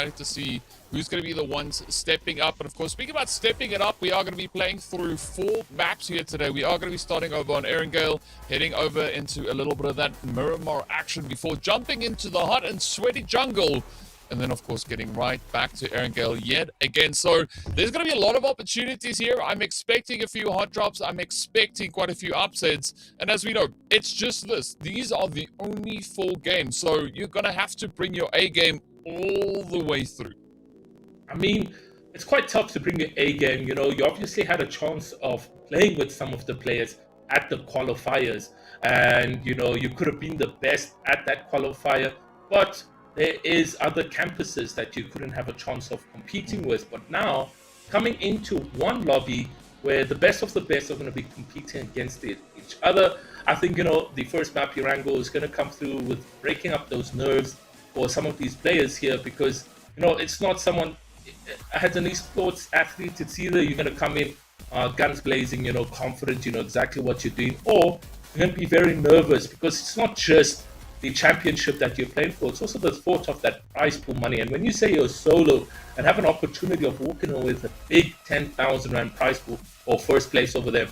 excited to see who's going to be the ones stepping up. And of course, speaking about stepping it up, we are going to be playing through 4 maps here today. We are going to be starting over on Erangel, heading over into a little bit of that Miramar action before jumping into the hot and sweaty jungle. And then, of course, getting right back to Erangel yet again. So there's going to be a lot of opportunities here. I'm expecting a few hot drops. I'm expecting quite a few upsets. And as we know, it's just this. These are the only 4 games. So you're going to have to bring your A game all the way through. I mean, it's quite tough to bring your A game. You know, you obviously had a chance of playing with some of the players at the qualifiers. And, you know, you could have been the best at that qualifier. But there is other campuses that you couldn't have a chance of competing with. But now, coming into one lobby where the best of the best are going to be competing against each other, I think, you know, the first map, Irango, is going to come through with breaking up those nerves for some of these players here because, you know, it's not someone, as an esports athlete, it's either you're going to come in guns blazing, you know, confident, you know exactly what you're doing, or you're going to be very nervous because it's not just the championship that you're playing for, it's also the thought of that prize pool money. And when you say you're solo and have an opportunity of walking away with a big 10,000 rand prize pool or first place over there,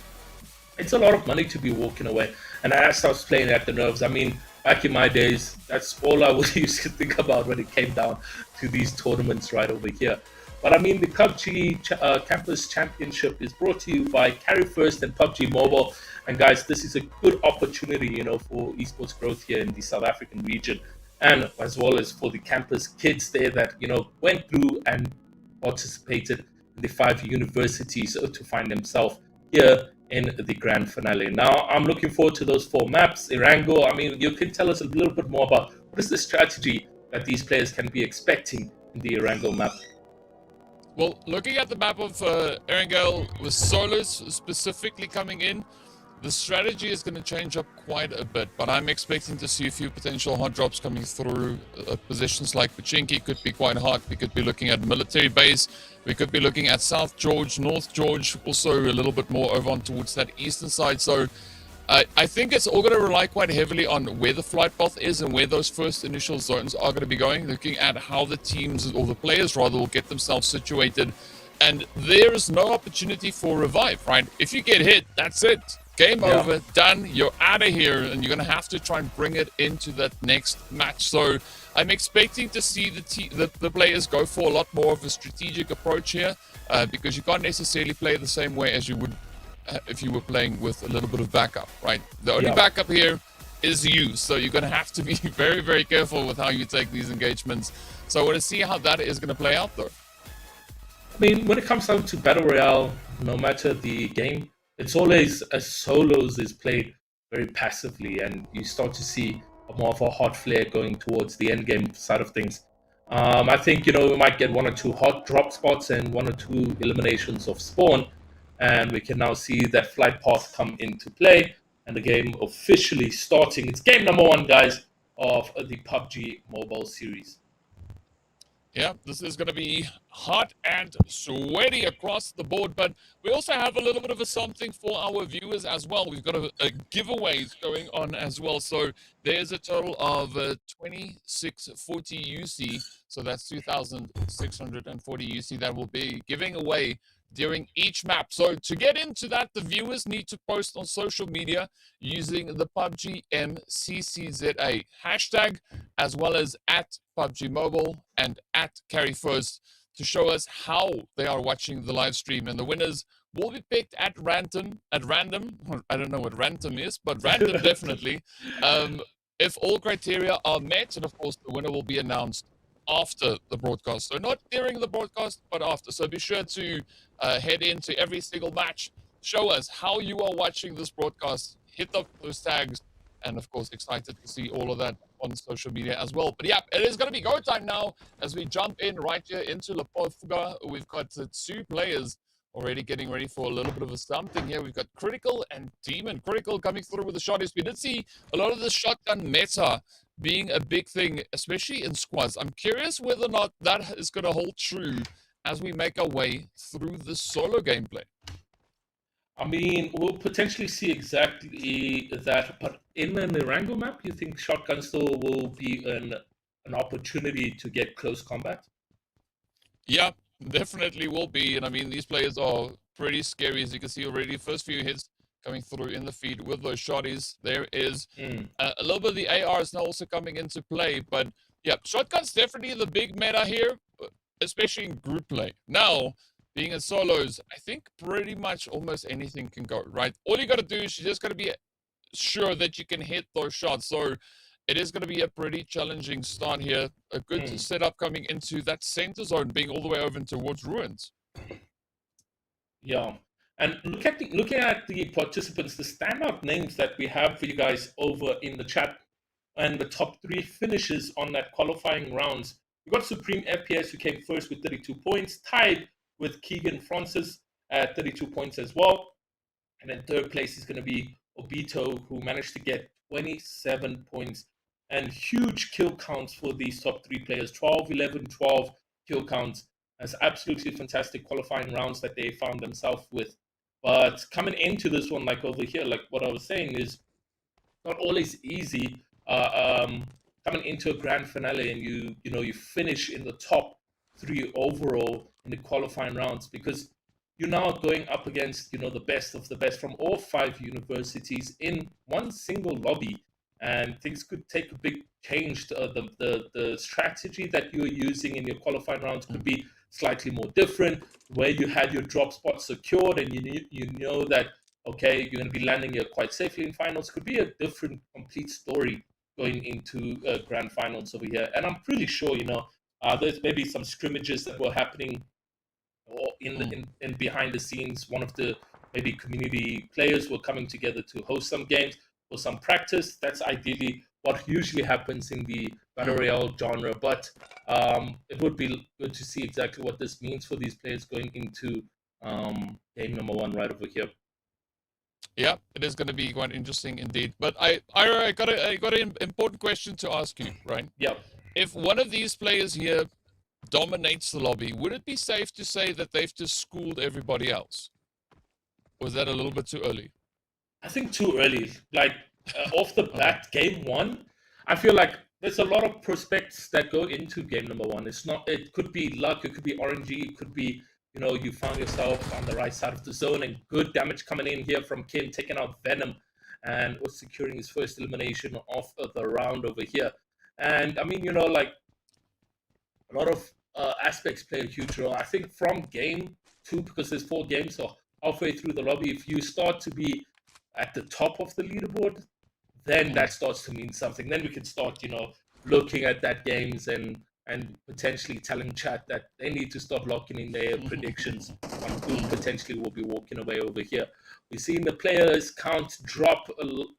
it's a lot of money to be walking away. And that starts playing at the nerves. I mean, back in my days, that's all I would used to think about when it came down to these tournaments right over here. But I mean, the PUBG Campus Championship is brought to you by Carry First and PUBG Mobile. And guys, this is a good opportunity, you know, for esports growth here in the South African region, and as well as for the campus kids there that, you know, went through and participated in the 5 universities to find themselves here in the grand finale. Now, I'm looking forward to those 4 maps. Irango, I mean, you can tell us a little bit more about what is the strategy that these players can be expecting in the Irango map. Well, looking at the map of Erangel with solos specifically coming in, the strategy is going to change up quite a bit, but I'm expecting to see a few potential hot drops coming through. Positions like Pachinki could be quite hot. We could be looking at military base. We could be looking at South George, North George, also a little bit more over on towards that eastern side. So I think it's all going to rely quite heavily on where the flight path is and where those first initial zones are going to be going, looking at how the teams, or the players rather, will get themselves situated. And there is no opportunity for revive, right? If you get hit, that's it. Game over, done, you're out of here, and you're going to have to try and bring it into that next match. So I'm expecting to see the players go for a lot more of a strategic approach here, because you can't necessarily play the same way as you would if you were playing with a little bit of backup, right? The only backup here is you, so you're going to have to be very, very careful with how you take these engagements. So I want to see how that is going to play out, though. I mean, when it comes down to Battle Royale, no matter the game, it's always as solos is played very passively, and you start to see more of a hot flare going towards the end game side of things. I think, you know, we might get 1 or 2 hot drop spots and 1 or 2 eliminations of spawn, and we can now see that flight path come into play and the game officially starting. It's game number 1, guys, of the PUBG Mobile series. Yeah, this is going to be hot and sweaty across the board, but we also have a little bit of a something for our viewers as well. We've got a giveaways going on as well. So there's a total of 2640 UC. So that's 2,640 UC that will be giving away during each map. So to get into that, the viewers need to post on social media using the PUBGM CCZA hashtag, as well as at PUBG Mobile and at Carry First, to show us how they are watching the live stream. And the winners will be picked at random. I don't know what random is, but random definitely. If all criteria are met, and of course the winner will be announced after the broadcast. So not during the broadcast, but after. So be sure to head into every single match, show us how you are watching this broadcast, hit up those tags, and of course excited to see all of that on social media as well. But yeah, it is going to be go time now as we jump in right here into Pubg. We've got 2 players already getting ready for a little bit of a something here. We've got Critical and Demon. Critical coming through with the shotties. We did see a lot of the shotgun meta being a big thing, especially in squads. I'm curious whether or not that is going to hold true as we make our way through the solo gameplay. I mean, we'll potentially see exactly that, but in an Irango map, you think shotgun still will be an opportunity to get close combat? Yeah, definitely will be. And I mean, these players are pretty scary, as you can see already. First few hits coming through in the feed with those shotties. There is Mm, a little bit of the ARs now also coming into play. But yeah, shotgun's definitely the big meta here, especially in group play. Now, being in solos, I think pretty much almost anything can go, right? All you got to do is you just got to be sure that you can hit those shots. So it is going to be a pretty challenging start here. A good mm. setup coming into that center zone, being all the way over towards ruins. Yeah. And looking at the participants, the standout names that we have for you guys over in the chat, and the top three finishes on that qualifying rounds. We got Supreme FPS, who came first with 32 points, tied with Keegan Francis at 32 points as well. And then third place is going to be Obito, who managed to get 27 points. And huge kill counts for these top three players, 12, 11, 12 kill counts. That's absolutely fantastic qualifying rounds that they found themselves with. But coming into this one, like over here, like what I was saying, is not always easy coming into a grand finale and you finish in the top three overall in the qualifying rounds, because you're now going up against the best of the best from all five universities in one single lobby, and things could take a big change. The strategy that you're using in your qualifying rounds could be slightly more different, where you had your drop spot secured and you know that okay, you're going to be landing here quite safely in finals. Could be a different, complete story going into grand finals over here. And I'm pretty sure, there's maybe some scrimmages that were happening or Mm. in behind the scenes. One of the maybe community players were coming together to host some games or some practice. That's ideally what usually happens in the battle Mm. royale genre. But it would be good to see exactly what this means for these players going into game number one right over here. Yeah, it is going to be quite interesting indeed. But I got an important question to ask you, right? Yeah. If one of these players here dominates the lobby, would it be safe to say that they've just schooled everybody else? Or is that a little bit too early? I think too early. Like off the Okay. bat, game one, I feel like there's a lot of prospects that go into game number one. It's not. It could be luck. It could be RNG. It could be you found yourself on the right side of the zone and good damage coming in here from Kim, taking out Venom, and was securing his first elimination of the round over here. And I mean, like a lot of aspects play a huge role. I think from game two, because there's four games, so halfway through the lobby, if you start to be at the top of the leaderboard, then Mm. that starts to mean something. Then we can start, looking at that games and potentially telling chat that they need to stop locking in their predictions on who Mm. potentially will be walking away over here. We've seen the players count drop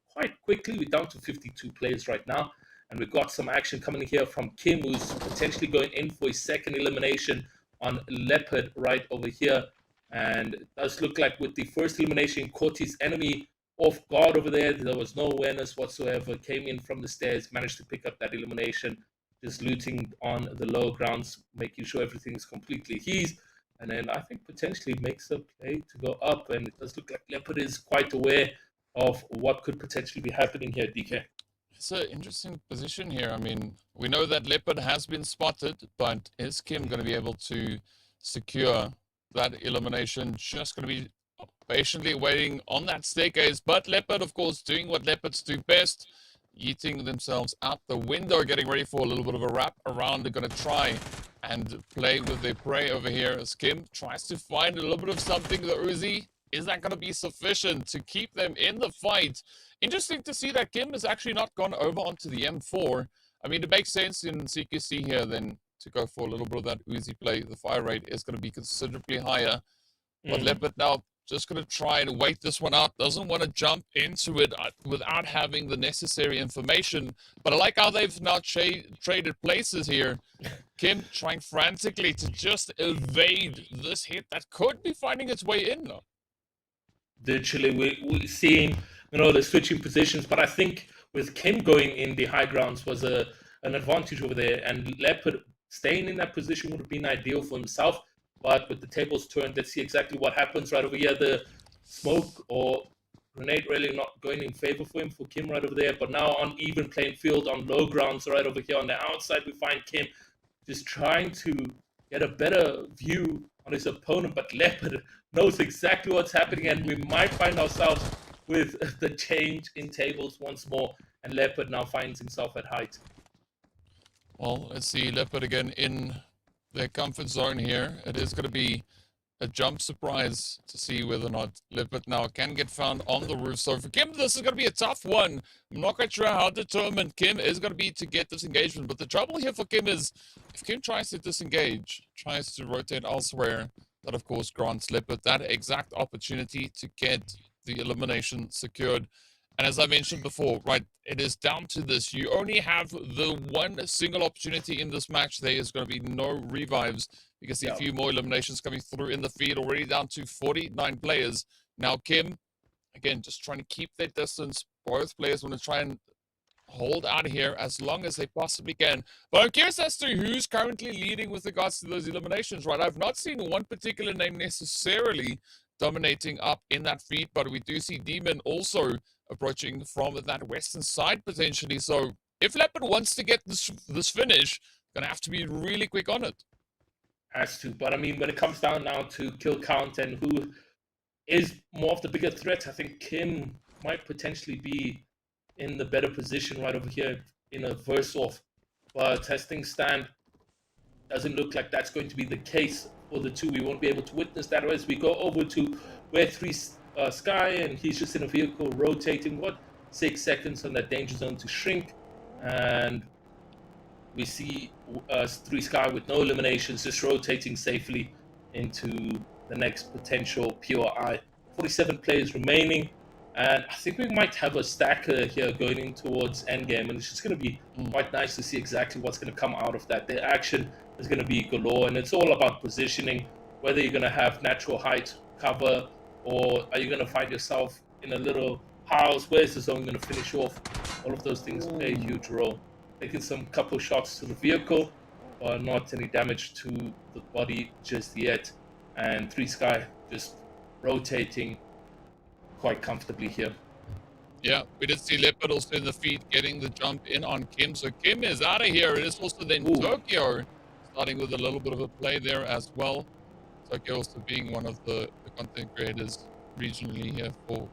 quite quickly. We're down to 52 players right now. And we've got some action coming here from Kim, who's potentially going in for his second elimination on Leopard right over here. And it does look like with the first elimination, caught his enemy off guard over there. There was no awareness whatsoever. Came in from the stairs, managed to pick up that elimination, just looting on the lower grounds, making sure everything's completely his. And then I think potentially makes a play to go up. And it does look like Leopard is quite aware of what could potentially be happening here, DK. It's an interesting position here. I mean, we know that Leopard has been spotted, but is Kim going to be able to secure that elimination? Just going to be patiently waiting on that staircase. But Leopard, of course, doing what Leopards do best, yeeting themselves out the window, getting ready for a little bit of a wrap around. They're going to try and play with their prey over here as Kim tries to find a little bit of something. The Uzi, is that going to be sufficient to keep them in the fight? Interesting to see that Kim has actually not gone over onto the M4. I mean, it makes sense in CQC here then to go for a little bit of that Uzi play. The fire rate is going to be considerably higher. But Mm. Leopard now just going to try and wait this one out. Doesn't want to jump into it without having the necessary information. But I like how they've now traded places here. Kim trying frantically to just evade this hit that could be finding its way in now. Literally, we're seeing the switching positions, but I think with Kim going in the high grounds was an advantage over there, and Leopard staying in that position would have been ideal for himself. But with the tables turned, let's see exactly what happens right over here. The smoke or grenade really not going in favor for him, for Kim right over there. But now on even playing field, on low grounds right over here on the outside, we find Kim just trying to get a better view on his opponent, but Leopard knows exactly what's happening, and we might find ourselves with the change in tables once more, and Leopard now finds himself at height. Well, let's see Leopard again in their comfort zone here. It is going to be a jump surprise to see whether or not Leopard now can get found on the roof. So for Kim, this is going to be a tough one. I'm not quite sure how determined Kim is going to be to get this engagement. But the trouble here for Kim is if Kim tries to disengage, tries to rotate elsewhere, that of course grants Leopard that exact opportunity to get the elimination secured. And as I mentioned before, right, it is down to this. You only have the one single opportunity in this match. There is going to be no revives. You can see a few more eliminations coming through in the feed, already down to 49 players. Now, Kim, again, just trying to keep their distance. Both players want to try and hold out here as long as they possibly can. But I'm curious as to who's currently leading with regards to those eliminations, right? I've not seen one particular name necessarily dominating up in that feed, but we do see Demon also approaching from that western side potentially. So if Leopard wants to get this finish, gonna have to be really quick on it. Has to, but I mean, when it comes down now to kill count and who is more of the bigger threat, I think Kim might potentially be in the better position right over here in a verse off. But as things stand, doesn't look like that's going to be the case for the two. We won't be able to witness that as we go over to where 3 Sky, and he's just in a vehicle rotating, 6 seconds on that danger zone to shrink, and we see 3 Sky with no eliminations, just rotating safely into the next potential POI. 47 players remaining, and I think we might have a stacker here going in towards endgame, and it's just going to be quite nice to see exactly what's going to come out of that. The action is going to be galore, and it's all about positioning, whether you're going to have natural height cover, or are you going to find yourself in a little house? Where's the zone going to finish off? All of those things play a huge role. Taking some couple shots to the vehicle, but not any damage to the body just yet. And 3 Sky just rotating quite comfortably here. Yeah, we did see Leopard also in the feed getting the jump in on Kim. So Kim is out of here. It is also then Tokyo starting with a little bit of a play there as well. Tokyo also being one of the content creators regionally here for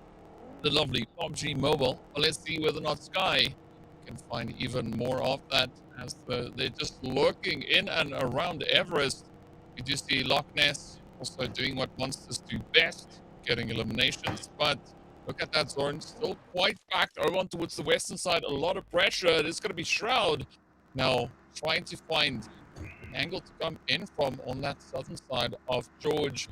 the lovely PUBG Mobile. But let's see whether or not Sky can find even more of that as they're just lurking in and around Everest. You do see Loch Ness also doing what monsters do best, getting eliminations. But look at that zone, still quite backed over towards the western side. A lot of pressure. It is going to be Shroud now trying to find an angle to come in from on that southern side of George.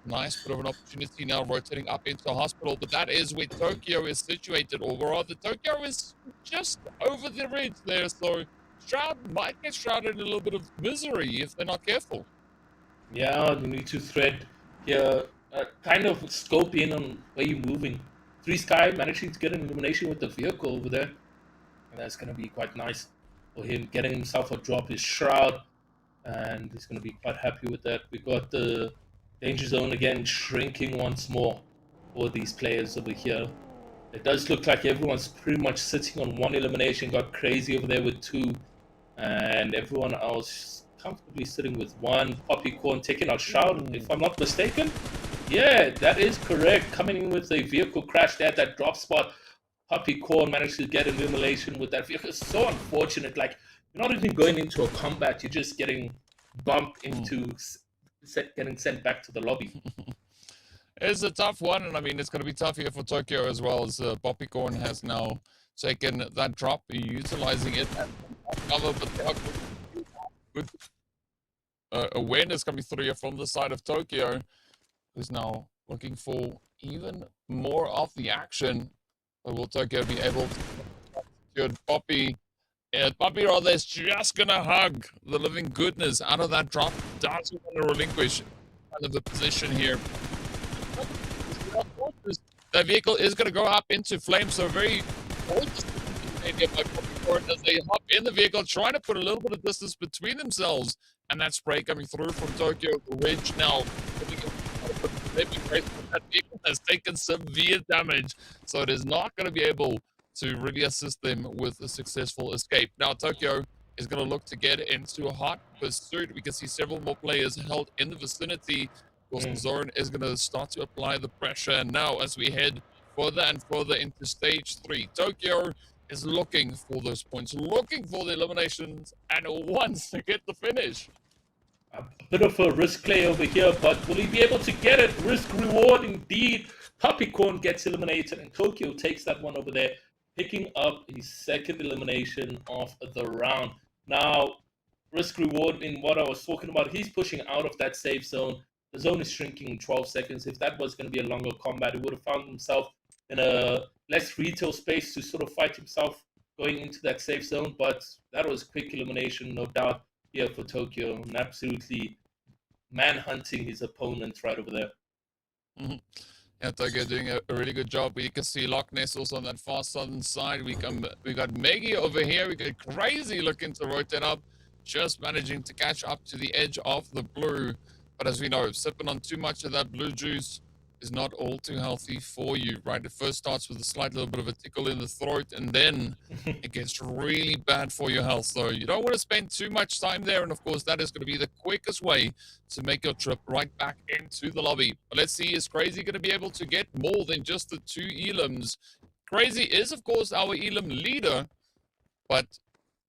Nice bit of an opportunity now rotating up into a hospital, but that is where Tokyo is situated, or rather Tokyo is just over the ridge there, so Shroud might get shrouded in a little bit of misery if they're not careful. Yeah, you need to thread here, kind of scope in on where you're moving. 3 Sky managing to get an elimination with the vehicle over there, and that's going to be quite nice for him, getting himself a drop his Shroud, and he's going to be quite happy with that. We got the danger zone again shrinking once more for these players over here. It does look like everyone's pretty much sitting on 1 elimination. Got crazy over there with 2, and everyone else comfortably sitting with 1. Poppycorn taking out Shroud, if I'm not mistaken. Yeah, that is correct. Coming in with a vehicle crash there at that drop spot. Poppycorn managed to get an elimination with that vehicle. It's so unfortunate. Like, you're not even going into a combat, you're just getting bumped into getting sent back to the lobby. It's a tough one, and I mean, it's going to be tough here for Tokyo as well, as Poppycorn has now taken that drop, utilizing it as cover, but good awareness coming through here from the side of Tokyo, who's now looking for even more of the action. But will Tokyo be able to secure Poppy? Poppy rather is just going to hug the living goodness out of that drop. Doesn't want to relinquish kind of the position here. That vehicle is going to go up into flames, so very bold decision by Poppycorn as they hop in the vehicle, trying to put a little bit of distance between themselves and that spray coming through from Tokyo. The ridge now. That vehicle has taken severe damage, so it is not going to be able to really assist them with a successful escape. Now, Tokyo is going to look to get into a hot pursuit. We can see several more players held in the vicinity. Of course, the Mm. zone is going to start to apply the pressure. And now, as we head further and further into stage 3, Tokyo is looking for those points, looking for the eliminations, and wants to get the finish. A bit of a risk play over here, but will he be able to get it? Risk reward indeed. Puppycorn gets eliminated, and Tokyo takes that one over there, picking up his second elimination of the round. Now, risk reward in what I was talking about, he's pushing out of that safe zone. The zone is shrinking in 12 seconds. If that was going to be a longer combat, he would have found himself in a less retail space to sort of fight himself going into that safe zone. But that was quick elimination, no doubt, here for Tokyo, and absolutely manhunting his opponents right over there. Mhm. Yeah, Tokyo doing a really good job. We can see Loch Ness also on that far southern side. We got Maggie over here. We got Crazy looking to rotate up, just managing to catch up to the edge of the blue. But as we know, sipping on too much of that blue juice is not all too healthy for you, right? It first starts with a slight little bit of a tickle in the throat, and then it gets really bad for your health. So you don't want to spend too much time there. And of course, that is going to be the quickest way to make your trip right back into the lobby. But let's see, is Crazy going to be able to get more than just the 2 elims? Crazy is, of course, our elim leader, but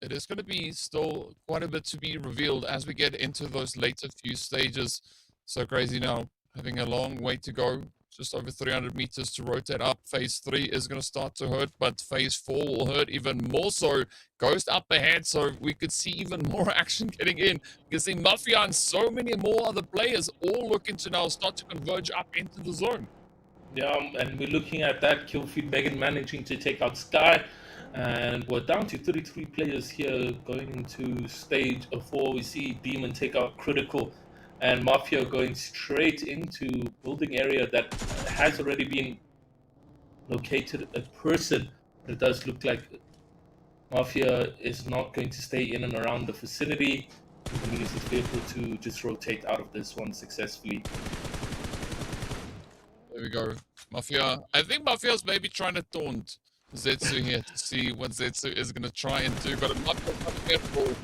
it is going to be still quite a bit to be revealed as we get into those later few stages. So Crazy now having a long way to go, just over 300 meters to rotate up. Phase 3 is going to start to hurt, but phase 4 will hurt even more so. Ghost up ahead, so we could see even more action getting in. You can see Mafia and so many more other players all looking to now start to converge up into the zone. Yeah, and we're looking at that kill feed Megan managing to take out Sky, and we're down to 33 players here going into stage 4. We see Demon take out Critical, and Mafia going straight into building area that has already been located a person. But it does look like Mafia is not going to stay in and around the vicinity. He's going to use his vehicle to just rotate out of this one successfully. There we go. Mafia. I think Mafia's maybe trying to taunt Zetsu here to see what Zetsu is going to try and do. But Mafia's not careful.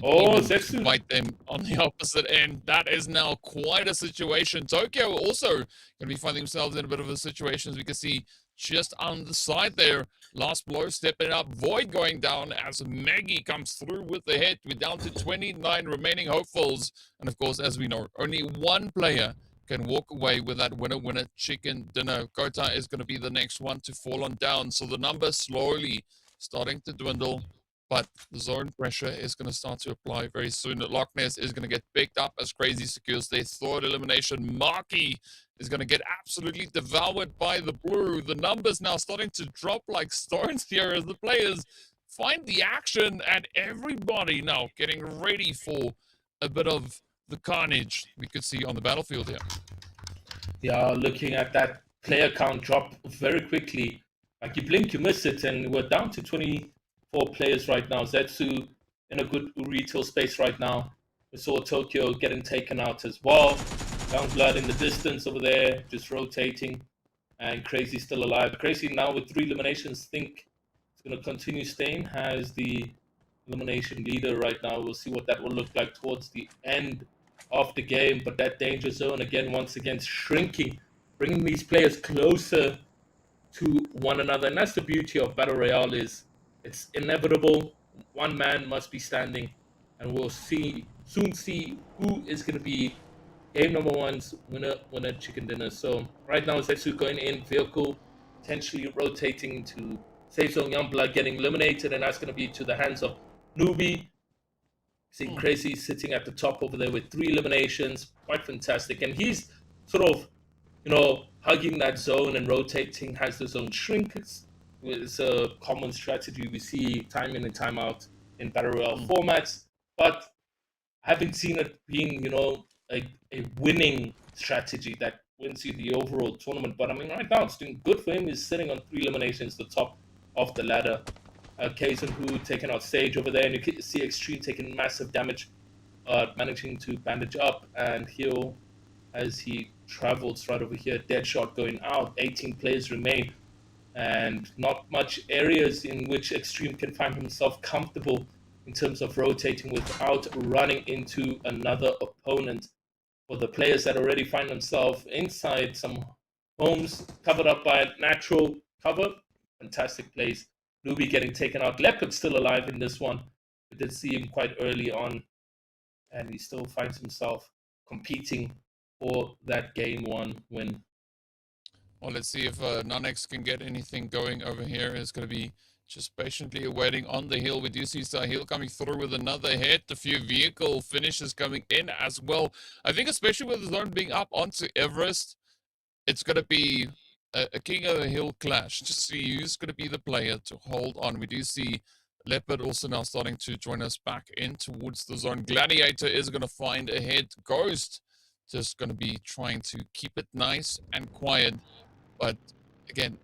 Oh, Zetsu. Fight them on the opposite end. That is now quite a situation. Tokyo also going to be finding themselves in a bit of a situation, as we can see just on the side there. Last blow stepping up. Void going down as Maggie comes through with the hit. We're down to 29 remaining hopefuls. And of course, as we know, only one player can walk away with that winner chicken dinner. Kota is going to be the next one to fall on down. So the number slowly starting to dwindle. But the zone pressure is going to start to apply very soon. Loch Ness is going to get picked up as Crazy secures their third elimination. Marky is going to get absolutely devoured by the blue. The numbers now starting to drop like stones here as the players find the action, and everybody now getting ready for a bit of the carnage we could see on the battlefield here. Yeah, looking at that player count drop very quickly. Like you blink, you miss it, and we're down to 24 players right now. Zetsu in a good retail space right now. We saw Tokyo getting taken out as well. Young Blood in the distance over there, just rotating. And Crazy still alive. Crazy now with 3 eliminations, think it's going to continue staying. Has the elimination leader right now. We'll see what that will look like towards the end of the game. But that danger zone, again, once again, shrinking, bringing these players closer to one another. And that's the beauty of Battle Royale is it's inevitable. One man must be standing. And we'll soon see who is going to be game number 1's winner chicken dinner. So right now, Zetsu going in, vehicle potentially rotating to safe zone. Youngblood getting eliminated, and that's going to be to the hands of Newbie. Seeing Crazy sitting at the top over there with 3 eliminations. Quite fantastic. And he's sort of, hugging that zone and rotating, has the zone shrink. It's a common strategy we see time in and time out in Battle Royale formats. But I haven't seen it being, a winning strategy that wins you the overall tournament. But I mean, right now it's doing good for him. He's sitting on 3 eliminations, the top of the ladder. Kazan Hu taking out Sage over there, and you can see Extreme taking massive damage, managing to bandage up and heal as he travels right over here. Deadshot going out. 18 players remain, and not much areas in which Extreme can find himself comfortable in terms of rotating without running into another opponent. For the players that already find themselves inside some homes covered up by a natural cover, fantastic plays. Luby getting taken out. Leopard still alive in this one. We did see him quite early on, and he still finds himself competing for that game one win. Well, let's see if Nanex can get anything going over here. It's going to be just patiently awaiting on the hill. We do see Sahil coming through with another hit. A few vehicle finishes coming in as well. I think especially with the zone being up onto Everest, it's going to be a king of the hill clash. Just see who's going to be the player to hold on. We do see Leopard also now starting to join us back in towards the zone. Gladiator is going to find a hit. Ghost just going to be trying to keep it nice and quiet. But again,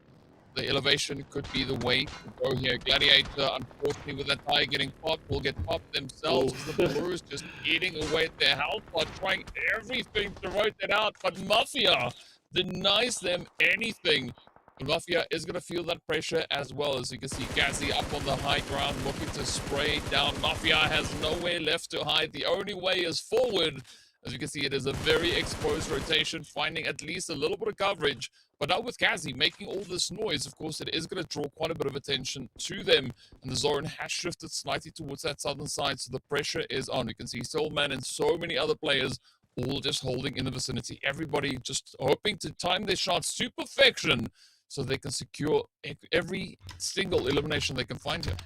the elevation could be the way to go here. Gladiator, unfortunately, with that tire getting popped, will get popped themselves. The Blues just eating away at their health, but trying everything to rotate out. But Mafia denies them anything. And Mafia is going to feel that pressure as well. As you can see, Gazzy up on the high ground, looking to spray down. Mafia has nowhere left to hide. The only way is forward. As you can see, it is a very exposed rotation, finding at least a little bit of coverage. But now with Gazzy making all this noise, of course, it is going to draw quite a bit of attention to them. And the zone has shifted slightly towards that southern side, so the pressure is on. You can see Soulman and so many other players all just holding in the vicinity. Everybody just hoping to time their shots to perfection so they can secure every single elimination they can find here.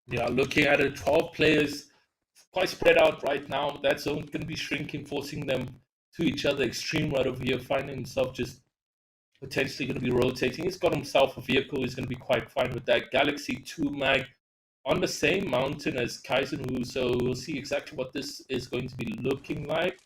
Yeah, looking at it, 12 players quite spread out right now. That zone going to be shrinking, forcing them to each other. Extreme right over here, finding himself just potentially going to be rotating. He's got himself a vehicle. He's going to be quite fine with that. Galaxy 2 mag on the same mountain as Kaizenwu, so we'll see exactly what this is going to be looking like.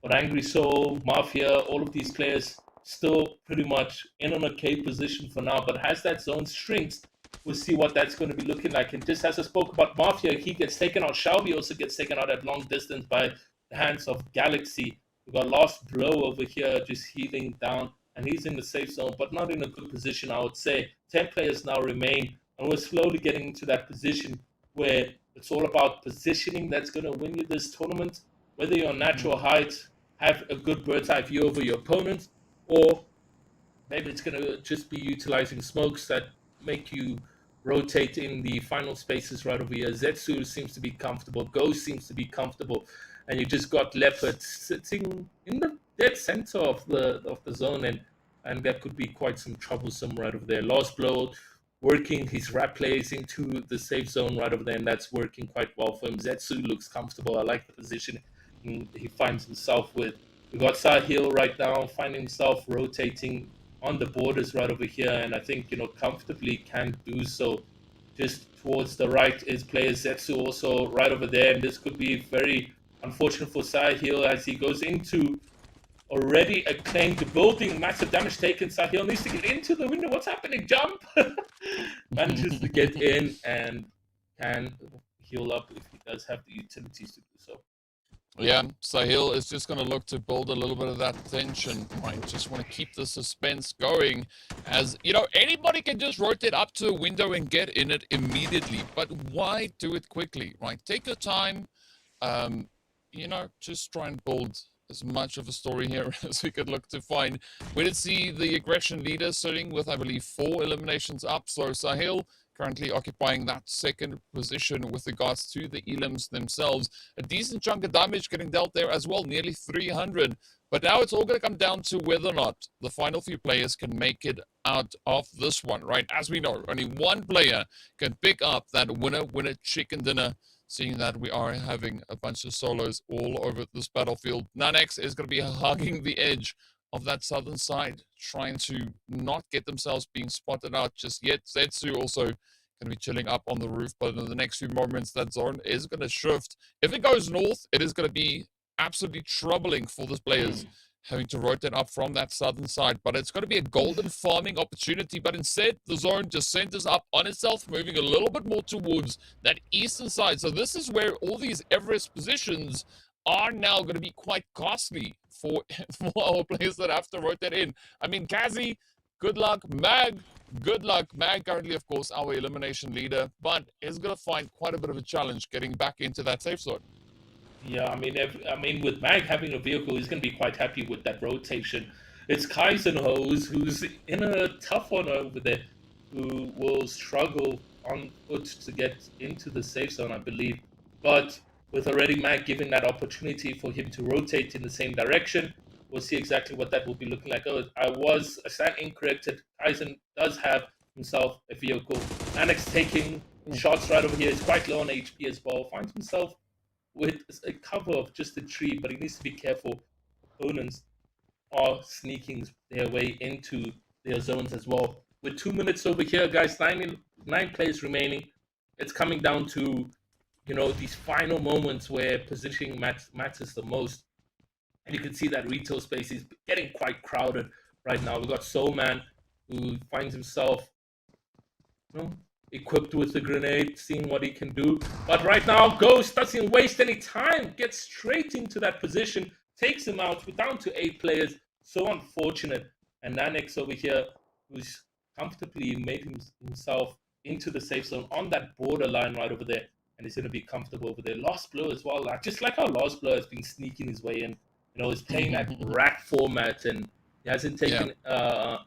But Angry Soul, Mafia, all of these players still pretty much in an okay position for now. But as that zone shrinks, we'll see what that's going to be looking like. And just as I spoke about Mafia, he gets taken out. Shelby also gets taken out at long distance by the hands of Galaxy. We've got Last Blow over here just healing down. And he's in the safe zone, but not in a good position, I would say. 10 players now remain. And we're slowly getting into that position where it's all about positioning that's going to win you this tournament. Whether you're on natural height, have a good bird's eye view over your opponent, or maybe it's going to just be utilizing smokes that make you rotate in the final spaces right over here. Zetsu seems to be comfortable. Ghost seems to be comfortable. And you just got Leopard sitting in the dead center of the zone, and that could be quite some troublesome right over there. Lost Blow working his rap plays into the safe zone right over there, and that's working quite well for him. Zetsu looks comfortable. I like the position he finds himself with. We got Sahil right now, finding himself rotating on the borders right over here, and I think, comfortably can do so. Just towards the right is player Zetsu also right over there, and this could be very unfortunate for Sahil as he goes into already a claimed building. Massive damage taken. Sahil needs to get into the window. What's happening? Jump! Manages to get in and can heal up if he does have the utilities to do so. Yeah, Sahil is just going to look to build a little bit of that tension, right? Just want to keep the suspense going. As, anybody can just rotate up to a window and get in it immediately. But why do it quickly, right? Take your time. Just try and build as much of a story here as we could look to find. We did see the aggression leader sitting with, I believe, 4 eliminations up. So Sahil currently occupying that second position with regards to the elims themselves. A decent chunk of damage getting dealt there as well, nearly 300. But now it's all going to come down to whether or not the final few players can make it out of this one, right? As we know, only one player can pick up that winner chicken dinner, seeing that we are having a bunch of solos all over this battlefield. Nanex is going to be hugging the edge of that southern side, trying to not get themselves being spotted out just yet. Zetsu also going to be chilling up on the roof, but in the next few moments, that zone is going to shift. If it goes north, it is going to be absolutely troubling for the players having to rotate up from that southern side, but it's going to be a golden farming opportunity. But instead, the zone just centers up on itself, moving a little bit more towards that eastern side. So this is where all these Everest positions are now going to be quite costly for our players that have to rotate in. I mean, Kazi Good luck, Mag. Good luck. Mag currently, of course, our elimination leader, but is going to find quite a bit of a challenge getting back into that safe zone. Yeah, I mean, with Mag having a vehicle, he's going to be quite happy with that rotation. It's Kaizenhose who's in a tough one over there, who will struggle on foot to get into the safe zone, I believe. But with already Mag giving that opportunity for him to rotate in the same direction, we'll see exactly what that will be looking like. Oh, I stand incorrected. Kaizen does have himself a vehicle. Annex taking shots right over here. He's quite low on HP as well. Finds himself with a cover of just a tree, but he needs to be careful. Opponents are sneaking their way into their zones as well. With 2 minutes over here, guys, nine plays remaining. It's coming down to, these final moments where positioning matters the most. And you can see that retail space is getting quite crowded right now. We've got Soul Man, who finds himself, equipped with the grenade, seeing what he can do. But right now, Ghost doesn't waste any time, gets straight into that position, takes him out. We're down to 8 players. So unfortunate. And Nanex over here, who's comfortably made himself into the safe zone on that borderline right over there. And he's going to be comfortable over there. Lost Blow as well. Just like how Lost Blow has been sneaking his way in. He's playing that rat format, and he hasn't taken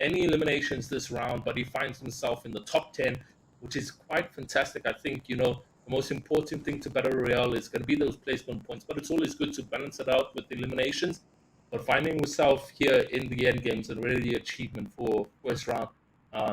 any eliminations this round, but he finds himself in the top 10, which is quite fantastic. I think, the most important thing to Battle Royale is going to be those placement points, but it's always good to balance it out with eliminations. But finding yourself here in the end game is already an achievement for first round.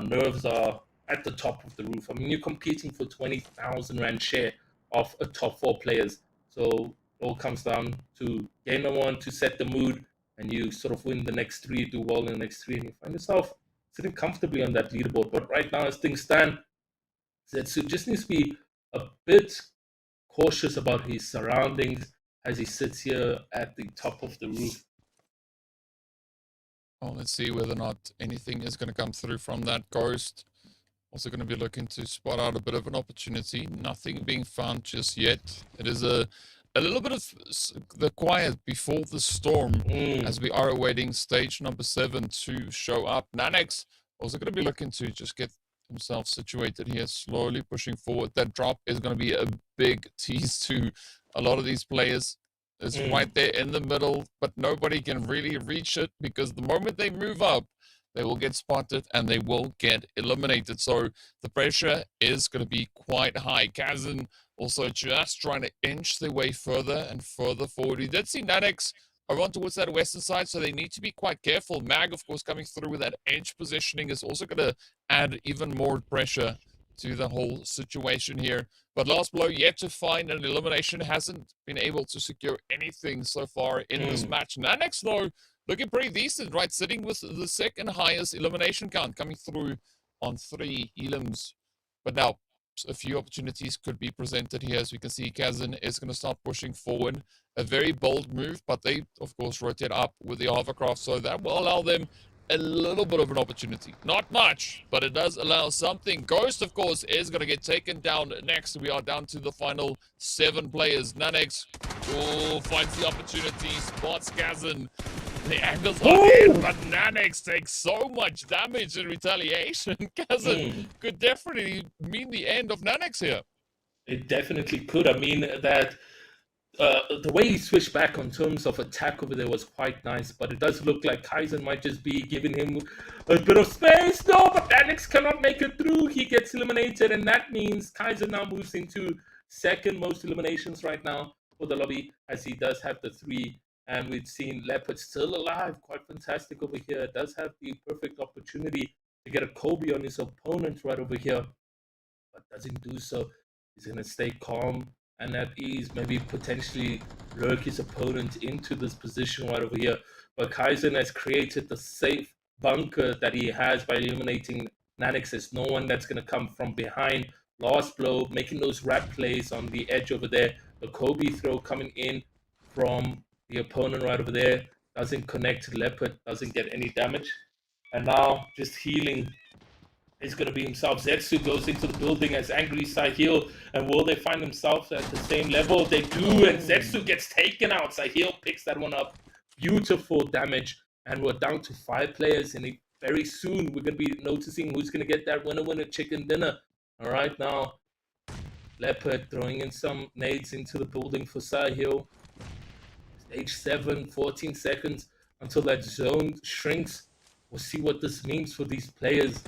Nerves are at the top of the roof. I mean, you're competing for 20,000 Rand share of a top 4 players. So it all comes down to game number 1 to set the mood, and you sort of win the next 3, do well in the next 3, and you find yourself sitting comfortably on that leaderboard. But right now, as things stand, Zetsu just needs to be a bit cautious about his surroundings as he sits here at the top of the roof. Well, let's see whether or not anything is going to come through from that Ghost. Also going to be looking to spot out a bit of an opportunity. Nothing being found just yet. It is a little bit of the quiet before the storm as we are awaiting stage number 7 to show up. Nanex also going to be looking to just get himself situated here, slowly pushing forward. That drop is going to be a big tease to a lot of these players. It's right there in the middle, but nobody can really reach it because the moment they move up, they will get spotted and they will get eliminated. So the pressure is going to be quite high. Kazan also just trying to inch their way further and further forward. We did see Nanex around towards that western side, so they need to be quite careful. Mag, of course, coming through with that edge positioning is also going to add even more pressure to the whole situation here. But Last Blow yet to find an elimination, hasn't been able to secure anything so far in this match. Nanex, though, looking pretty decent, right? Sitting with the second highest elimination count, coming through on 3 elims. But now, a few opportunities could be presented here. As we can see, Kazan is going to start pushing forward. A very bold move, but they, of course, rotate up with the hovercraft, so that will allow them a little bit of an opportunity. Not much, but it does allow something. Ghost, of course, is going to get taken down next. We are down to the final 7 players. Nanex finds the opportunity, spots Kazan. The angles are in, but Nanex takes so much damage in retaliation. Kazan could definitely mean the end of Nanex here. It definitely could. I mean, that the way he switched back on terms of attack over there was quite nice, but it does look like Kaizen might just be giving him a bit of space. No, but Nanex cannot make it through. He gets eliminated, and that means Kaizen now moves into second most eliminations right now for the lobby, as he does have the 3. And we've seen Leopard still alive, quite fantastic over here. Does have the perfect opportunity to get a Kobe on his opponent right over here, but doesn't do so. He's going to stay calm and at ease, maybe potentially lurk his opponent into this position right over here. But Kaizen has created the safe bunker that he has by eliminating Nanex. There's no one that's going to come from behind. Last Blow making those rat plays on the edge over there. The Kobe throw coming in from the opponent right over there. Doesn't connect to Leopard, doesn't get any damage. And now just healing is going to be himself. Zetsu goes into the building as Angry Sahil, and will they find themselves at the same level? They do, and Zetsu gets taken out. Sahil picks that one up. Beautiful damage, and we're down to 5 players in a very soon we're going to be noticing who's going to get that winner chicken dinner. All right, now Leopard throwing in some nades into the building for Sahil. Stage 7, 14 seconds until that zone shrinks. We'll see what this means for these players.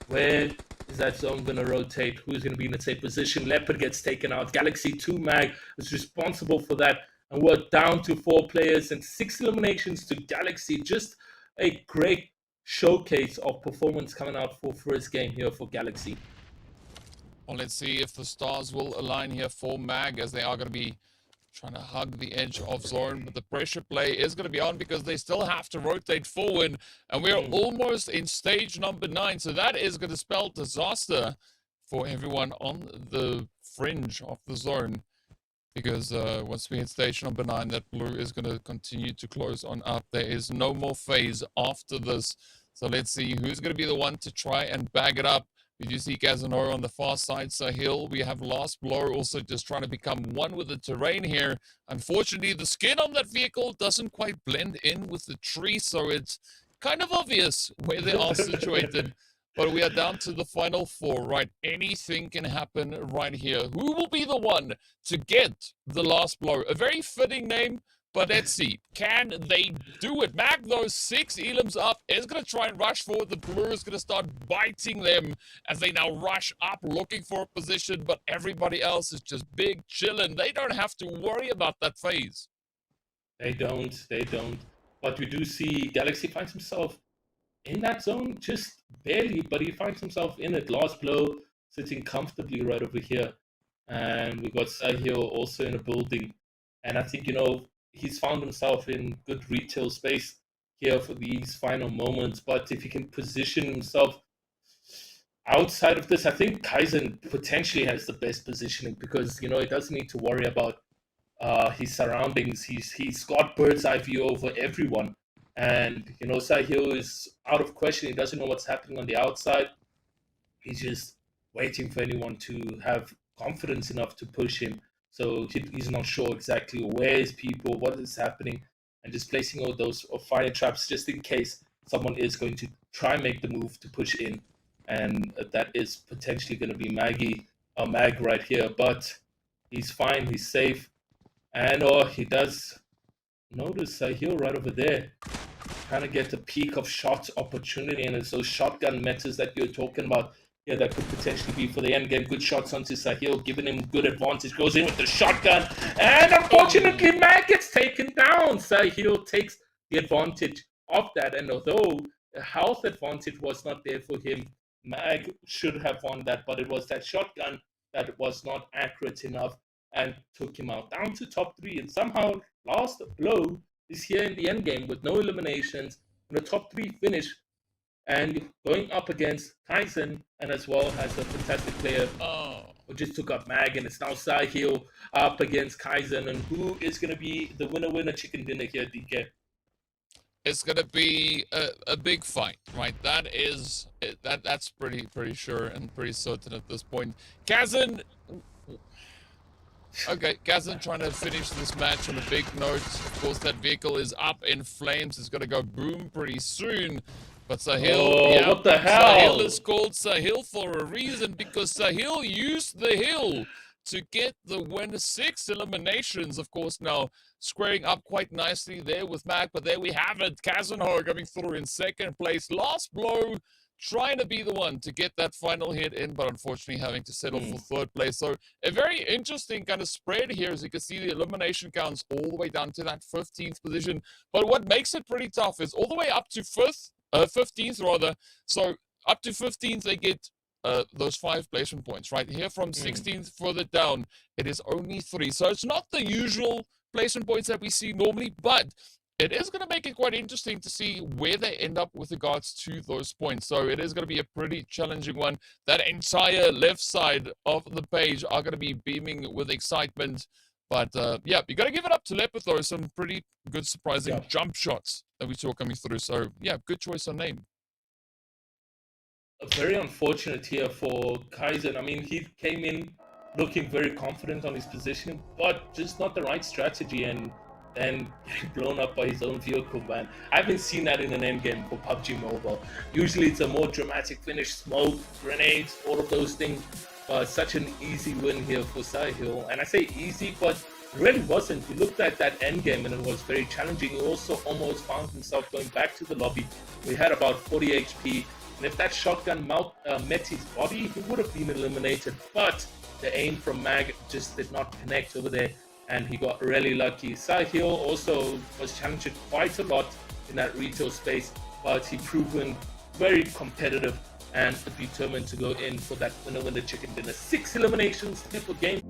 Where is that zone going to rotate? Who's going to be in a safe position? Leopard gets taken out. Galaxy 2 Mag is responsible for that. And we're down to 4 players and 6 eliminations to Galaxy. Just a great showcase of performance coming out for first game here for Galaxy. Well, let's see if the stars will align here for Mag, as they are going to be trying to hug the edge of zone, but the pressure play is going to be on because they still have to rotate forward, and we're almost in stage number 9, so that is going to spell disaster for everyone on the fringe of the zone, because once we hit stage number 9, that blue is going to continue to close on up. There is no more phase after this, so let's see who's going to be the one to try and bag it up. We do see Casanova on the far side, Sahil. We have Last Blow also just trying to become one with the terrain here. Unfortunately, the skin on that vehicle doesn't quite blend in with the tree, so it's kind of obvious where they are situated. But we are down to the final 4, right? Anything can happen right here. Who will be the one to get the Last Blow? A very fitting name. But let's see, can they do it? Mag, those 6 elims up, is going to try and rush forward. The blue is going to start biting them as they now rush up looking for a position, but everybody else is just big chilling. They don't have to worry about that phase. They don't. But we do see Galaxy finds himself in that zone, just barely, but he finds himself in it. Last Blow sitting comfortably right over here. And we've got Sahil also in a building. And I think, he's found himself in good retail space here for these final moments. But if he can position himself outside of this, I think Kaizen potentially has the best positioning because, he doesn't need to worry about his surroundings. He's got bird's eye view over everyone. And, Sahil is out of question. He doesn't know what's happening on the outside. He's just waiting for anyone to have confidence enough to push him. So he's not sure exactly where is people, what is happening, and just placing all those fire traps just in case someone is going to try and make the move to push in. And that is potentially going to be Mag right here. But he's fine, he's safe. And he does notice Sahil right over there. Trying to get a peak of shot opportunity, and it's those shotgun metas that you're talking about. Yeah, that could potentially be for the end game. Good shots onto Sahil, giving him good advantage. Goes in with the shotgun, and unfortunately, Mag gets taken down. Sahil takes the advantage of that, and although the health advantage was not there for him, Mag should have won that, but it was that shotgun that was not accurate enough and took him out. Down to top 3, and somehow Last Blow is here in the end game with no eliminations in a top 3 finish. And going up against Tyson, and as well as a fantastic player who just took up Mag, and it's now Sahil up against Kaizen. And who is going to be the winner chicken dinner here, DK? It's going to be a big fight, right? That's pretty sure and pretty certain at this point. Kazan. Okay, Kazan trying to finish this match on a big note. Of course, that vehicle is up in flames. It's going to go boom pretty soon. But Sahil, what the hell? Sahil is called Sahil for a reason, because Sahil used the hill to get the win. 6 eliminations, of course, now squaring up quite nicely there with Mag. But there we have it. Kazanho coming through in 2nd place. Last Blow trying to be the one to get that final hit in, but unfortunately having to settle for 3rd place. So a very interesting kind of spread here, as you can see the elimination counts all the way down to that 15th position. But what makes it pretty tough is all the way up to 15th rather. So up to 15th, they get those 5 placement points, right? Here from 16th further down, it is only 3. So it's not the usual placement points that we see normally, but it is going to make it quite interesting to see where they end up with regards to those points. So it is going to be a pretty challenging one. That entire left side of the page are going to be beaming with excitement. But yeah, you got to give it up to Leopard, though. Some pretty good, surprising jump shots that we saw coming through. So yeah, good choice on name. Very unfortunate here for Kaizen. I mean, he came in looking very confident on his position, but just not the right strategy. And and getting blown up by his own vehicle, man. I haven't seen that in an endgame for PUBG Mobile. Usually it's a more dramatic finish, smoke, grenades, all of those things. But such an easy win here for Sahil. And I say easy, but it really wasn't. He looked at that endgame and it was very challenging. He also almost found himself going back to the lobby. We had about 40 HP. And if that shotgun met his body, he would have been eliminated. But the aim from Mag just did not connect over there, and he got really lucky. Sahil also was challenged quite a lot in that retail space, but he proven very competitive and determined to go in for that winner chicken dinner. 6 eliminations for game.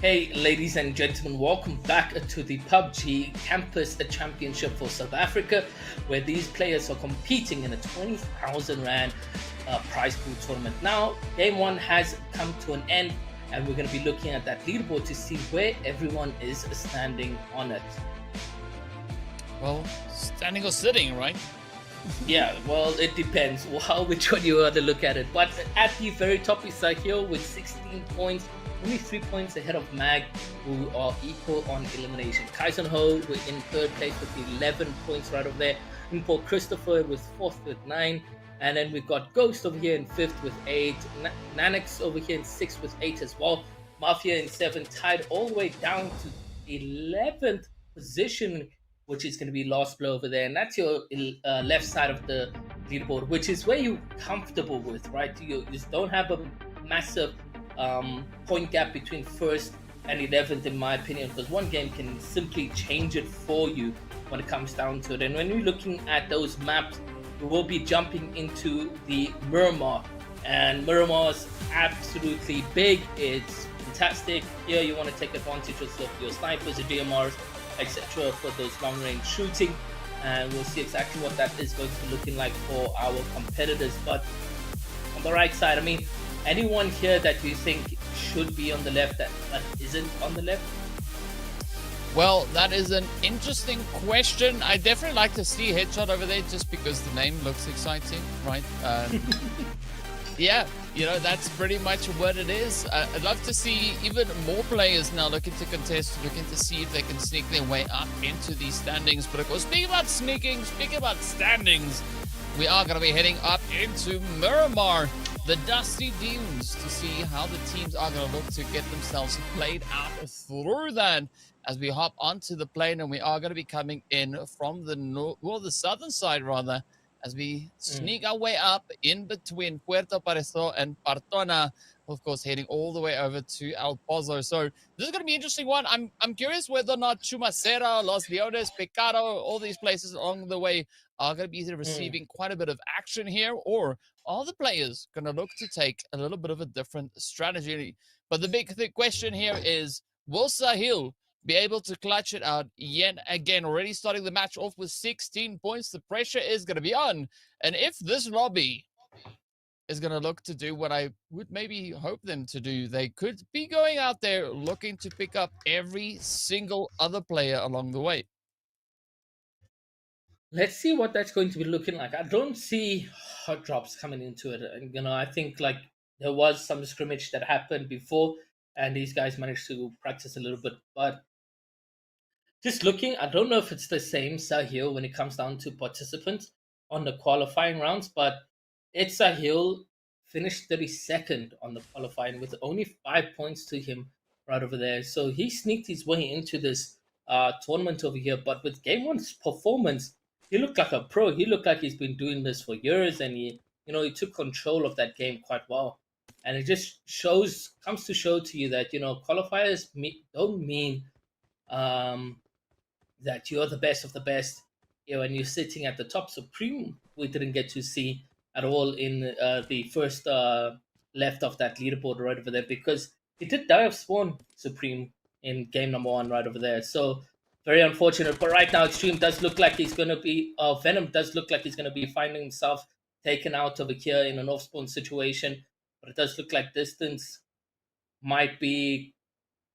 Hey, ladies and gentlemen, welcome back to the PUBG Campus Championship for South Africa, where these players are competing in a 20,000 Rand prize pool tournament. Now, game one has come to an end, and we're going to be looking at that leaderboard to see where everyone is standing on it. Well, standing or sitting, right? Yeah, well, it depends which one you want to look at it. But at the very top is Sahil with 16 points, only 3 points ahead of Mag, who are equal on elimination. Kaisen Ho in third place with 11 points right over there. And Paul Christopher was fourth with 9. And then we've got Ghost over here in fifth with 8. Nanix over here in sixth with 8 as well. Mafia in 7, tied all the way down to 11th position, which is going to be Lost Blow over there. And that's your left side of the leaderboard, which is where you're comfortable with, right? You just don't have a massive point gap between first and 11th, in my opinion, because one game can simply change it for you when it comes down to it. And when we're looking at those maps, we will be jumping into the Miramar. And Miramar is absolutely big. It's fantastic. Here you want to take advantage of your snipers, your DMRs, etc. for those long range shooting, and we'll see exactly what that is going to be looking like for our competitors. But on the right side, I mean, anyone here that you think should be on the left that isn't on the left? Well, that is an interesting question. I definitely like to see Headshot over there just because the name looks exciting, right? Yeah, you know, that's pretty much what it is. I'd love to see even more players now looking to contest, looking to see if they can sneak their way up into these standings. But of course, speaking about sneaking, speaking about standings, we are going to be heading up into Miramar, the Dusty Dunes, to see how the teams are going to look to get themselves played out through that as we hop onto the plane. And we are going to be coming in from the southern side, rather, as we sneak our way up in between Puerto Pareso and Partona, of course, heading all the way over to El Pozo. So this is going to be an interesting one. I'm curious whether or not Chumacera, Los Leones, Pecado, all these places along the way are going to be receiving quite a bit of action here, or are the players going to look to take a little bit of a different strategy? But the big question here is, will Sahil be able to clutch it out yet again? Already starting the match off with 16 points. The pressure is going to be on. And if this lobby is going to look to do what I would maybe hope them to do, they could be going out there looking to pick up every single other player along the way. Let's see what that's going to be looking like. I don't see hot drops coming into it. And, I think like there was some scrimmage that happened before, and these guys managed to practice a little bit. But just looking, I don't know if it's the same Sahil when it comes down to participants on the qualifying rounds, but it's Sahil finished 32nd on the qualifying with only 5 points to him right over there. So he sneaked his way into this tournament over here. But with game one's performance, he looked like a pro. He looked like he's been doing this for years, and he took control of that game quite well. And it just comes to show to you that qualifiers don't mean that you're the best of the best. When you're sitting at the top. Supreme, we didn't get to see at all in the first left of that leaderboard right over there, because he did die of spawn, Supreme, in game number 1 right over there. So very unfortunate. But right now, Extreme does look like he's going to be, Venom does look like he's going to be finding himself taken out over here in an off spawn situation. But it does look like distance might be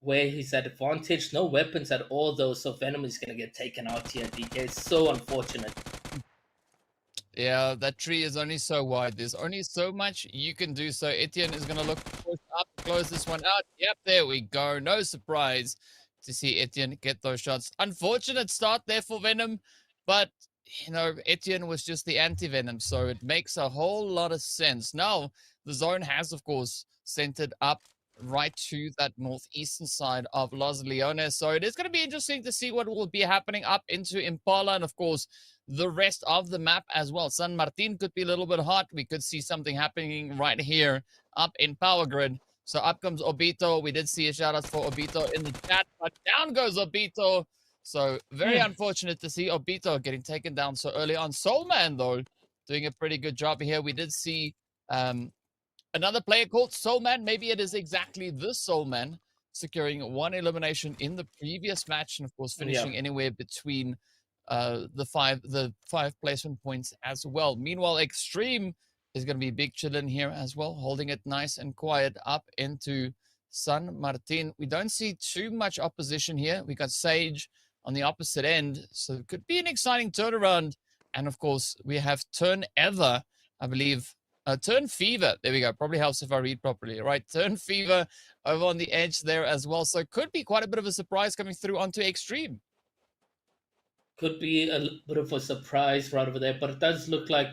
where he's at advantage. No weapons at all, though, so Venom is going to get taken out here, DK. It's so unfortunate. Yeah, that tree is only so wide. There's only so much you can do. So Etienne is going to look up to close this one out. Yep, there we go. No surprise to see Etienne get those shots. Unfortunate start there for Venom, but Etienne was just the anti-Venom, so it makes a whole lot of sense. Now, the zone has, of course, centered up right to that northeastern side of Los Leones. So it is going to be interesting to see what will be happening up into Impala, and of course, the rest of the map as well. San Martin could be a little bit hot. We could see something happening right here up in Power Grid. So up comes Obito. We did see a shout out for Obito in the chat, but down goes Obito. So very unfortunate to see Obito getting taken down so early on. Soulman, though, doing a pretty good job here. We did see another player called Soulman. Maybe it is exactly this Soulman securing 1 elimination in the previous match, and of course finishing anywhere between the five placement points as well. Meanwhile, Extreme is going to be big chillin here as well, holding it nice and quiet up into San Martin. We don't see too much opposition here. We got Sage on the opposite end, so it could be an exciting turnaround. And of course, we have Turn Ever, I believe. Turn Fever. There we go. Probably helps if I read properly, right? Turn Fever over on the edge there as well. So it could be quite a bit of a surprise coming through onto Extreme. Could be a bit of a surprise right over there, but it does look like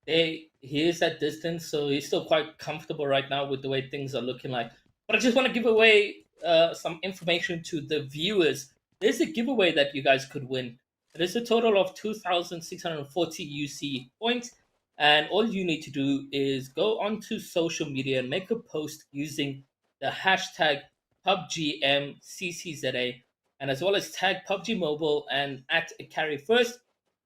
he is at distance, so he's still quite comfortable right now with the way things are looking like. But I just want to give away some information to the viewers. There's a giveaway that you guys could win. It is a total of 2,640 UC points, and all you need to do is go onto social media and make a post using the hashtag PUBGMCCZA, and as well as tag PUBG Mobile and at Carry First.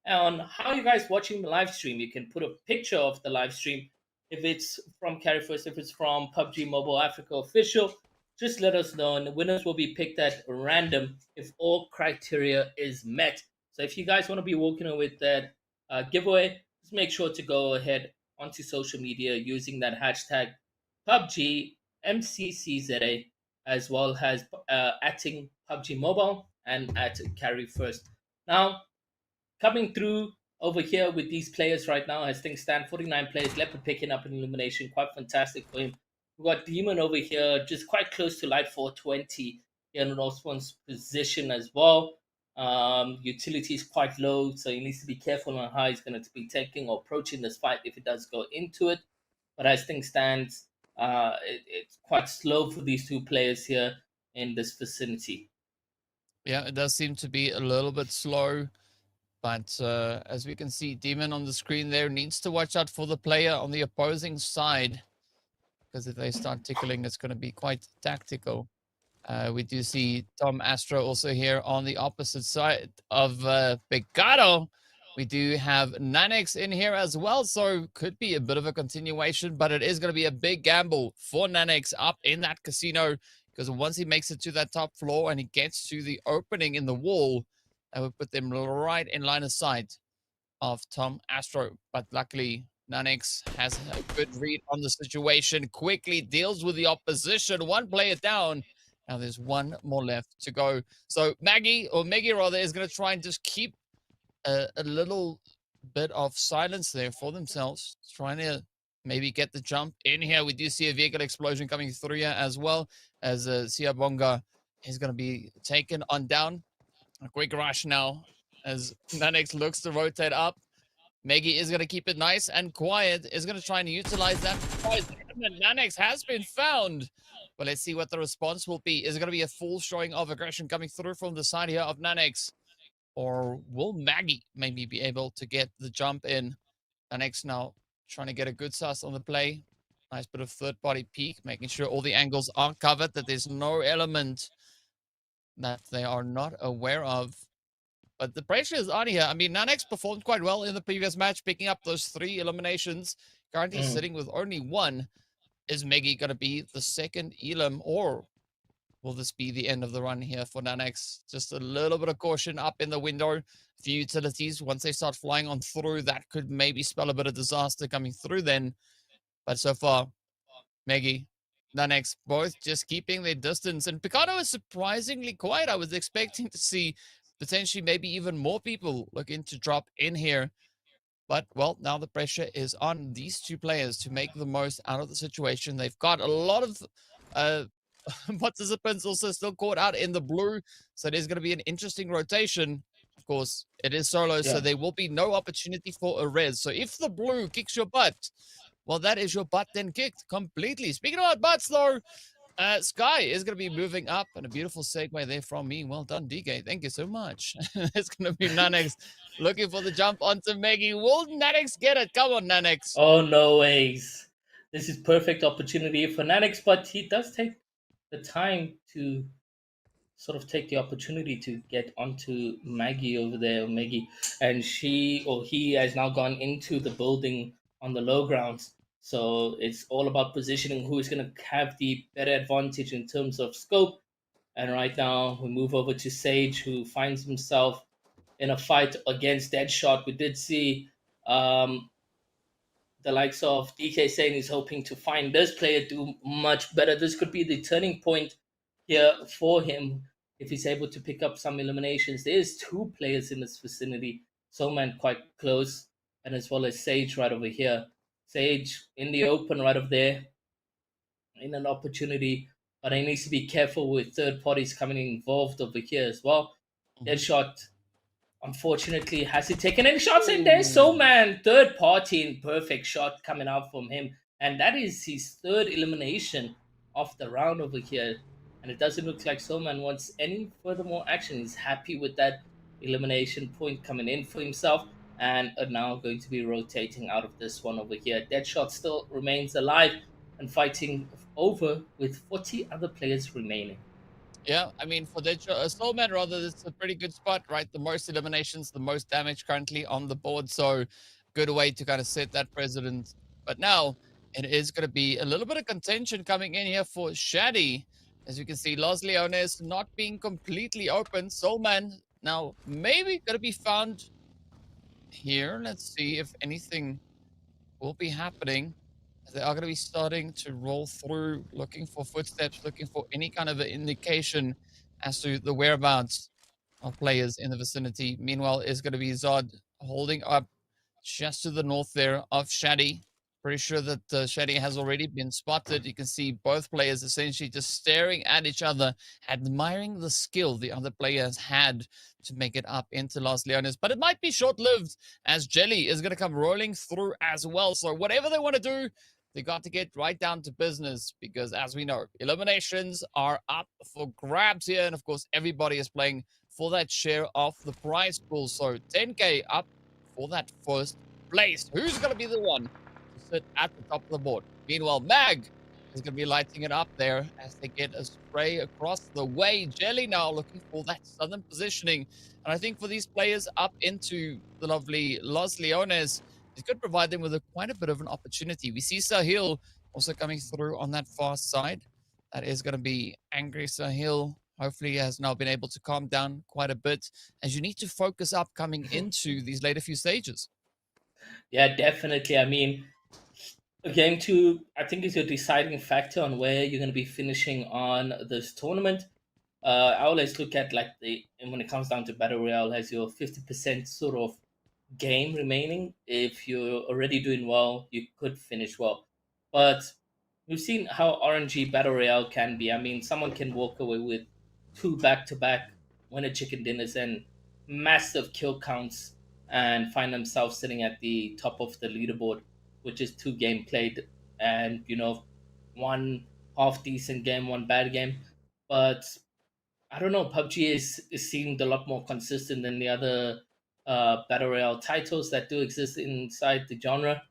On how you guys watching the live stream, you can put a picture of the live stream. If it's from Carry First, if it's from PUBG Mobile Africa Official, just let us know, and the winners will be picked at random if all criteria is met. So if you guys want to be walking away with that giveaway, just make sure to go ahead onto social media using that hashtag PUBGMCCZA, as well as atting PUBG Mobile and at Carry First. Now, coming through over here with these players right now, as things stand, 49 players. Leopard picking up an elimination, quite fantastic for him. We've got Demon over here, just quite close to light 420 here in Northbourne's position as well. Utility is quite low, so he needs to be careful on how he's going to be taking or approaching this fight if it does go into it. But as things stand, it's quite slow for these two players here in this vicinity. Yeah, it does seem to be a little bit slow. But as we can see, Demon on the screen there needs to watch out for the player on the opposing side, because if they start tickling, it's going to be quite tactical. We do see Tom Astro also here on the opposite side of Picado. We do have Nanex in here as well, so could be a bit of a continuation, but it is going to be a big gamble for Nanex up in that casino, because once he makes it to that top floor and he gets to the opening in the wall, that would put them right in line of sight of Tom Astro. But luckily, Nanex has a good read on the situation, quickly deals with the opposition. One player down. Now there's one more left to go. So Maggie rather, is going to try and just keep a little bit of silence there for themselves, trying to maybe get the jump in here. We do see a vehicle explosion coming through here as well, as Siabonga is going to be taken on down. A quick rush now as Nanex looks to rotate up. Meggy is going to keep it nice and quiet, is going to try and utilize that. Nanex has been found. But let's see what the response will be. Is it going to be a full showing of aggression coming through from the side here of Nanex? Or will Maggie maybe be able to get the jump in? Nanex now trying to get a good sus on the play. Nice bit of third-party peek, making sure all the angles are covered, that there's no element that they are not aware of. But the pressure is on here. I mean, Nanex performed quite well in the previous match, picking up those 3 eliminations. Currently sitting with only 1. Is Meggy going to be the second Elam, or will this be the end of the run here for Nanex? Just a little bit of caution up in the window. A few utilities, once they start flying on through, that could maybe spell a bit of disaster coming through then. But so far, Meggy, Nanex, both just keeping their distance. And Picado is surprisingly quiet. I was expecting to see potentially maybe even more people looking to drop in here. But, well, now the pressure is on these two players to make the most out of the situation. They've got a lot of participants also still caught out in the blue. So there's going to be an interesting rotation. Of course, it is solo, so there will be no opportunity for a res. So if the blue kicks your butt, well, that is your butt then kicked completely. Speaking about butts, though, Sky is going to be moving up, and a beautiful segue there from me. Well done, DK. Thank you so much. It's going to be Nanex looking for the jump onto Maggie. Will Nanex get it? Come on, Nanex. Oh, no ways. This is perfect opportunity for Nanex, but he does take the time to sort of take the opportunity to get onto Maggie over there, Maggie. And he has now gone into the building on the low grounds. So it's all about positioning who is going to have the better advantage in terms of scope And right now, we move over to Sage, who finds himself in a fight against Deadshot. We did see um, the likes of DK saying he's hoping to find this player do much better. This could be the turning point here for him if he's able to pick up some eliminations. There's two players in this vicinity, Soulman quite close, and as well as Sage right over here. Sage in the open right over there, in an opportunity, but he needs to be careful with third parties coming involved over here as well. Deadshot, unfortunately, has he taken any shots in there? So, man, third party in perfect shot coming out from him. And that is his third elimination of the round over here. And it doesn't look like Soulman wants any furthermore action. He's happy with that elimination point coming in for himself and are now going to be rotating out of this one over here. Deadshot still remains alive and fighting over with 40 other players remaining. Yeah, I mean, for the Soulman, rather, it's a pretty good spot, right? The most eliminations, the most damage currently on the board. So, good way to kind of set that precedent. But now, it is going to be a little bit of contention coming in here for Shaddy. As you can see, Los Leones not being completely open. Soulman now maybe going to be found here. Let's see if anything will be happening. They are going to be starting to roll through, looking for footsteps, looking for any kind of an indication as to the whereabouts of players in the vicinity. Meanwhile, is going to be Zod holding up just to the north there of Shaddy. Pretty sure that Shaddy has already been spotted. You can see both players essentially just staring at each other, admiring the skill the other player has had to make it up into Los Leones. But it might be short-lived as Jelly is going to come rolling through as well. So whatever they want to do, they got to get right down to business because, as we know, eliminations are up for grabs here. And, of course, everybody is playing for that share of the prize pool. So 10K up for that first place. Who's going to be the one to sit at the top of the board? Meanwhile, Mag is going to be lighting it up there as they get a spray across the way. Jelly now looking for that southern positioning. And I think for these players up into the lovely Los Leones, it could provide them with quite a bit of an opportunity. We see Sahil also coming through on that far side. That is going to be angry Sahil. Hopefully he has now been able to calm down quite a bit as you need to focus up coming into these later few stages. Yeah, definitely. I mean, game two, I think, is your deciding factor on where you're going to be finishing on this tournament. I always look at like and when it comes down to battle royale, as your 50% sort of game remaining. If you're already doing well, you could finish well. But we've seen how RNG battle royale can be. I mean, someone can walk away with two back-to-back winner chicken dinners and massive kill counts and find themselves sitting at the top of the leaderboard, which is two game played and one half decent game, one bad game. But I don't know. PUBG is seemed a lot more consistent than the other battle royale titles that do exist inside the genre.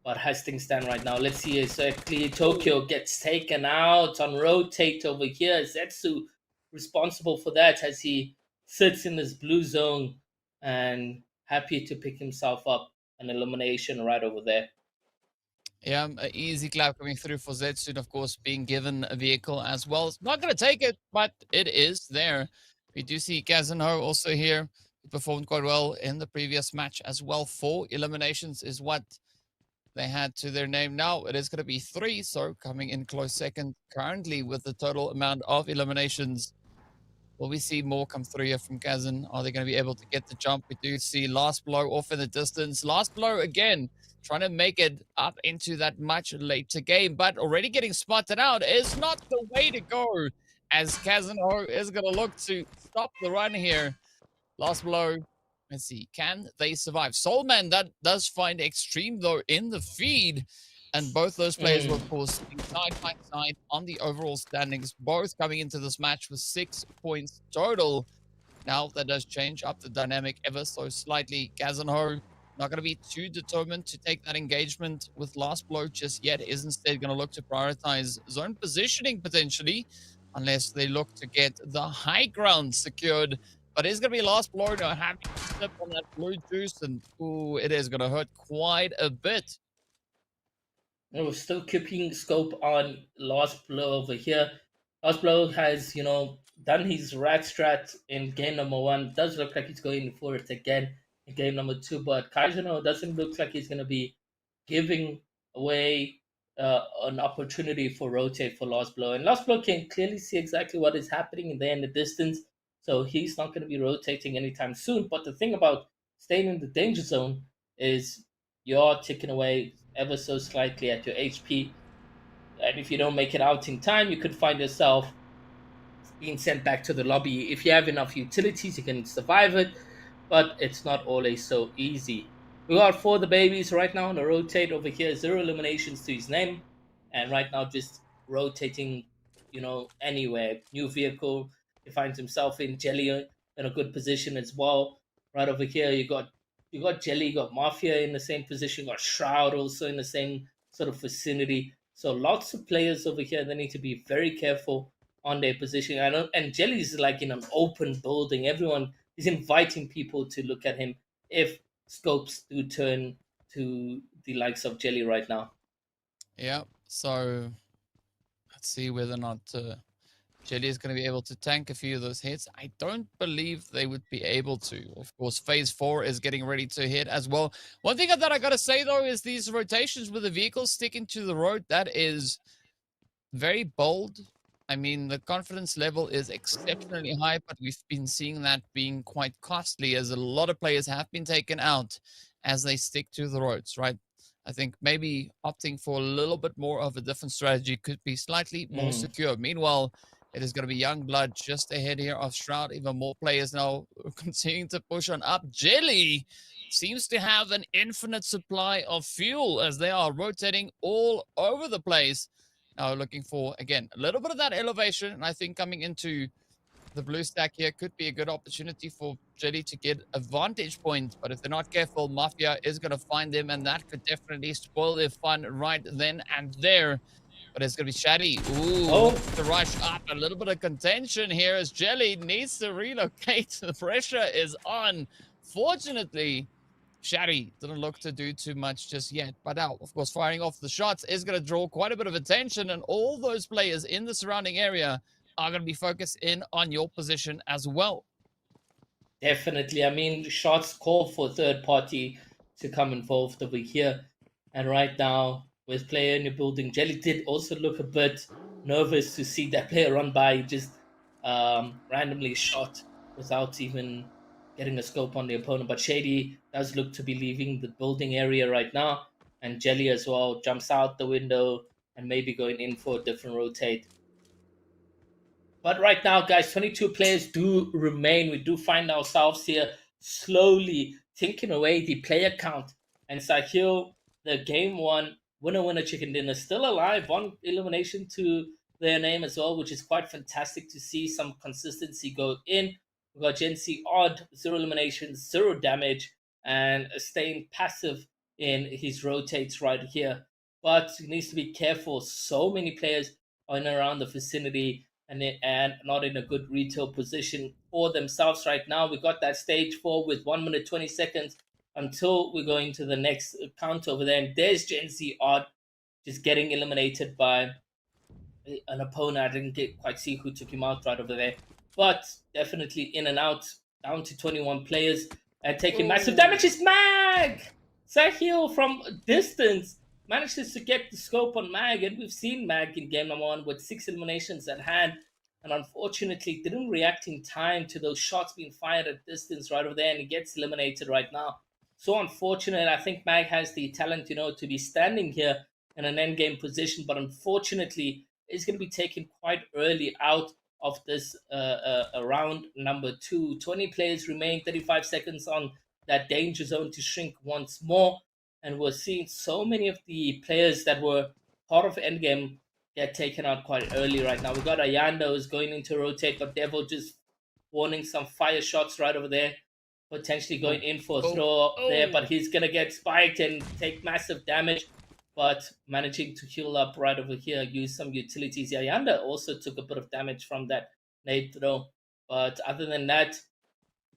But as things stand right now, let's see exactly. Tokyo gets taken out on rotate over here. Zetsu responsible for that as he sits in this blue zone and happy to pick himself up an elimination right over there. Yeah, an easy clap coming through for Zetsun, of course, being given a vehicle as well. It's not going to take it, but it is there. We do see Kazano also here. He performed quite well in the previous match as well. 4 eliminations is what they had to their name. Now it is going to be 3, so coming in close second currently with the total amount of eliminations. Will we see more come through here from Kazan? Are they going to be able to get the jump? We do see Last Blow off in the distance. Last Blow again, trying to make it up into that much later game, but already getting spotted out is not the way to go, as Kazan is going to look to stop the run here. Last Blow. Let's see, can they survive? Soulman, that does find Extreme, though, in the feed. And both those players were, of course, side by side on the overall standings, both coming into this match with 6 points total. Now, that does change up the dynamic ever so slightly. Kazanho not going to be too determined to take that engagement with Last Blow just yet. Is instead going to look to prioritize zone positioning, potentially, unless they look to get the high ground secured. But it's going to be Last Blow now having to sip on that blue juice, and ooh, it is going to hurt quite a bit. We're still keeping scope on Last Blow over here. Last Blow has, done his rat strat in game number one. Does look like he's going for it again in game number two, but Kaiserno doesn't look like he's going to be giving away an opportunity for rotate for Lost Blow. And Lost Blow can clearly see exactly what is happening there in the distance, so he's not going to be rotating anytime soon. But the thing about staying in the danger zone is you're ticking away ever so slightly at your HP. And if you don't make it out in time, you could find yourself being sent back to the lobby. If you have enough utilities, you can survive it, but it's not always so easy. We got for the babies right now on the rotate over here, 0 eliminations to his name, and right now just rotating, anywhere. New vehicle, he finds himself in. Jelly in a good position as well. Right over here, you got Jelly, you got Mafia in the same position, you got Shroud also in the same sort of vicinity. So lots of players over here. They need to be very careful on their position. And Jelly's like in an open building. Everyone is inviting people to look at him if scopes do turn to the likes of Jelly right now. Yeah, so let's see whether or not Jelly is going to be able to tank a few of those hits. I don't believe they would be able to. Of course, phase 4 is getting ready to hit as well. One thing that I got to say, though, is these rotations with the vehicles sticking to the road, that is very bold. I mean, the confidence level is exceptionally high, but we've been seeing that being quite costly as a lot of players have been taken out as they stick to the roads, right? I think maybe opting for a little bit more of a different strategy could be slightly more secure. Meanwhile, it is going to be Young Blood just ahead here of Shroud. Even more players now continuing to push on up. Jelly seems to have an infinite supply of fuel as they are rotating all over the place. Now looking for, again, a little bit of that elevation. And I think coming into the blue stack here could be a good opportunity for Jelly to get a vantage point. But if they're not careful, Mafia is going to find them. And that could definitely spoil their fun right then and there. But it's going to be Shaddy. Ooh, the rush up. A little bit of contention here as Jelly needs to relocate. The pressure is on. Fortunately, Shaddy didn't look to do too much just yet. But now, of course, firing off the shots is going to draw quite a bit of attention. And all those players in the surrounding area are going to be focused in on your position as well. Definitely. I mean, shots call for third party to come involved over here. And right now, with player in your building, Jelly did also look a bit nervous to see that player run by, just randomly shot without even getting a scope on the opponent. But Shady does look to be leaving the building area right now. And Jelly as well jumps out the window and maybe going in for a different rotate. But right now, guys, 22 players do remain. We do find ourselves here slowly tinking away the player count. And Sahil, the game one winner chicken dinner, still alive. One elimination to their name as well, which is quite fantastic to see some consistency go in. We've got Gen C odd, 0 eliminations, 0 damage, and staying passive in his rotates right here. But he needs to be careful. So many players are in and around the vicinity and not in a good retail position for themselves right now. We got that stage 4 with 1 minute 20 seconds until we go into the next count over there. And there's Gen Z Odd just getting eliminated by an opponent. I didn't quite see who took him out right over there, but definitely in and out, down to 21 players and taking massive damage. Is Mag! Sahil from distance manages to get the scope on Mag, and we've seen Mag in game number 1 with 6 eliminations at hand, and unfortunately didn't react in time to those shots being fired at distance right over there, and he gets eliminated right now. So unfortunate. I think Mag has the talent, to be standing here in an end game position, but unfortunately is going to be taken quite early out of this round number 2. 20 players remain, 35 seconds on that danger zone to shrink once more. And we're seeing so many of the players that were part of endgame get taken out quite early right now. We got Ayanda who's going into rotate, but Devil just warning some fire shots right over there, potentially going in for a throw there, but he's going to get spiked and take massive damage. But managing to heal up right over here, use some utilities. Ayanda also took a bit of damage from that nade throw. But other than that,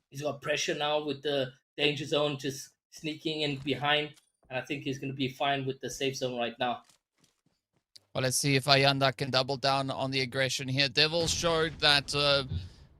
he's got pressure now with the danger zone just sneaking in behind. And I think he's going to be fine with the safe zone right now. Well, let's see if Ayanda can double down on the aggression here. Devil showed that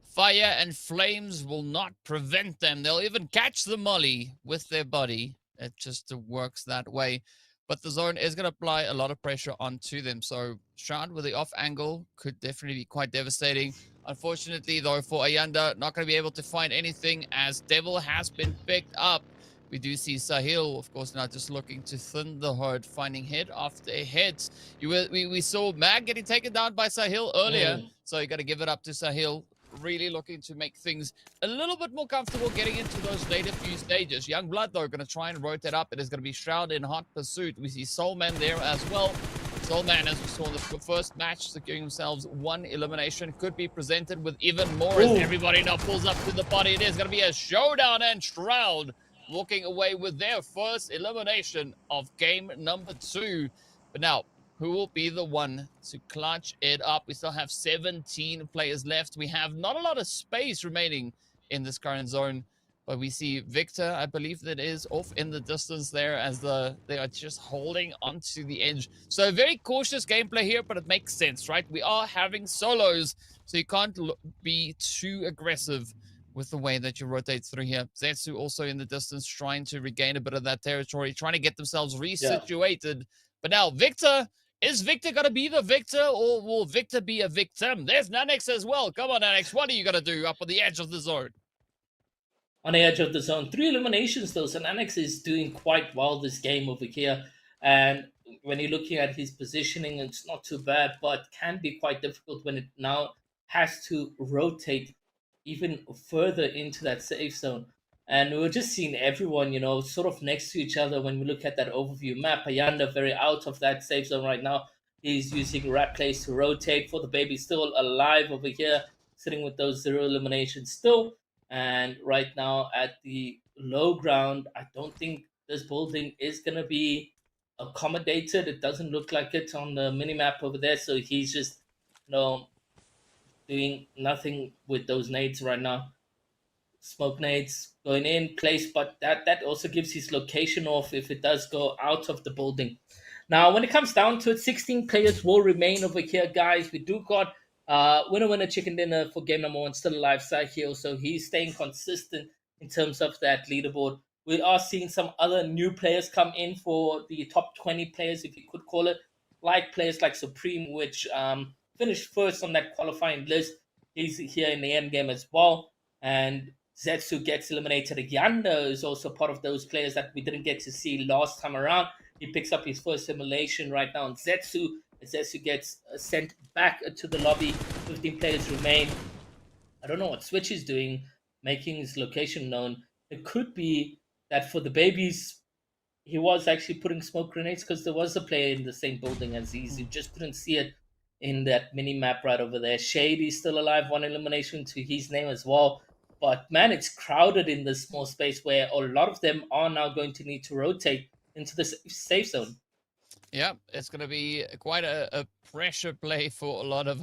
fire and flames will not prevent them. They'll even catch the molly with their body. It just works that way. But the zone is going to apply a lot of pressure onto them. So Shroud with the off angle could definitely be quite devastating. Unfortunately, though, for Ayanda, not going to be able to find anything as Devil has been picked up. We do see Sahil, of course, now just looking to thin the herd, finding head after head. We saw Mag getting taken down by Sahil earlier, so you got to give it up to Sahil. Really looking to make things a little bit more comfortable getting into those later few stages. Young Blood, though, going to try and rotate up. It is going to be Shroud in hot pursuit. We see Soulman there as well. Soulman, as we saw in the first match, securing themselves one elimination, could be presented with even more as everybody now pulls up to the party. It is going to be a showdown, and Shroud walking away with their first elimination of game number 2. But now, who will be the one to clutch it up? We still have 17 players left. We have not a lot of space remaining in this current zone. But we see Victor, I believe that is off in the distance there as they are just holding onto the edge. So very cautious gameplay here, but it makes sense, right? We are having solos, so you can't be too aggressive with the way that you rotate through here. Zetsu also in the distance trying to regain a bit of that territory, trying to get themselves resituated. But now Victor, is Victor going to be the victor or will Victor be a victim? There's Nanex as well. Come on, Nanex. What are you going to do up on the edge of the zone? On the edge of the zone. 3 eliminations though, so Nanex is doing quite well this game over here. And when you're looking at his positioning, it's not too bad, but can be quite difficult when it now has to rotate even further into that safe zone. And we're just seeing everyone, sort of next to each other when we look at that overview map. Ayanda very out of that safe zone right now. He's using rat plays to rotate. For the baby still alive over here, sitting with those 0 eliminations still. And right now at the low ground, I don't think this building is going to be accommodated. It doesn't look like it on the mini map over there. So he's just, doing nothing with those nades right now. Smoke nades going in place, but that also gives his location off if it does go out of the building. Now, when it comes down to it, 16 players will remain over here, guys. We do got winner chicken dinner for game number 1 still alive, Sahil, so he's staying consistent in terms of that leaderboard. We are seeing some other new players come in for the top 20 players, if you could call it, like players like Supreme, which finished first on that qualifying list. He's here in the end game as well. And Zetsu gets eliminated. Yanda is also part of those players that we didn't get to see last time around. He picks up his first elimination right now on Zetsu. Zetsu gets sent back to the lobby. 15 players remain. I don't know what Switch is doing, making his location known. It could be that for the babies, he was actually putting smoke grenades because there was a player in the same building as these. You just couldn't see it in that mini map right over there. Shade is still alive, 1 elimination to his name as well. But man, it's crowded in this small space where a lot of them are now going to need to rotate into the safe zone. Yeah, it's going to be quite a pressure play for a lot of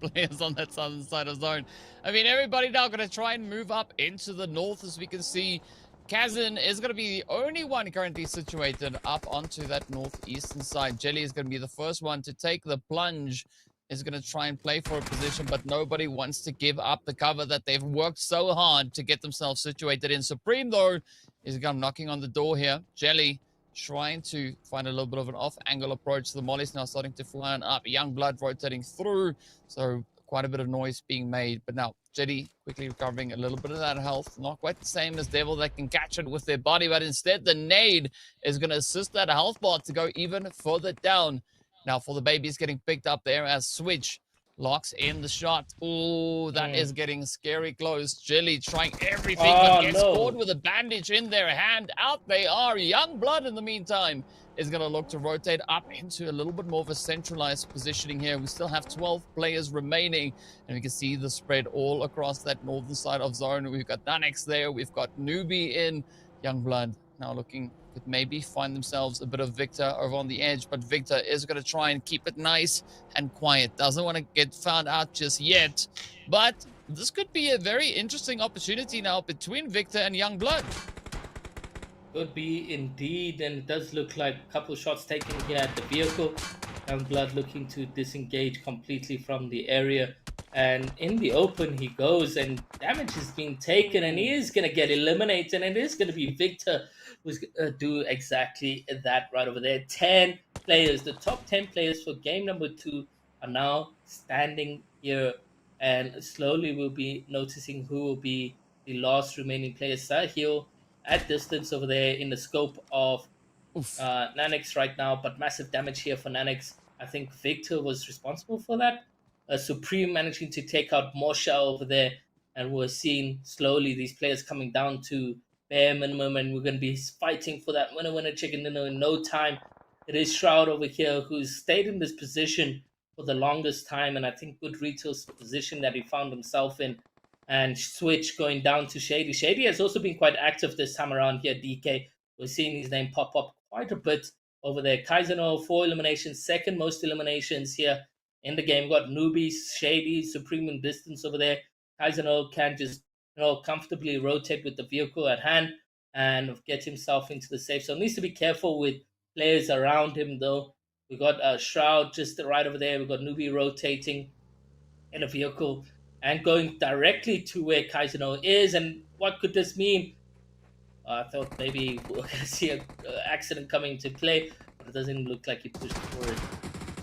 players on that southern side of zone. I mean, everybody now going to try and move up into the north. As we can see, Kazan is going to be the only one currently situated up onto that northeastern side. Jelly is going to be the first one to take the plunge, is going to try and play for a position, but nobody wants to give up the cover that they've worked so hard to get themselves situated in. Supreme, though, is going knocking on the door here. Jelly trying to find a little bit of an off-angle approach. The molly's now starting to fly on up. Young Blood rotating through, so quite a bit of noise being made. But now, Jetty quickly recovering a little bit of that health. Not quite the same as Devil that can catch it with their body, but instead the nade is going to assist that health bar to go even further down. Now, for the babies getting picked up there as Switch locks in the shot. Oh, that is getting scary close. Jelly trying everything, but gets caught with a bandage in their hand. Out they are. Young Blood, in the meantime, is going to look to rotate up into a little bit more of a centralized positioning here. We still have 12 players remaining, and we can see the spread all across that northern side of zone. We've got Nanex there. We've got Newbie in. Young Blood now looking could maybe find themselves a bit of Victor over on the edge, but Victor is going to try and keep it nice and quiet. Doesn't want to get found out just yet, but this could be a very interesting opportunity now between Victor and Young Blood. Could be indeed, and it does look like a couple shots taken here at the vehicle. Youngblood looking to disengage completely from the area. And in the open he goes, and damage is being taken, and he is going to get eliminated, and it is going to be Victor who's going to do exactly that right over there. 10 players, the top 10 players for game number 2 are now standing here, and slowly we'll be noticing who will be the last remaining players. Sahil at distance over there in the scope of Oof. Nanix right now, but massive damage here for Nanix. I think Victor was responsible for that. Supreme managing to take out Morsha over there, and we're seeing slowly these players coming down to bare minimum, and we're going to be fighting for that winner chicken dinner in no time. It is Shroud over here who's stayed in this position for the longest time, and I think good Rito's position that he found himself in. And Switch going down to Shady. Shady has also been quite active this time around here, DK. We're seeing his name pop up quite a bit over there. Kaizeno, 4 eliminations, second most eliminations here in the game. We've got Newbies, Shady, Supreme in distance over there. Kaizeno can just comfortably rotate with the vehicle at hand and get himself into the safe zone. Needs to be careful with players around him though. We got Shroud just right over there. We've got Newbie rotating in a vehicle and going directly to where Kaizeno is. And what could this mean? I thought maybe we're going to see an accident coming to play, but it doesn't look like he pushed forward.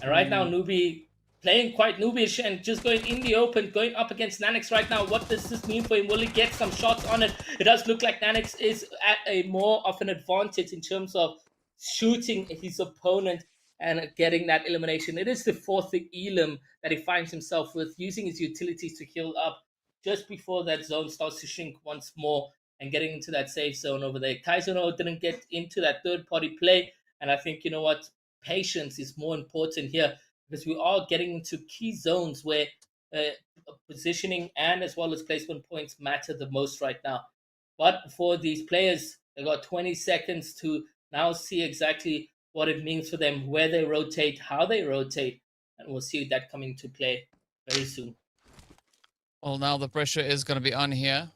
And right now, Newbie playing quite noobish and just going in the open, going up against Nanix right now. What does this mean for him? Will he get some shots on it? It does look like Nanix is at a more of an advantage in terms of shooting his opponent and getting that elimination. It is the fourth elim that he finds himself with, using his utilities to heal up just before that zone starts to shrink once more and getting into that safe zone over there. Kaizono didn't get into that third party play, and I think, you know what, patience is more important here because we are getting into key zones where positioning and as well as placement points matter the most right now. But for these players, they got 20 seconds to now see exactly what it means for them, where they rotate, how they rotate, and we'll see that coming to play very soon. Well, now the pressure is going to be on here.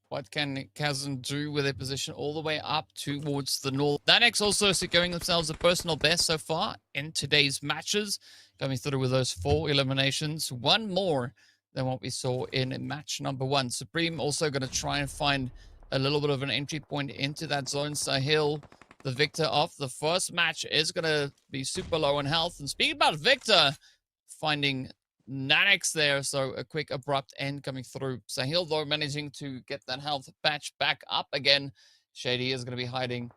What can Kazan do with their position all the way up towards the north? Danex also securing themselves a personal best so far in today's matches, going through with those 4 eliminations, one more than what we saw in match number 1. Supreme also going to try and find a little bit of an entry point into that zone. Sahil, the victor of the first match, is going to be super low on health. And speaking about Victor, finding Nanix there, so a quick abrupt end coming through. Sahil though managing to get that health patch back up again. Shady is going to be hiding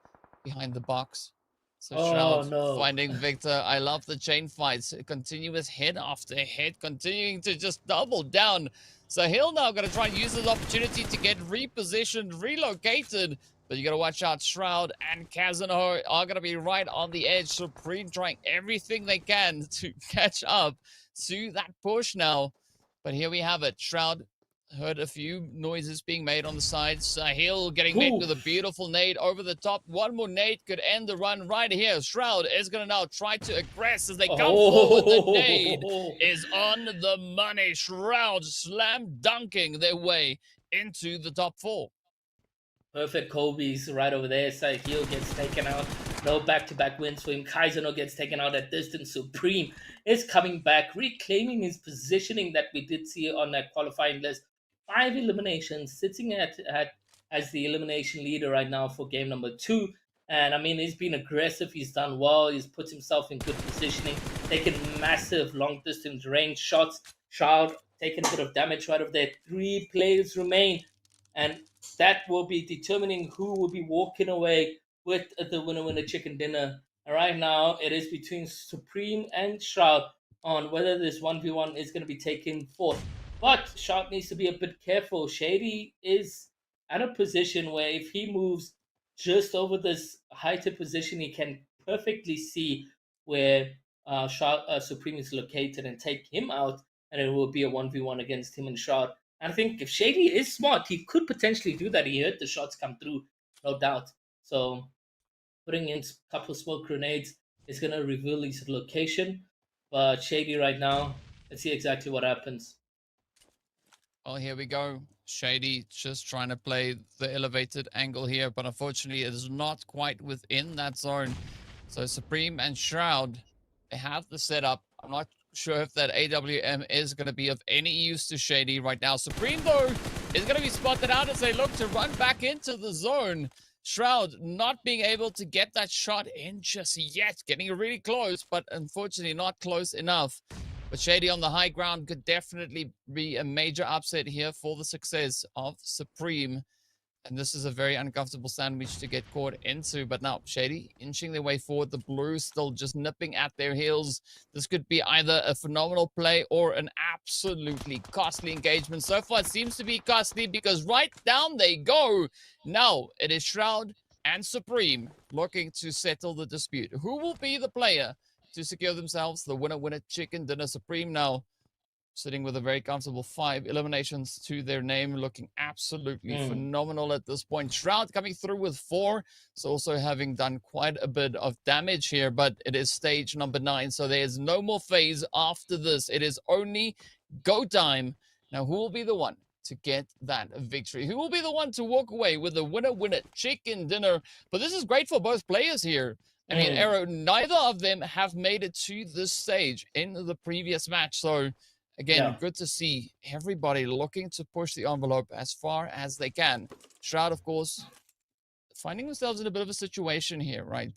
behind the box. So Shroud finding Victor. I love the chain fights. Continuous hit after hit, continuing to just double down. Sahil now going to try and use this opportunity to get repositioned, relocated. But you got to watch out. Shroud and Kazano are going to be right on the edge. Supreme trying everything they can to catch up to that push now. But here we have it. Shroud heard a few noises being made on the side. Sahil getting met with a beautiful nade over the top. One more nade could end the run right here. Shroud is going to now try to aggress as they come forward. The nade is on the money. Shroud slam dunking their way into the top 4. Perfect Kobe's right over there. Sahil gets taken out. No back-to-back wins for him. Kaizeno gets taken out at distance. Supreme is coming back, reclaiming his positioning that we did see on that qualifying list. 5 eliminations, sitting at as the elimination leader right now for game number 2. And I mean, he's been aggressive. He's done well. He's put himself in good positioning, taken massive long-distance range shots. Shroud taking a bit of damage right over there. 3 players remain, and that will be determining who will be walking away with the winner chicken dinner. And right now, it is between Supreme and Shroud on whether this 1v1 is going to be taken forth. But Shroud needs to be a bit careful. Shady is at a position where if he moves just over this heighted position, he can perfectly see where Supreme is located and take him out, and it will be a 1v1 against him and Shroud. And I think if Shady is smart, he could potentially do that. He heard the shots come through, no doubt. So putting in a couple of smoke grenades is going to reveal his location. But Shady right now, let's see exactly what happens. Well, here we go. Shady just trying to play the elevated angle here, but unfortunately it is not quite within that zone. So Supreme and Shroud They have the setup. I'm not sure if that AWM is going to be of any use to Shady right now. Supreme, though, is going to be spotted out as they look to run back into the zone. Shroud not being able to get that shot in just yet. Getting really close, but unfortunately not close enough. But Shady on the high ground could definitely be a major upset here for the success of Supreme. And this is a very uncomfortable sandwich to get caught into. But now, Shady inching their way forward. The Blues still just nipping at their heels. This could be either a phenomenal play or an absolutely costly engagement. So far, it seems to be costly because right down they go. Now, it is Shroud and Supreme looking to settle the dispute. Who will be the player to secure themselves the winner chicken dinner? Supreme now sitting with a very comfortable 5 eliminations to their name, looking absolutely phenomenal at this point. Shroud coming through with 4, so also having done quite a bit of damage here, but it is stage number 9, so there is no more phase after this. It is only go time. Now, who will be the one to get that victory? Who will be the one to walk away with the winner chicken dinner? But this is great for both players here. I mean, Arrow, neither of them have made it to this stage in the previous match, so again, good to see everybody looking to push the envelope as far as they can. Shroud, of course, finding themselves in a bit of a situation here, right?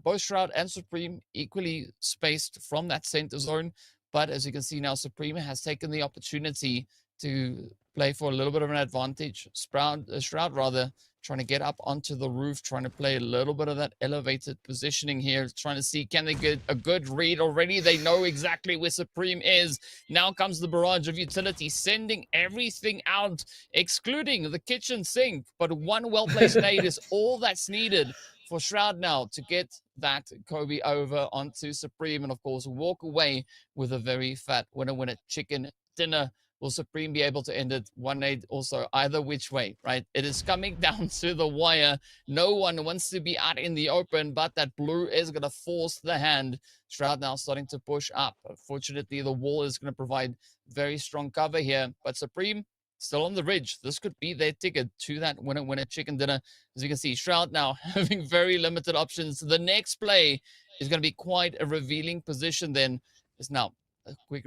Both Shroud and Supreme equally spaced from that center zone. But as you can see now, Supreme has taken the opportunity to play for a little bit of an advantage. Shroud, rather, trying to get up onto the roof, trying to play a little bit of that elevated positioning here, trying to see, can they get a good read already? They know exactly where Supreme is. Now comes the barrage of utility, sending everything out, excluding the kitchen sink. But one well-placed nade is all that's needed for Shroud now to get that Kobe over onto Supreme and, of course, walk away with a very fat winner chicken dinner. Will Supreme be able to end it? 1-8 also either which way, right? It is coming down to the wire. No one wants to be out in the open, but that blue is going to force the hand. Shroud now starting to push up. Unfortunately, the wall is going to provide very strong cover here, but Supreme still on the ridge. This could be their ticket to that winner chicken dinner. As you can see, Shroud now having very limited options. The next play is going to be quite a revealing position then. Is now a quick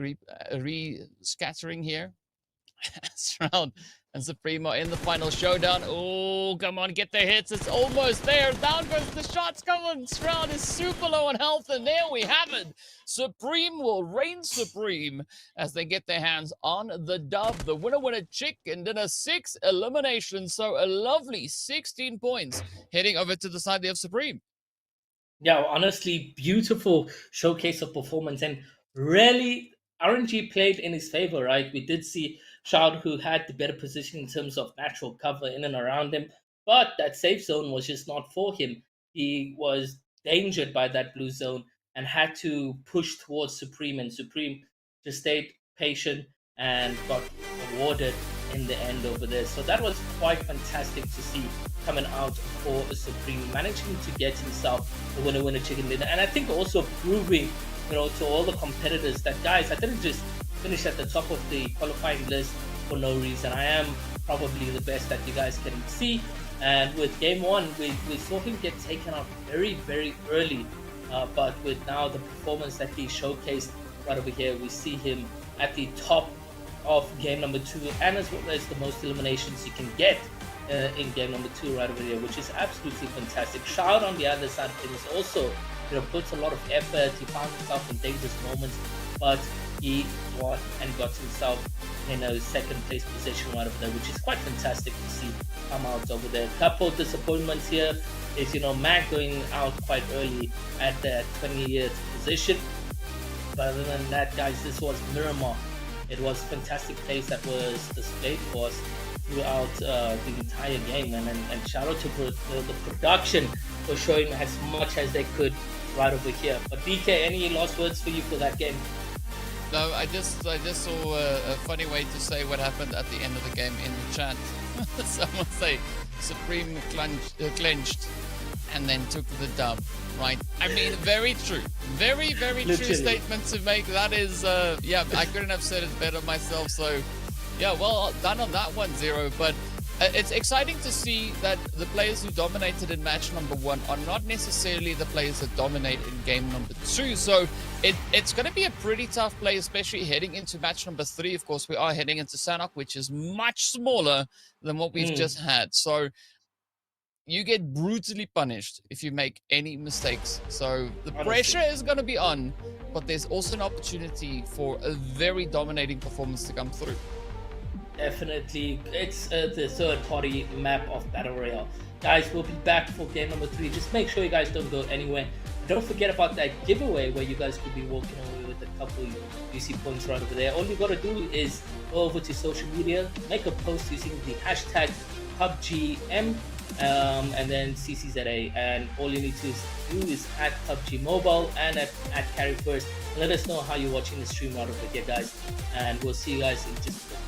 re-scattering here. Shroud and Supreme are in the final showdown. Oh, come on, get the hits. It's almost there. Down goes the shots. Come on, Shroud is super low on health, and there we have it. Supreme will reign supreme as they get their hands on the dub. The winner chicken dinner, 6 eliminations. So a lovely 16 points heading over to the side of Supreme. Yeah, honestly, beautiful showcase of performance, and really RNG played in his favor, right? We did see Shroud, who had the better position in terms of natural cover in and around him, but that safe zone was just not for him. He was endangered by that blue zone and had to push towards Supreme, and Supreme just stayed patient and got awarded in the end over there. So that was quite fantastic to see coming out for Supreme, managing to get himself the winner chicken dinner, and I think also proving, you know, to all the competitors that, guys, I didn't just finish at the top of the qualifying list for no reason. I am probably the best that you guys can see. And with game 1, we saw him get taken out very, very early. But with now the performance that he showcased right over here, we see him at the top of game number 2, and as well as the most eliminations you can get in game number 2 right over here, which is absolutely fantastic. Shroud on the other side of things also, you know, puts a lot of effort. He found himself in dangerous moments, but he won and got himself in a second place position right over there, which is quite fantastic to see come out over there. A couple of disappointments here is, you know, Mag going out quite early at the 20th position. But other than that, guys, this was Miramar. It was a fantastic place that was displayed for us throughout the entire game, and shout out to the production for showing as much as they could right over here. But DK, any last words for you for that game? No, I just saw a funny way to say what happened at the end of the game in the chat. Someone say Supreme clenched and then took the dub, right? I mean, very true. Very, very true statement to make. That is, yeah, I couldn't have said it better myself. So, yeah, well done on that one, Zero. But it's exciting to see that the players who dominated in match number 1 are not necessarily the players that dominate in game number 2. So it's going to be a pretty tough play, especially heading into match number 3. Of course, we are heading into Sanok, which is much smaller than what we've just had. So you get brutally punished if you make any mistakes. So the pressure is going to be on, but there's also an opportunity for a very dominating performance to come through. Definitely, it's the third-party map of Battle Royale. Guys, we'll be back for game number 3. Just make sure you guys don't go anywhere. Don't forget about that giveaway where you guys could be walking away with a couple UC points right over there. All you gotta do is go over to social media, make a post using the hashtag PUBGM, and then CCZA, and all you need to do is at PUBG Mobile and at Carry First. Let us know how you're watching the stream out over here, guys, and we'll see you guys in just a bit.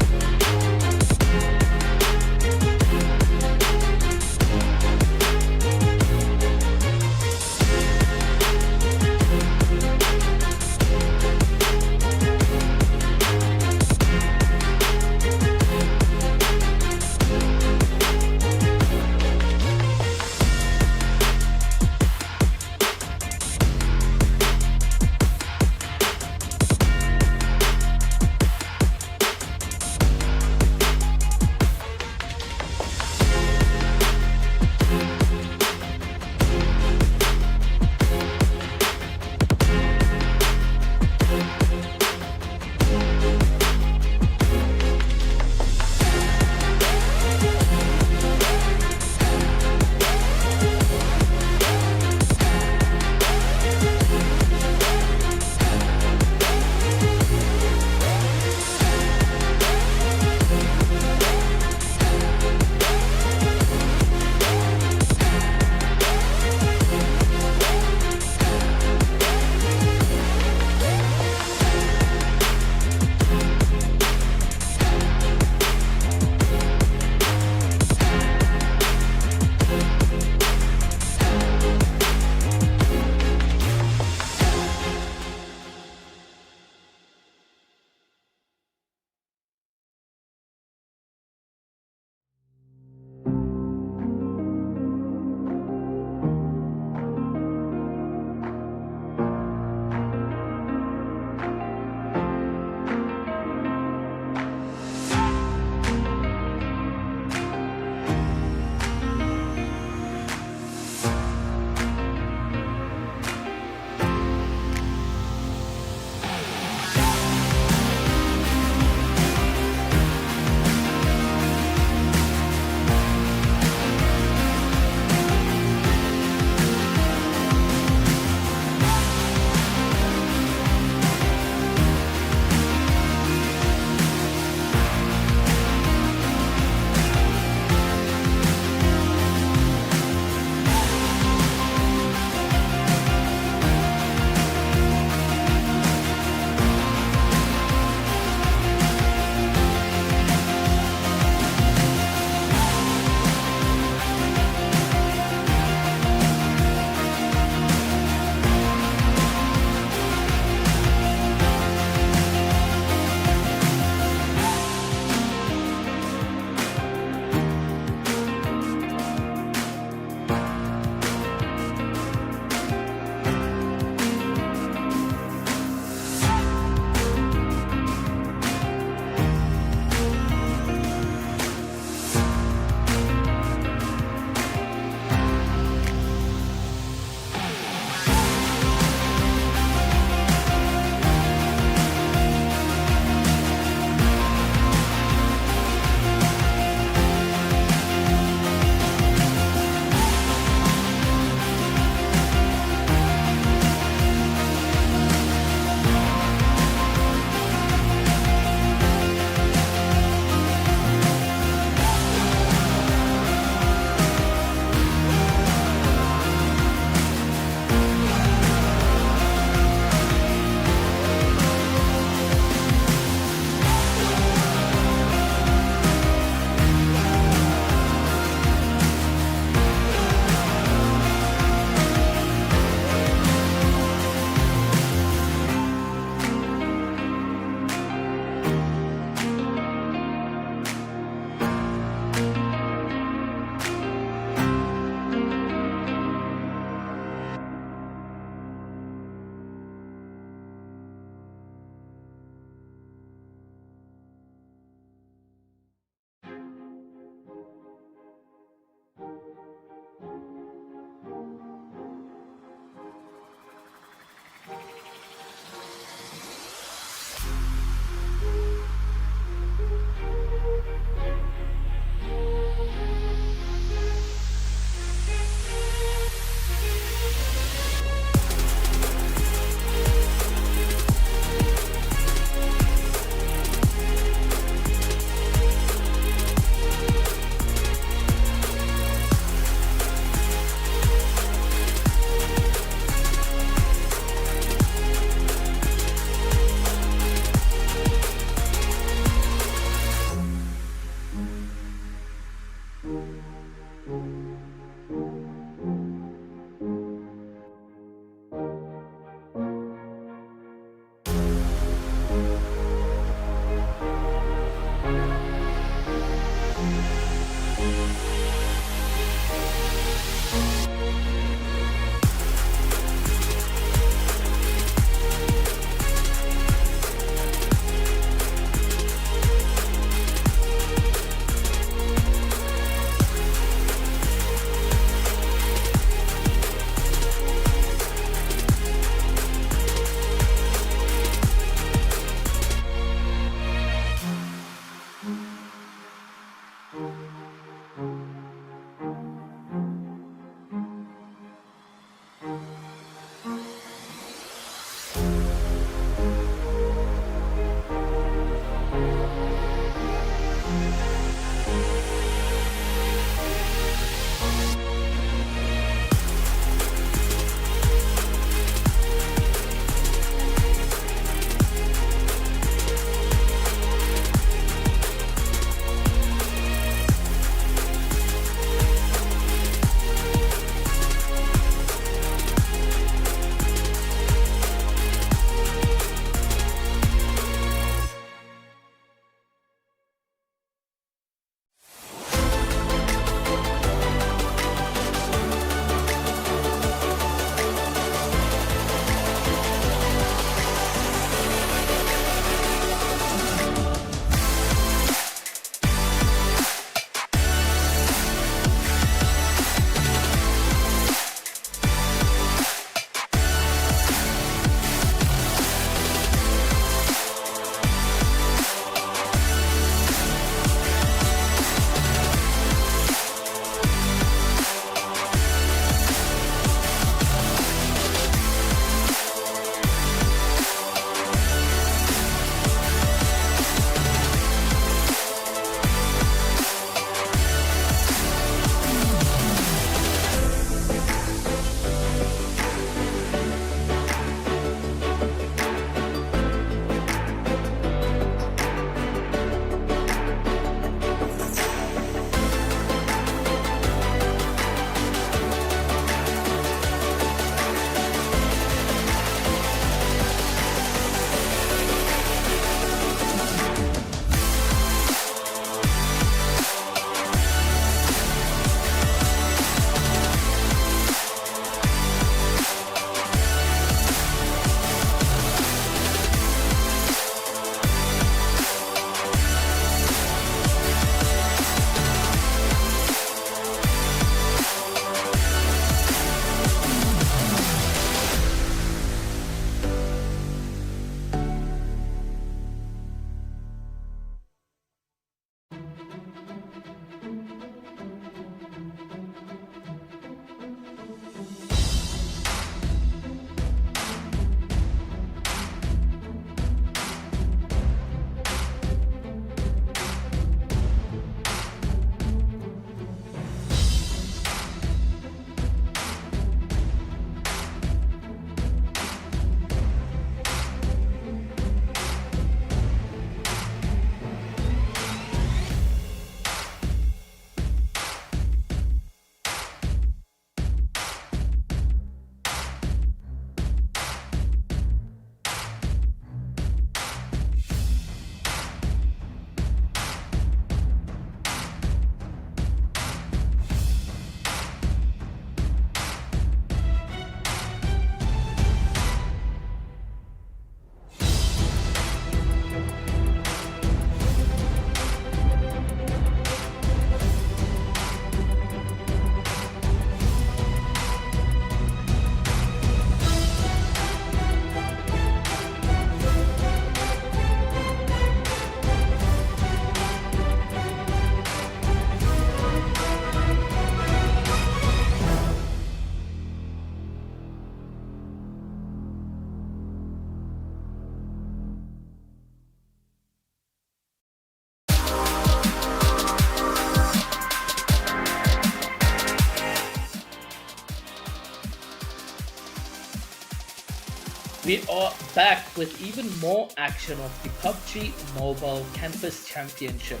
We are back with even more action of the PUBG Mobile Campus Championship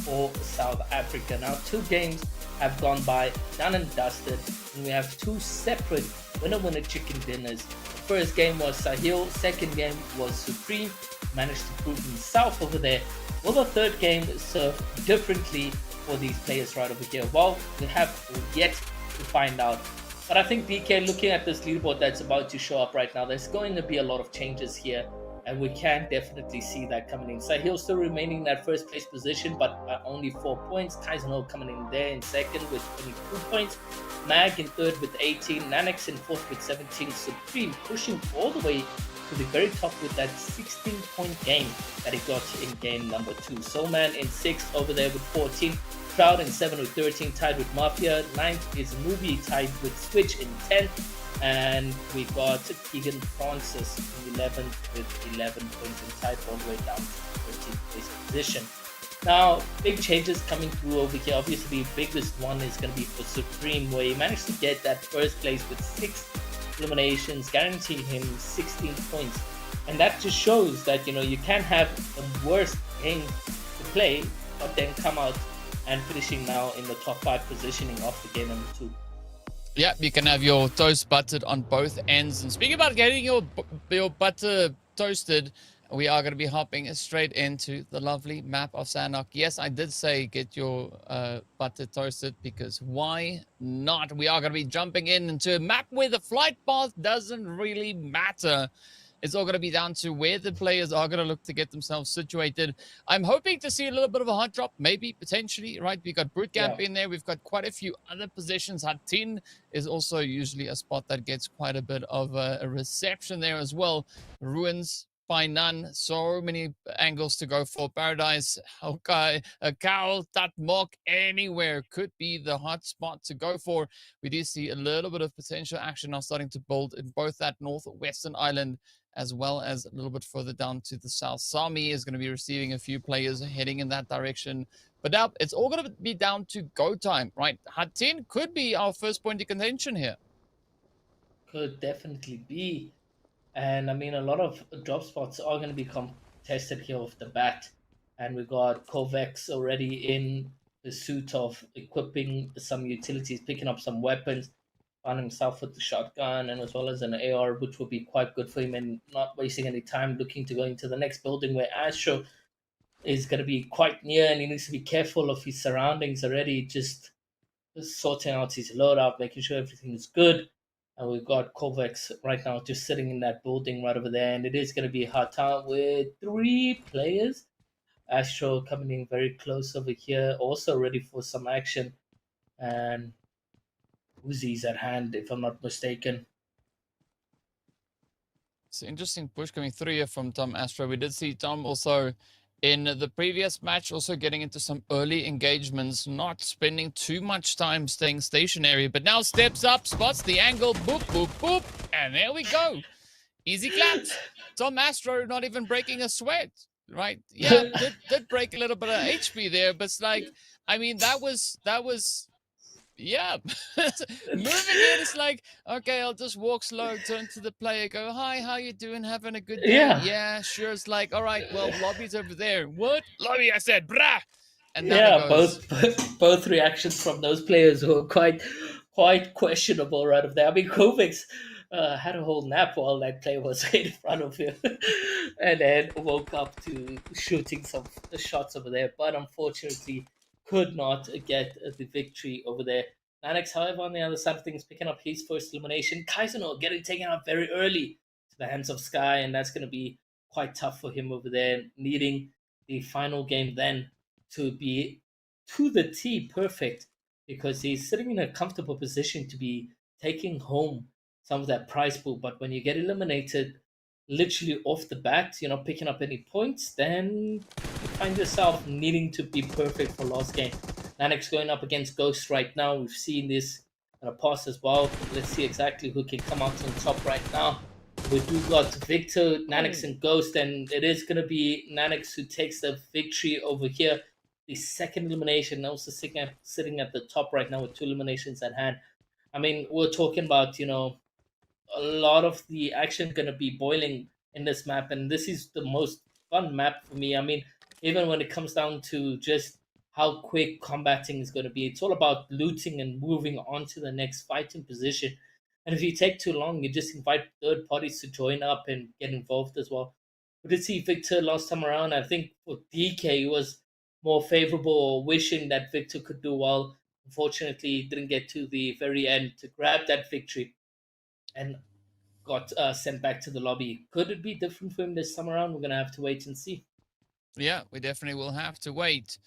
for South Africa. Now, two games have gone by, done and dusted, and we have two separate winner-winner chicken dinners. The first game was Sahil, second game was Supreme, managed to prove himself over there. Will the third game serve differently for these players right over here? Well, we have yet to find out. But I think DK, looking at this leaderboard that's about to show up right now, there's going to be a lot of changes here, and we can definitely see that coming in. Sahil still remaining in that first place position, but only 4 points. Kaizano coming in there in second with 22 points. Mag in third with 18. Nanex in fourth with 17. Supreme pushing all the way to the very top with that 16-point game that he got in game number 2. Soulman in sixth over there with 14. Crowd in 7 with 13, tied with Mafia. 9th is Movie, tied with Switch in 10th. And we got Keegan Francis in 11th with 11 points and tied all the way down to the 13th place position. Now, big changes coming through over here. Obviously, the biggest one is going to be for Supreme, where he managed to get that first place with 6 eliminations, guaranteeing him 16 points. And that just shows that, you can have the worst game to play, but then come out and finishing now in the top 5 positioning of the game number 2. Yeah, you can have your toast buttered on both ends. And speaking about getting your butter toasted, we are going to be hopping straight into the lovely map of Sanok. Yes, I did say get your butter toasted, because why not? We are going to be jumping into a map where the flight path doesn't really matter. It's all going to be down to where the players are going to look to get themselves situated. I'm hoping to see a little bit of a hot drop, maybe, potentially, right? We've got Brute Camp in there. We've got quite a few other positions. Hatin is also usually a spot that gets quite a bit of a reception there as well. Ruins, by none. So many angles to go for. Paradise, okay, a cow, Tatmok, anywhere could be the hot spot to go for. We do see a little bit of potential action now starting to build in both that northwestern island as well as a little bit further down to the south. Sami is going to be receiving a few players heading in that direction. But now it's all going to be down to go time, right? Hatin could be our first point of contention here. Could definitely be. And I mean, a lot of drop spots are going to be contested here off the bat. And we got Kovacs already in the suit of equipping some utilities, picking up some weapons, found himself with the shotgun and as well as an AR, which will be quite good for him and not wasting any time looking to go into the next building where Astro is going to be quite near, and he needs to be careful of his surroundings already, just sorting out his loadout, making sure everything is good. And we've got Kovacs right now just sitting in that building right over there. And it is going to be a hard time with 3 players. Astro coming in very close over here, also ready for some action. And Uzi's at hand, if I'm not mistaken. It's an interesting push coming through here from Tom Astro. We did see Tom also in the previous match, also getting into some early engagements, not spending too much time staying stationary, but now steps up, spots the angle, boop, boop, boop, and there we go. Easy claps. Tom Astro not even breaking a sweat, right? Yeah, did break a little bit of HP there, but it's like, I mean, that was yeah. Moving in, it's like, okay, I'll just walk slow, turn to the player, go, hi, how you doing? Having a good day? Yeah, sure. It's like, all right, well, lobby's over there. What? Lobby, I said, brah. And yeah, both reactions from those players were quite questionable right over there. I mean, Kovacs had a whole nap while that play was in front of him, and then woke up to shooting some shots over there. But unfortunately, could not get the victory over there. Nanex, however, on the other side of things, picking up his first elimination. Kaizano getting taken out very early to the hands of Sky, and that's going to be quite tough for him over there, needing the final game then to be to the T perfect, because he's sitting in a comfortable position to be taking home some of that prize pool. But when you get eliminated literally off the bat, you're not picking up any points, then you find yourself needing to be perfect for last game. Nanex going up against Ghost right now. We've seen this in the past as well. Let's see exactly who can come out on top right now. We do got Victor, Nanex, and Ghost, and it is going to be Nanex who takes the victory over here. The second elimination, also sitting at the top right now with 2 eliminations at hand. I mean, we're talking about, a lot of the action going to be boiling in this map, and this is the most fun map for me. I mean, even when it comes down to just how quick combating is going to be, it's all about looting and moving on to the next fighting position. And if you take too long, you just invite third parties to join up and get involved as well. We did see Victor last time around. I think for DK, it was more favorable, or wishing that Victor could do well. Unfortunately, didn't get to the very end to grab that victory and got sent back to the lobby. Could it be different for him this time around? We're going to have to wait and see. Yeah, we definitely will have to wait.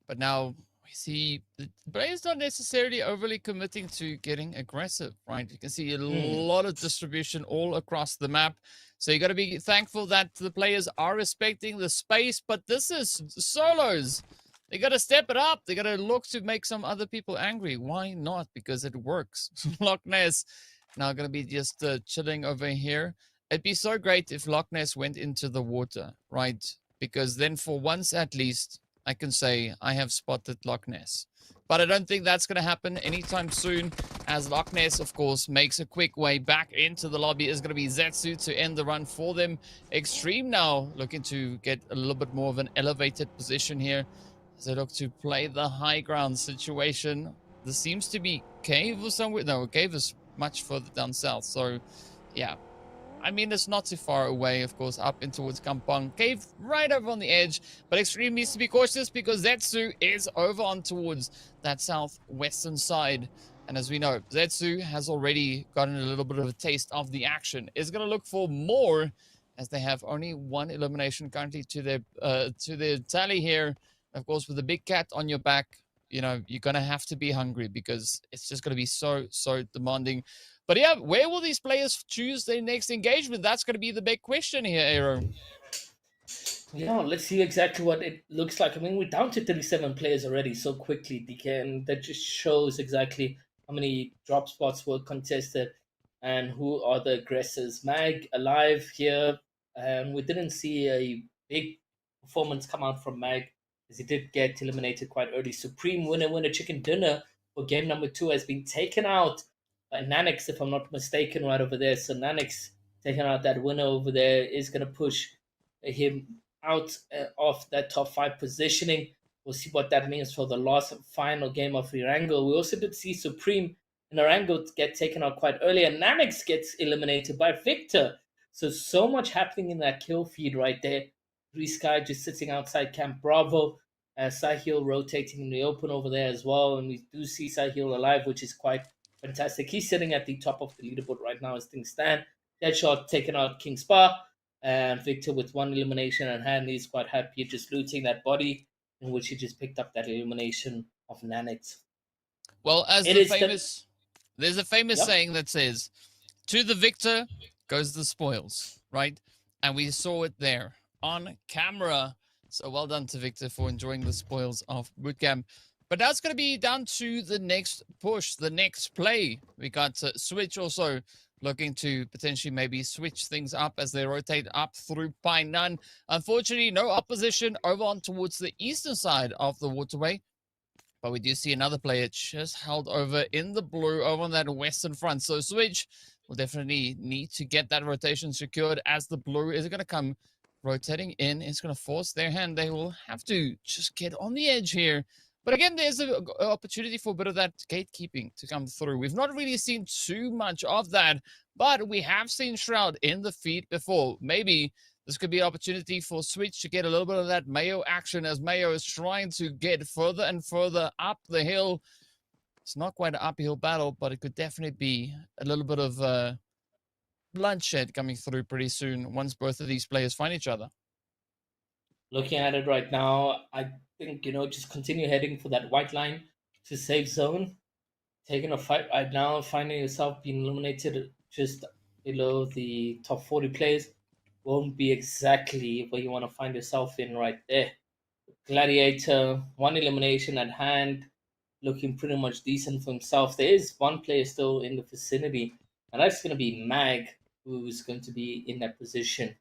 But now we see the players not necessarily overly committing to getting aggressive, right? You can see a lot of distribution all across the map. So you got to be thankful that the players are respecting the space, but this is solos. They got to step it up. They got to look to make some other people angry. Why not? Because it works. Loch Ness now going to be just chilling over here. It'd be so great if Loch Ness went into the water, right? Because then for once at least, I can say I have spotted Loch Ness. But I don't think that's going to happen anytime soon, as Loch Ness, of course, makes a quick way back into the lobby. Is going to be Zetsu to end the run for them. Extreme now looking to get a little bit more of an elevated position here as they look to play the high ground situation. This seems to be Cave or somewhere. No, Cave is much further down south. So, yeah. I mean, it's not too far away, of course, up in towards Kampong. Cave right over on the edge, but Extreme needs to be cautious because Zetsu is over on towards that southwestern side. And as we know, Zetsu has already gotten a little bit of a taste of the action. Is going to look for more, as they have only one elimination currently to their tally here. Of course, with the big cat on your back, you know, you're going to have to be hungry because it's just going to be so demanding. But yeah, where will these players choose their next engagement? That's going to be the big question here, Aero. Yeah, let's see exactly what it looks like. I mean, we're down to 37 players already so quickly, DK, and that just shows exactly how many drop spots were contested and who are the aggressors. Mag alive here, and we didn't see a big performance come out from Mag as he did get eliminated quite early. Supreme winner chicken dinner for game number 2 has been taken out by Nanix, if I'm not mistaken, right over there. So Nanix taking out that winner over there is going to push him out of that top 5 positioning. We'll see what that means for the last final game of Irango. We also did see Supreme and Irango get taken out quite early, and Namix gets eliminated by Victor. So much happening in that kill feed right there. Three Sky just sitting outside Camp Bravo. Sahil rotating in the open over there as well, and we do see Sahil alive, which is quite fantastic. He's sitting at the top of the leaderboard right now as things stand. Deadshot taking out King Spa. And Victor with one elimination in hand, he's quite happy just looting that body in which he just picked up that elimination of Nanit. Well, there's a famous saying that says, to the victor goes the spoils, right? And we saw it there on camera. So well done to Victor for enjoying the spoils of bootcamp. But that's going to be down to the next push, the next play. We got Switch also looking to potentially maybe switch things up as they rotate up through Painan. Unfortunately, no opposition over on towards the eastern side of the waterway. But we do see another player just held over in the blue over on that western front. So Switch will definitely need to get that rotation secured as the blue is going to come rotating in. It's going to force their hand. They will have to just get on the edge here. But again, there's an opportunity for a bit of that gatekeeping to come through. We've not really seen too much of that, but we have seen Shroud in the feed before. Maybe this could be an opportunity for Switch to get a little bit of that Mayo action as Mayo is trying to get further and further up the hill. It's not quite an uphill battle, but it could definitely be a little bit of bloodshed coming through pretty soon once both of these players find each other. Looking at it right now, I think, just continue heading for that white line to safe zone. Taking a fight right now, finding yourself being eliminated just below the top 40 players won't be exactly where you want to find yourself in right there. Gladiator, one elimination at hand, looking pretty much decent for himself. There is one player still in the vicinity, and that's going to be Mag, who's going to be in that position.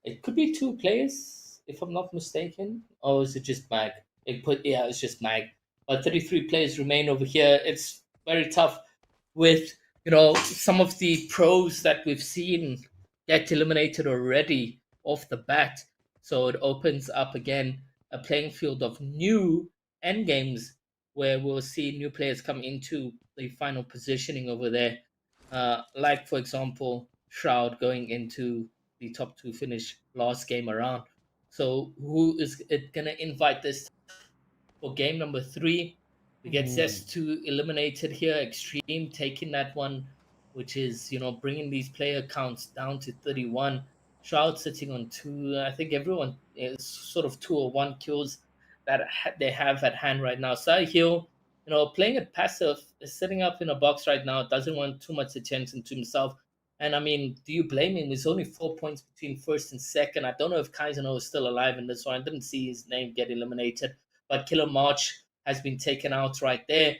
It could be two players, if I'm not mistaken. Or is it just Mag? It's just Mag. But 33 players remain over here. It's very tough with, some of the pros that we've seen get eliminated already off the bat. So it opens up again a playing field of new end games where we'll see new players come into the final positioning over there. Like, for example, Shroud going into the top two finish last game around. So who is it going to invite this for game number three? We get Ooh. Zest2 eliminated here. Extreme taking that one, which is bringing these player counts down to 31. Shroud sitting on two. I think everyone is sort of 2 or 1 kills that they have at hand right now. Sahil, playing it passive, is sitting up in a box right now. Doesn't want too much attention to himself. And I mean, do you blame him? There's only 4 points between first and second. I don't know if Kaizeno is still alive in this one. I didn't see his name get eliminated, but Killer March has been taken out right there.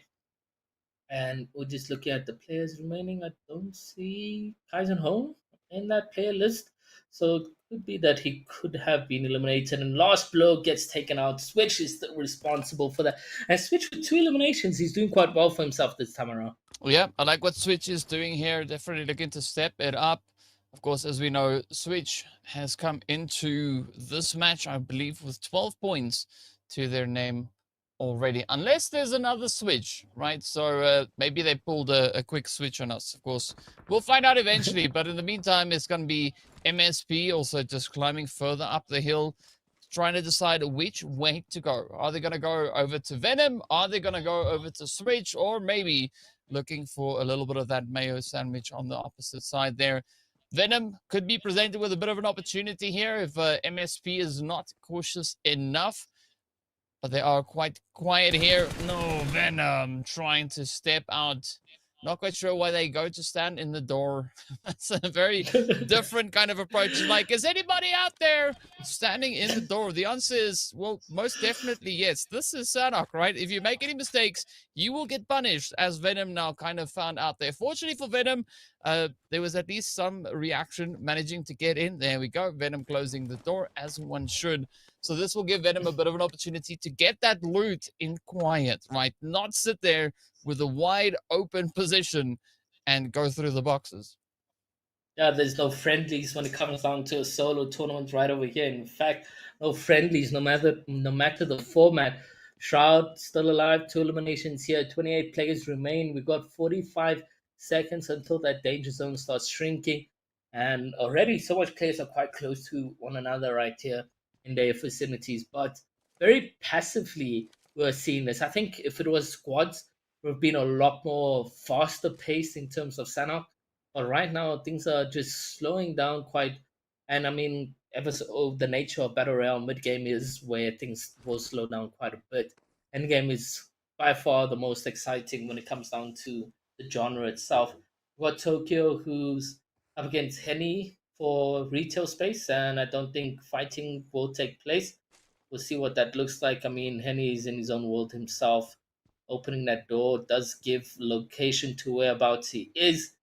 And we're just looking at the players remaining. I don't see Kaizen Home in that player list. So it could be that he could have been eliminated. And Last Blow gets taken out. Switch is responsible for that. And Switch with 2 eliminations, he's doing quite well for himself this time around. Yeah, I like what Switch is doing here. Definitely looking to step it up. Of course, as we know, Switch has come into this match, I believe, with 12 points to their name already. Unless there's another Switch, right? So maybe they pulled a quick switch on us. Of course, we'll find out eventually. But in the meantime, it's going to be MSP also just climbing further up the hill, trying to decide which way to go. Are they going to go over to Venom? Are they going to go over to Switch? Or maybe looking for a little bit of that mayo sandwich on the opposite side there. Venom could be presented with a bit of an opportunity here if MSP is not cautious enough. But they are quite quiet here. No, Venom trying to step out. Not quite sure why they go to stand in the door. That's a very different kind of approach. Like, is anybody out there standing in the door? The answer is, well, most definitely yes. This is Sanok, right? If you make any mistakes, you will get punished, as Venom now kind of found out there. Fortunately for Venom, there was at least some reaction managing to get in. There we go. Venom closing the door, as one should. So this will give Venom a bit of an opportunity to get that loot in quiet, right? Not sit there with a wide open position and go through the boxes. Yeah, there's no friendlies when it comes down to a solo tournament right over here. In fact, no friendlies, no matter the format. Shroud still alive, 2 eliminations here. 28 players remain. We got 45 seconds until that danger zone starts shrinking, and already so much players are quite close to one another right here in their vicinities. But very passively, we're seeing this. I think if it was squads, we've been a lot more faster paced in terms of Sanok, but right now things are just slowing down quite. And I mean, ever so the nature of battle royale mid game is where things will slow down quite a bit. End game is by far the most exciting when it comes down to the genre itself. We've got Tokyo, who's up against Henny for retail space, and I don't think fighting will take place. We'll see what that looks like. I mean, Henny is in his own world himself. Opening that door does give location to whereabouts he is,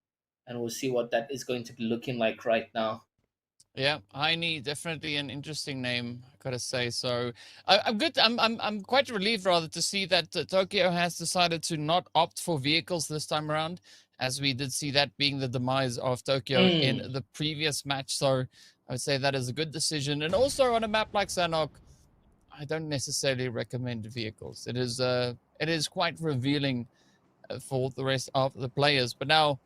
and we'll see what that is going to be looking like right now. Yeah, Heine, definitely an interesting name, I gotta say. So I'm good. I'm quite relieved rather to see that Tokyo has decided to not opt for vehicles this time around, as we did see that being the demise of Tokyo in the previous match. So I would say that is a good decision. And also on a map like Sanok, I don't necessarily recommend vehicles. It is quite revealing for the rest of the players. But now,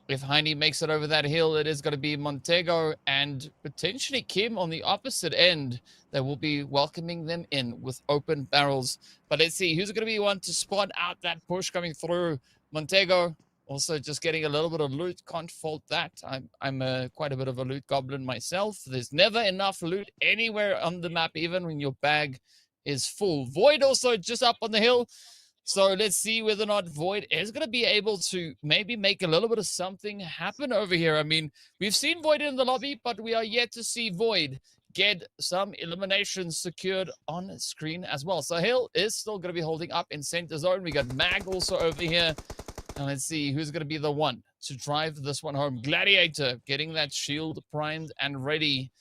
if Heine makes it over that hill, it is going to be Montego and potentially Kim on the opposite end that will be welcoming them in with open barrels. But let's see who's going to be one to spot out that push coming through. Montego also just getting a little bit of loot. Can't fault that. I'm quite a bit of a loot goblin myself. There's never enough loot anywhere on the map, even when your bag is full. Void also just up on the hill. So let's see whether or not Void is going to be able to maybe make a little bit of something happen over here. I mean, we've seen Void in the lobby, but we are yet to see Void get some eliminations secured on screen as well. So Hill is still going to be holding up in center zone. We got Mag also over here. And let's see who's going to be the one to drive this one home. Gladiator getting that shield primed and ready.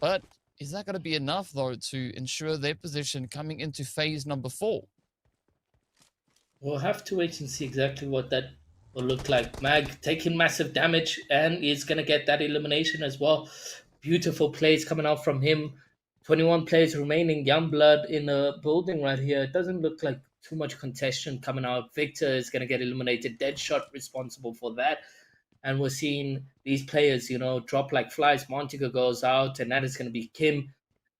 But is that going to be enough, though, to ensure their position coming into phase number 4? We'll have to wait and see exactly what that will look like. Mag taking massive damage and is going to get that elimination as well. Beautiful plays coming out from him. 21 players remaining. Young blood in a building right here. It doesn't look like too much contention coming out. Victor is going to get eliminated. Deadshot responsible for that. And we're seeing these players, drop like flies. Montego goes out, and that is going to be Kim.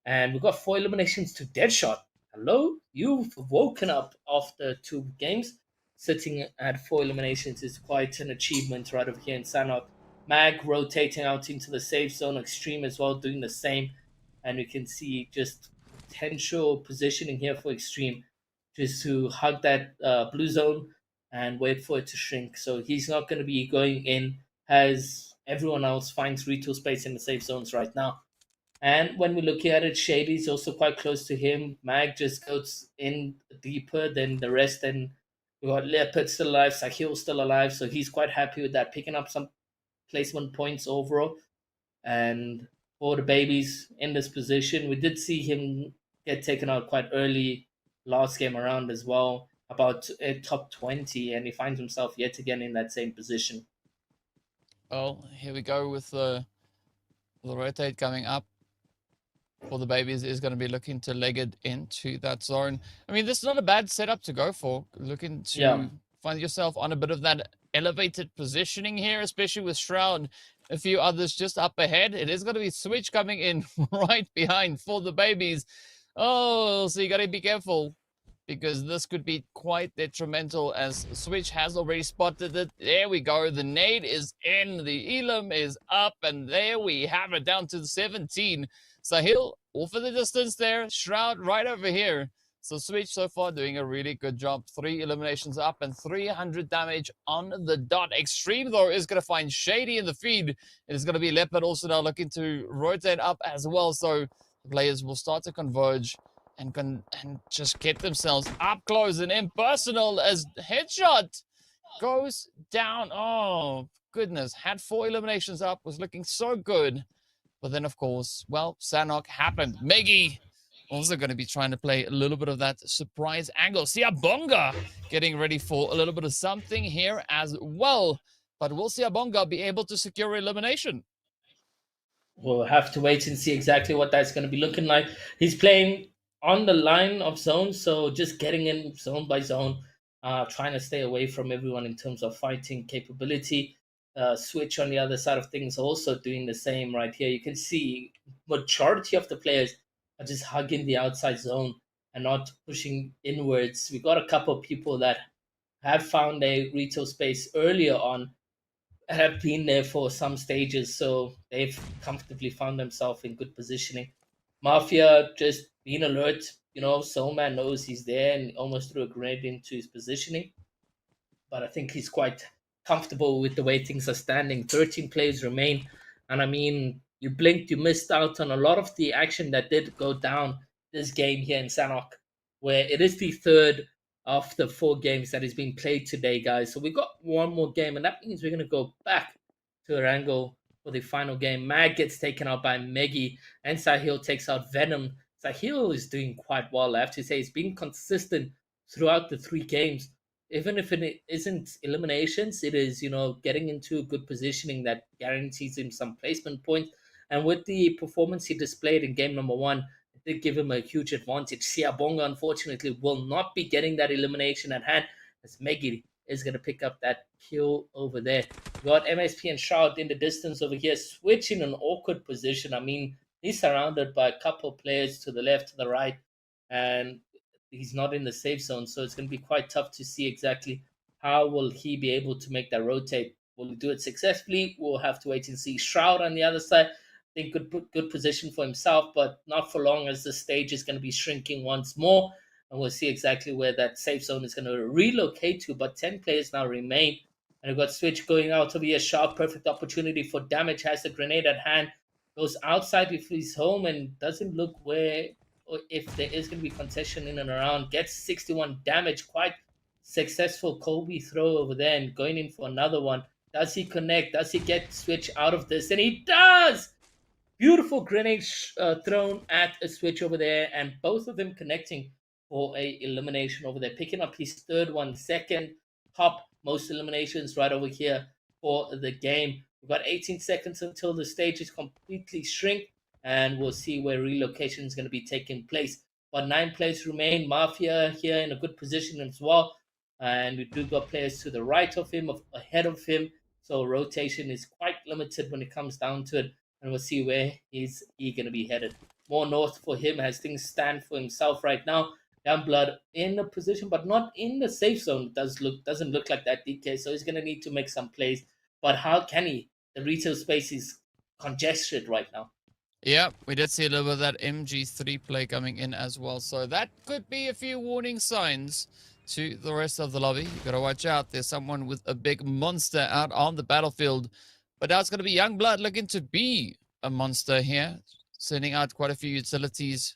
And we've got 4 eliminations to Deadshot. Hello? You've woken up after 2 games. Sitting at 4 eliminations is quite an achievement right over here in Sanok. Mag rotating out into the safe zone. Extreme as well, doing the same. And you can see just potential positioning here for Extreme, just to hug that blue zone and wait for it to shrink. So he's not going to be going in as everyone else finds retail space in the safe zones right now. And when we look at it, Shady's also quite close to him. Mag just goes in deeper than the rest. And we got Leopard still alive, Sahil still alive. So he's quite happy with that, picking up some placement points overall. And for the babies in this position, we did see him get taken out quite early last game around as well, about a top 20. And he finds himself yet again in that same position. Well, here we go with the rotate coming up. For the babies is going to be looking to leg it into that zone. I mean, this is not a bad setup to go for. Looking to find yourself on a bit of that elevated positioning here, especially with Shroud, a few others just up ahead. It is going to be Switch coming in right behind for the babies. Oh, so you got to be careful, because this could be quite detrimental, as Switch has already spotted it. There we go. The nade is in. The Elam is up. And there we have it, down to 17. Sahil off in the distance there. Shroud right over here. So Switch so far doing a really good job. 3 eliminations up and 300 damage on the dot. Extreme, though, is going to find Shady in the feed. It is going to be Leopard also now looking to rotate up as well. So the players will start to converge and just get themselves up close and impersonal, as Headshot goes down. Oh, goodness. Had 4 eliminations up. Was looking so good. But then, of course, well, Sanok happened. Meggy also going to be trying to play a little bit of that surprise angle. Siabonga getting ready for a little bit of something here as well. But will Siabonga be able to secure elimination? We'll have to wait and see exactly what that's going to be looking like. He's playing on the line of zones, so just getting in zone by zone, trying to stay away from everyone in terms of fighting capability. Switch on the other side of things also doing the same right here. You can see majority of the players are just hugging the outside zone and not pushing inwards. We got a couple of people that have found a retail space earlier on, have been there for some stages, so they've comfortably found themselves in good positioning. Mafia just being alert, Soulman knows he's there and almost threw a grenade into his positioning. But I think he's quite comfortable with the way things are standing. 13 players remain. And I mean, you blinked, you missed out on a lot of the action that did go down this game here in Sanok, where it is the third of the 4 games that is being played today, guys. So we got one more game, and that means we're going to go back to Erangel for the final game. Mag gets taken out by Meggy, and Sahil takes out Venom. Sahil is doing quite well, I have to say. He's been consistent throughout the 3 games. Even if it isn't eliminations, it is, getting into good positioning that guarantees him some placement points. And with the performance he displayed in game number 1, it did give him a huge advantage. Siabonga, unfortunately, will not be getting that elimination at hand, as Meggy is going to pick up that kill over there. We got MSP and Shroud in the distance over here, switching an awkward position. I mean, he's surrounded by a couple of players to the left, to the right, and he's not in the safe zone, so it's going to be quite tough to see exactly how will he be able to make that rotate. Will he do it successfully? We'll have to wait and see. Shroud on the other side, I think good position for himself, but not for long, as the stage is going to be shrinking once more, and we'll see exactly where that safe zone is going to relocate to. But 10 players now remain, and we've got Switch going out over here. Sharp, perfect opportunity for damage, has the grenade at hand, goes outside with his home and doesn't look where, or if there is going to be concession in and around. Gets 61 damage, quite successful Kobe throw over there, and going in for another one. Does he connect? Does he get Switch out of this? And he does! Beautiful grenade thrown at a Switch over there, and both of them connecting for a elimination over there. Picking up his third one, second top most eliminations right over here for the game. We've got 18 seconds until the stage is completely shrink, and we'll see where relocation is going to be taking place. But 9 players remain. Mafia here in a good position as well. And we do got players to the right of him, ahead of him. So rotation is quite limited when it comes down to it. And we'll see where he going to be headed. More north for him as things stand for himself right now. Youngblood in a position, but not in the safe zone. Doesn't look like that, DK. So he's going to need to make some plays. But how can he? The retail space is congested right now. Yeah, we did see a little bit of that MG3 play coming in as well. So that could be a few warning signs to the rest of the lobby. You got to watch out. There's someone with a big monster out on the battlefield. But now it's going to be Youngblood looking to be a monster here. Sending out quite a few utilities.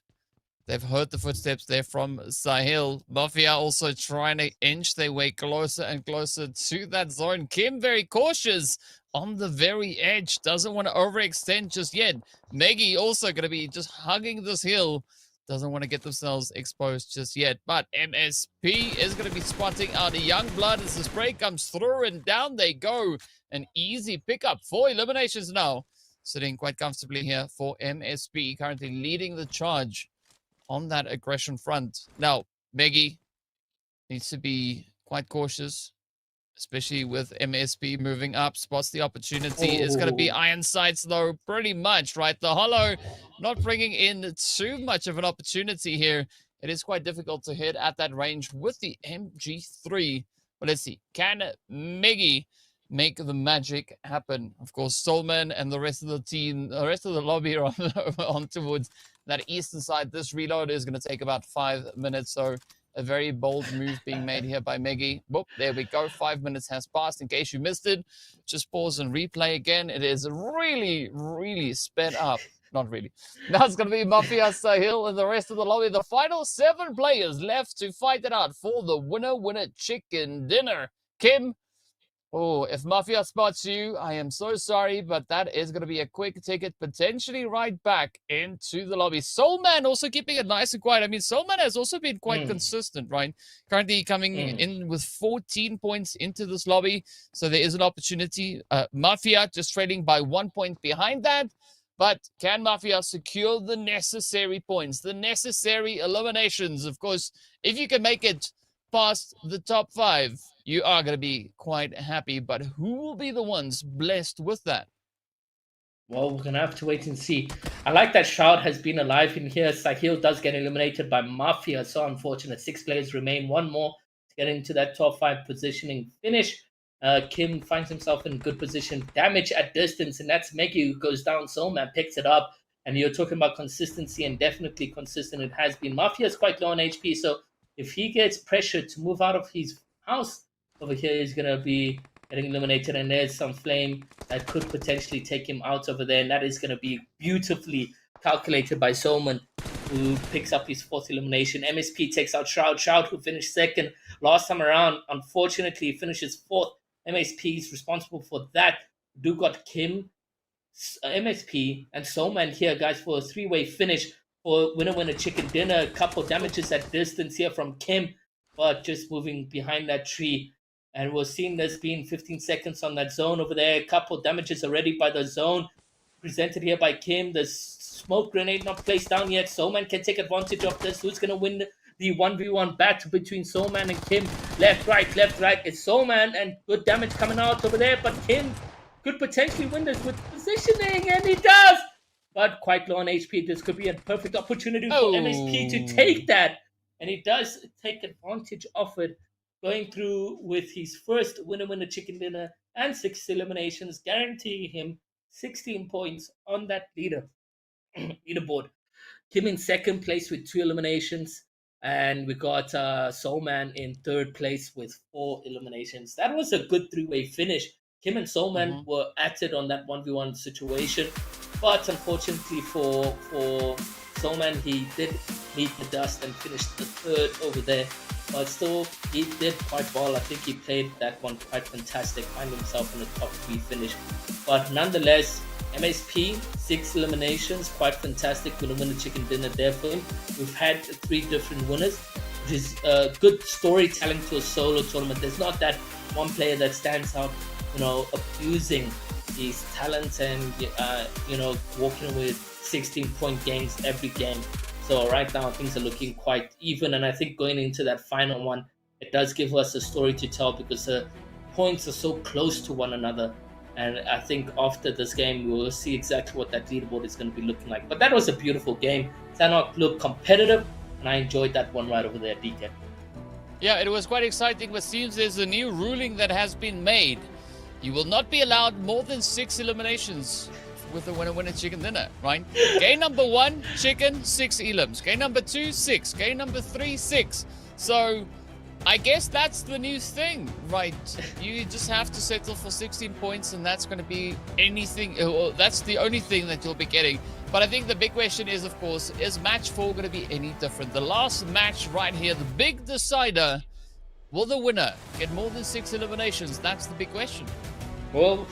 They've heard the footsteps there from Sahil. Mafia also trying to inch their way closer and closer to that zone. Kim very cautious on the very edge. Doesn't want to overextend just yet. Meggy also going to be just hugging this hill. Doesn't want to get themselves exposed just yet. But MSP is going to be spotting out a Youngblood as the spray comes through and down they go. An easy pickup. 4 eliminations now. Sitting quite comfortably here for MSP. Currently leading the charge on that aggression front. Now, Meggy needs to be quite cautious, especially with MSP moving up. Spots the opportunity. It's going to be iron sights, though, pretty much, right? The Hollow not bringing in too much of an opportunity here. It is quite difficult to hit at that range with the MG3. But let's see. Can Meggy make the magic happen? Of course, Stolman and the rest of the team, the rest of the lobby are on towards that eastern side. This reload is going to take about 5 minutes, so a very bold move being made here by Meggy. Whoop, there we go. 5 minutes has passed. In case you missed it, just pause and replay again. It is really, really sped up. Not really. Now it's going to be Mafia, Sahil, and the rest of the lobby. The final 7 players left to fight it out for the winner chicken dinner. Kim, oh, if Mafia spots you, I am so sorry, but that is going to be a quick ticket, potentially right back into the lobby. Soulman also keeping it nice and quiet. I mean, Soulman has also been quite consistent, right? Currently coming in with 14 points into this lobby, so there is an opportunity. Mafia just trailing by 1 point behind that, but can Mafia secure the necessary points, the necessary eliminations? Of course, if you can make it past the top 5, you are going to be quite happy, but who will be the ones blessed with that? Well, we're going to have to wait and see. I like that Shroud has been alive in here. Sahil does get eliminated by Mafia. So unfortunate. 6 players remain. 1 more to get into that top 5 positioning finish. Kim finds himself in good position. Damage at distance, and that's Meggy who goes down. Soulman picks it up. And you're talking about consistency, and definitely consistent it has been. Mafia is quite low on HP, so if he gets pressured to move out of his house, over here is going to be getting eliminated, and there's some flame that could potentially take him out over there, and that is going to be beautifully calculated by Soulman, who picks up his 4th elimination. MSP takes out Shroud, who finished 2nd last time around. Unfortunately, he finishes 4th. MSP is responsible for that. Do got Kim, MSP, and Soulman here, guys, for a 3-way finish for winner chicken dinner. A couple damages at distance here from Kim, but just moving behind that tree. And we're seeing this being 15 seconds on that zone over there. A couple damages already by the zone presented here by Kim. The smoke grenade not placed down yet. Soulman can take advantage of this. Who's going to win the 1v1 battle between Soulman and Kim? Left, right. It's Soulman, and good damage coming out over there. But Kim could potentially win this with positioning, and he does. But quite low on HP. This could be a perfect opportunity for MSP to take that. And he does take advantage of it, going through with his first winner chicken dinner and 6 eliminations, guaranteeing him 16 points on that leaderboard. Kim in 2nd place with 2 eliminations, and we got Soulman in 3rd place with 4 eliminations. That was a good 3-way finish. Kim and Soulman were at it on that 1v1 situation, but unfortunately for Soulman, he did meet the dust and finished the 3rd over there. But still, he did quite well. I think he played that one quite fantastic, find himself in the top 3 finish. But nonetheless, MSP, 6 eliminations, quite fantastic. Winner chicken dinner there for him. We've had 3 different winners. there's good storytelling to a solo tournament. There's not that one player that stands out, abusing his talents and walking with 16-point games every game. So right now things are looking quite even, and I think going into that final one, it does give us a story to tell because the points are so close to one another. And I think after this game, we will see exactly what that leaderboard is going to be looking like. But that was a beautiful game. Sanok looked competitive, and I enjoyed that one right over there, DK. Yeah, it was quite exciting, but seems there's a new ruling that has been made. You will not be allowed more than 6 eliminations with the winner chicken dinner, right? Game number 1, chicken, 6 elims. Game number 2, 6. Game number 3, 6. So I guess that's the new thing, right? You just have to settle for 16 points, and that's going to be anything. Well, that's the only thing that you'll be getting. But I think the big question is, of course, is match 4 going to be any different? The last match right here, the big decider, will the winner get more than 6 eliminations? That's the big question. Well,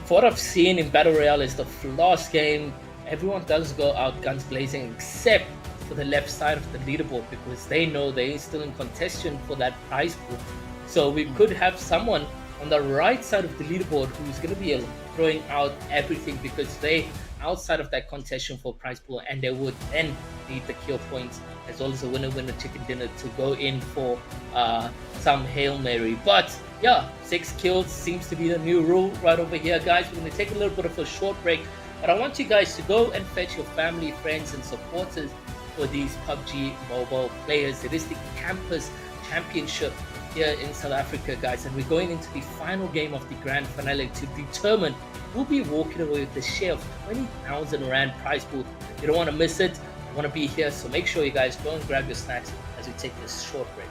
what I've seen in Battle Royale is the last game, everyone does go out guns blazing except for the left side of the leaderboard because they know they're still in contention for that prize pool. So we could have someone on the right side of the leaderboard who's going to be throwing out everything because they outside of that contention for prize pool, and they would then need the kill points as well as a winner chicken dinner to go in for some Hail Mary. But yeah, 6 kills seems to be the new rule right over here, guys. We're going to take a little bit of a short break, but I want you guys to go and fetch your family, friends, and supporters for these PUBG mobile players. It is the Campus Championship here in South Africa, guys, and we're going into the final game of the grand finale to determine who'll be walking away with the share of 20,000 Rand prize pool. You don't want to miss it. You want to be here, so make sure you guys go and grab your snacks as we take this short break.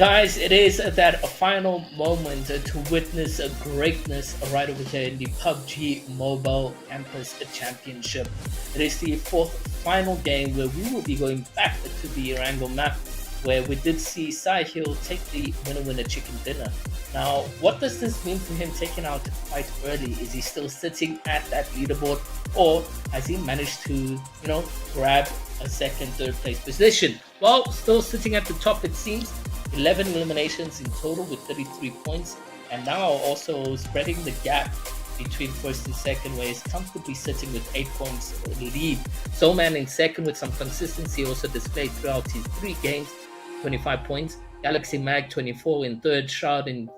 Guys, it is that final moment to witness a greatness right over here in the PUBG Mobile Campus Championship. It is the fourth final game where we will be going back to the Erangel map, where we did see Sahil take the winner chicken dinner. Now, what does this mean for him taking out quite early? Is he still sitting at that leaderboard, or has he managed to, grab a second, third place position? Well, still sitting at the top, it seems. 11 eliminations in total with 33 points, and now also spreading the gap between first and second, where he's comfortably sitting with 8 points lead. Soulman in second with some consistency also displayed throughout his 3 games, 25 points. Galaxy Mag 24 in third, Shroud in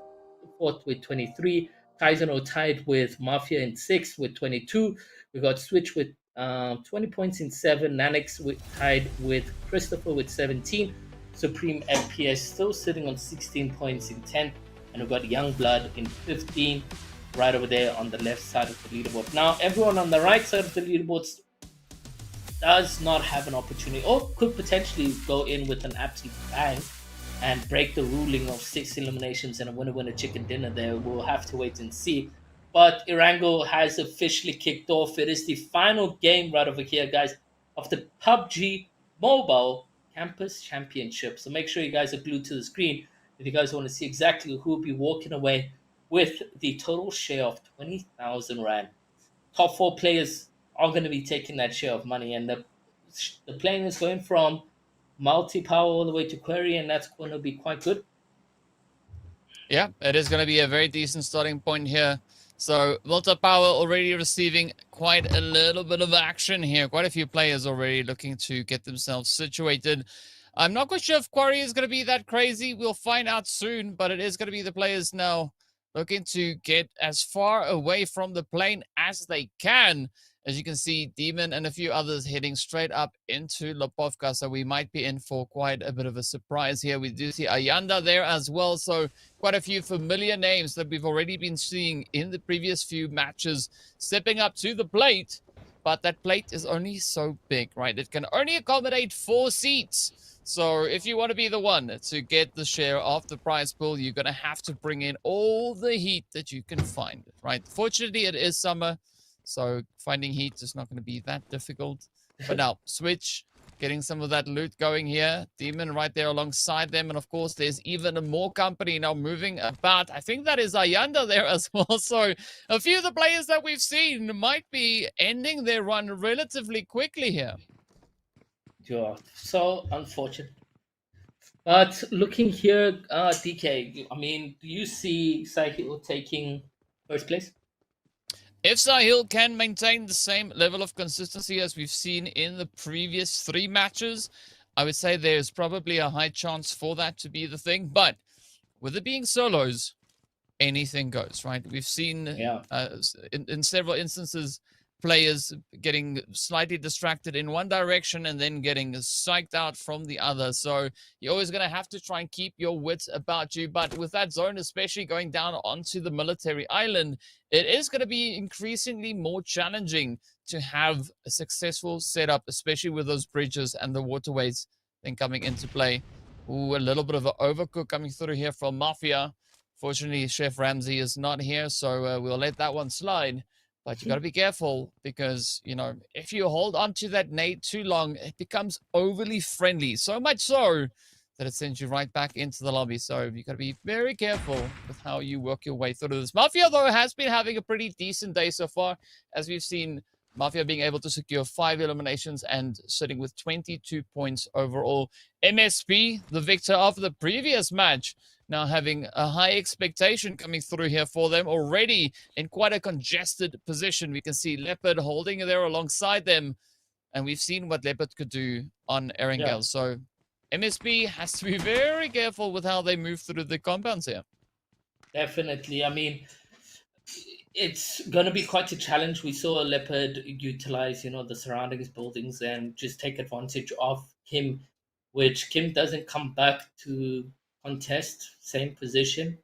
fourth with 23, Kaizen tied with Mafia in sixth with 22. We got Switch with 20 points in 7, Nanix tied with Christopher with 17, Supreme FPS still sitting on 16 points in 10th, and we've got Youngblood in 15, right over there on the left side of the leaderboard. Now, everyone on the right side of the leaderboard does not have an opportunity, or could potentially go in with an absolute bang and break the ruling of 6 eliminations and a winner chicken dinner there. We'll have to wait and see. But Erangel has officially kicked off. It is the final game right over here, guys, of the PUBG Mobile Campus Championship. So make sure you guys are glued to the screen if you guys want to see exactly who will be walking away with the total share of 20,000 Rand. Top 4 players are going to be taking that share of money, and the playing is going from multi-power all the way to query, and that's going to be quite good. Yeah, it is going to be a very decent starting point here. So multi-power already receiving quite a little bit of action here. Quite a few players already looking to get themselves situated. I'm not quite sure if Quarry is going to be that crazy. We'll find out soon, but it is going to be the players now looking to get as far away from the plane as they can. As you can see, Demon and a few others heading straight up into Lopovka, so we might be in for quite a bit of a surprise here. We do see Ayanda there as well, so quite a few familiar names that we've already been seeing in the previous few matches stepping up to the plate, but that plate is only so big, right? It can only accommodate 4 seats. So if you want to be the one to get the share of the prize pool, you're going to have to bring in all the heat that you can find, right? Fortunately, it is summer, so finding heat is not going to be that difficult. But now, Switch, getting some of that loot going here. Demon right there alongside them. And of course, there's even more company now moving about. I think that is Ayanda there as well. So a few of the players that we've seen might be ending their run relatively quickly here. Yeah, so unfortunate. But looking here, DK, I mean, do you see Sahil taking first place? If Sahil can maintain the same level of consistency as we've seen in the previous 3 matches, I would say there's probably a high chance for that to be the thing. But with it being solos, anything goes, right? We've seen in several instances players getting slightly distracted in one direction and then getting psyched out from the other. So you're always going to have to try and keep your wits about you. But with that zone, especially going down onto the military island, it is going to be increasingly more challenging to have a successful setup, especially with those bridges and the waterways then coming into play. Ooh, a little bit of an overcook coming through here from Mafia. Fortunately, Chef Ramsey is not here, so we'll let that one slide. But you got to be careful because, if you hold on to that nade too long, it becomes overly friendly. So much so that it sends you right back into the lobby. So you got to be very careful with how you work your way through this. Mafia, though, has been having a pretty decent day so far, as we've seen Mafia being able to secure 5 eliminations and sitting with 22 points overall. MSP, the victor of the previous match, now having a high expectation coming through here for them, already in quite a congested position. We can see Leopard holding there alongside them, and we've seen what Leopard could do on Erangel. Yeah. So MSP has to be very careful with how they move through the compounds here. Definitely. I mean, it's going to be quite a challenge. We saw Leopard utilize, the surroundings, buildings, and just take advantage of Kim, which Kim doesn't come back to contest, same position.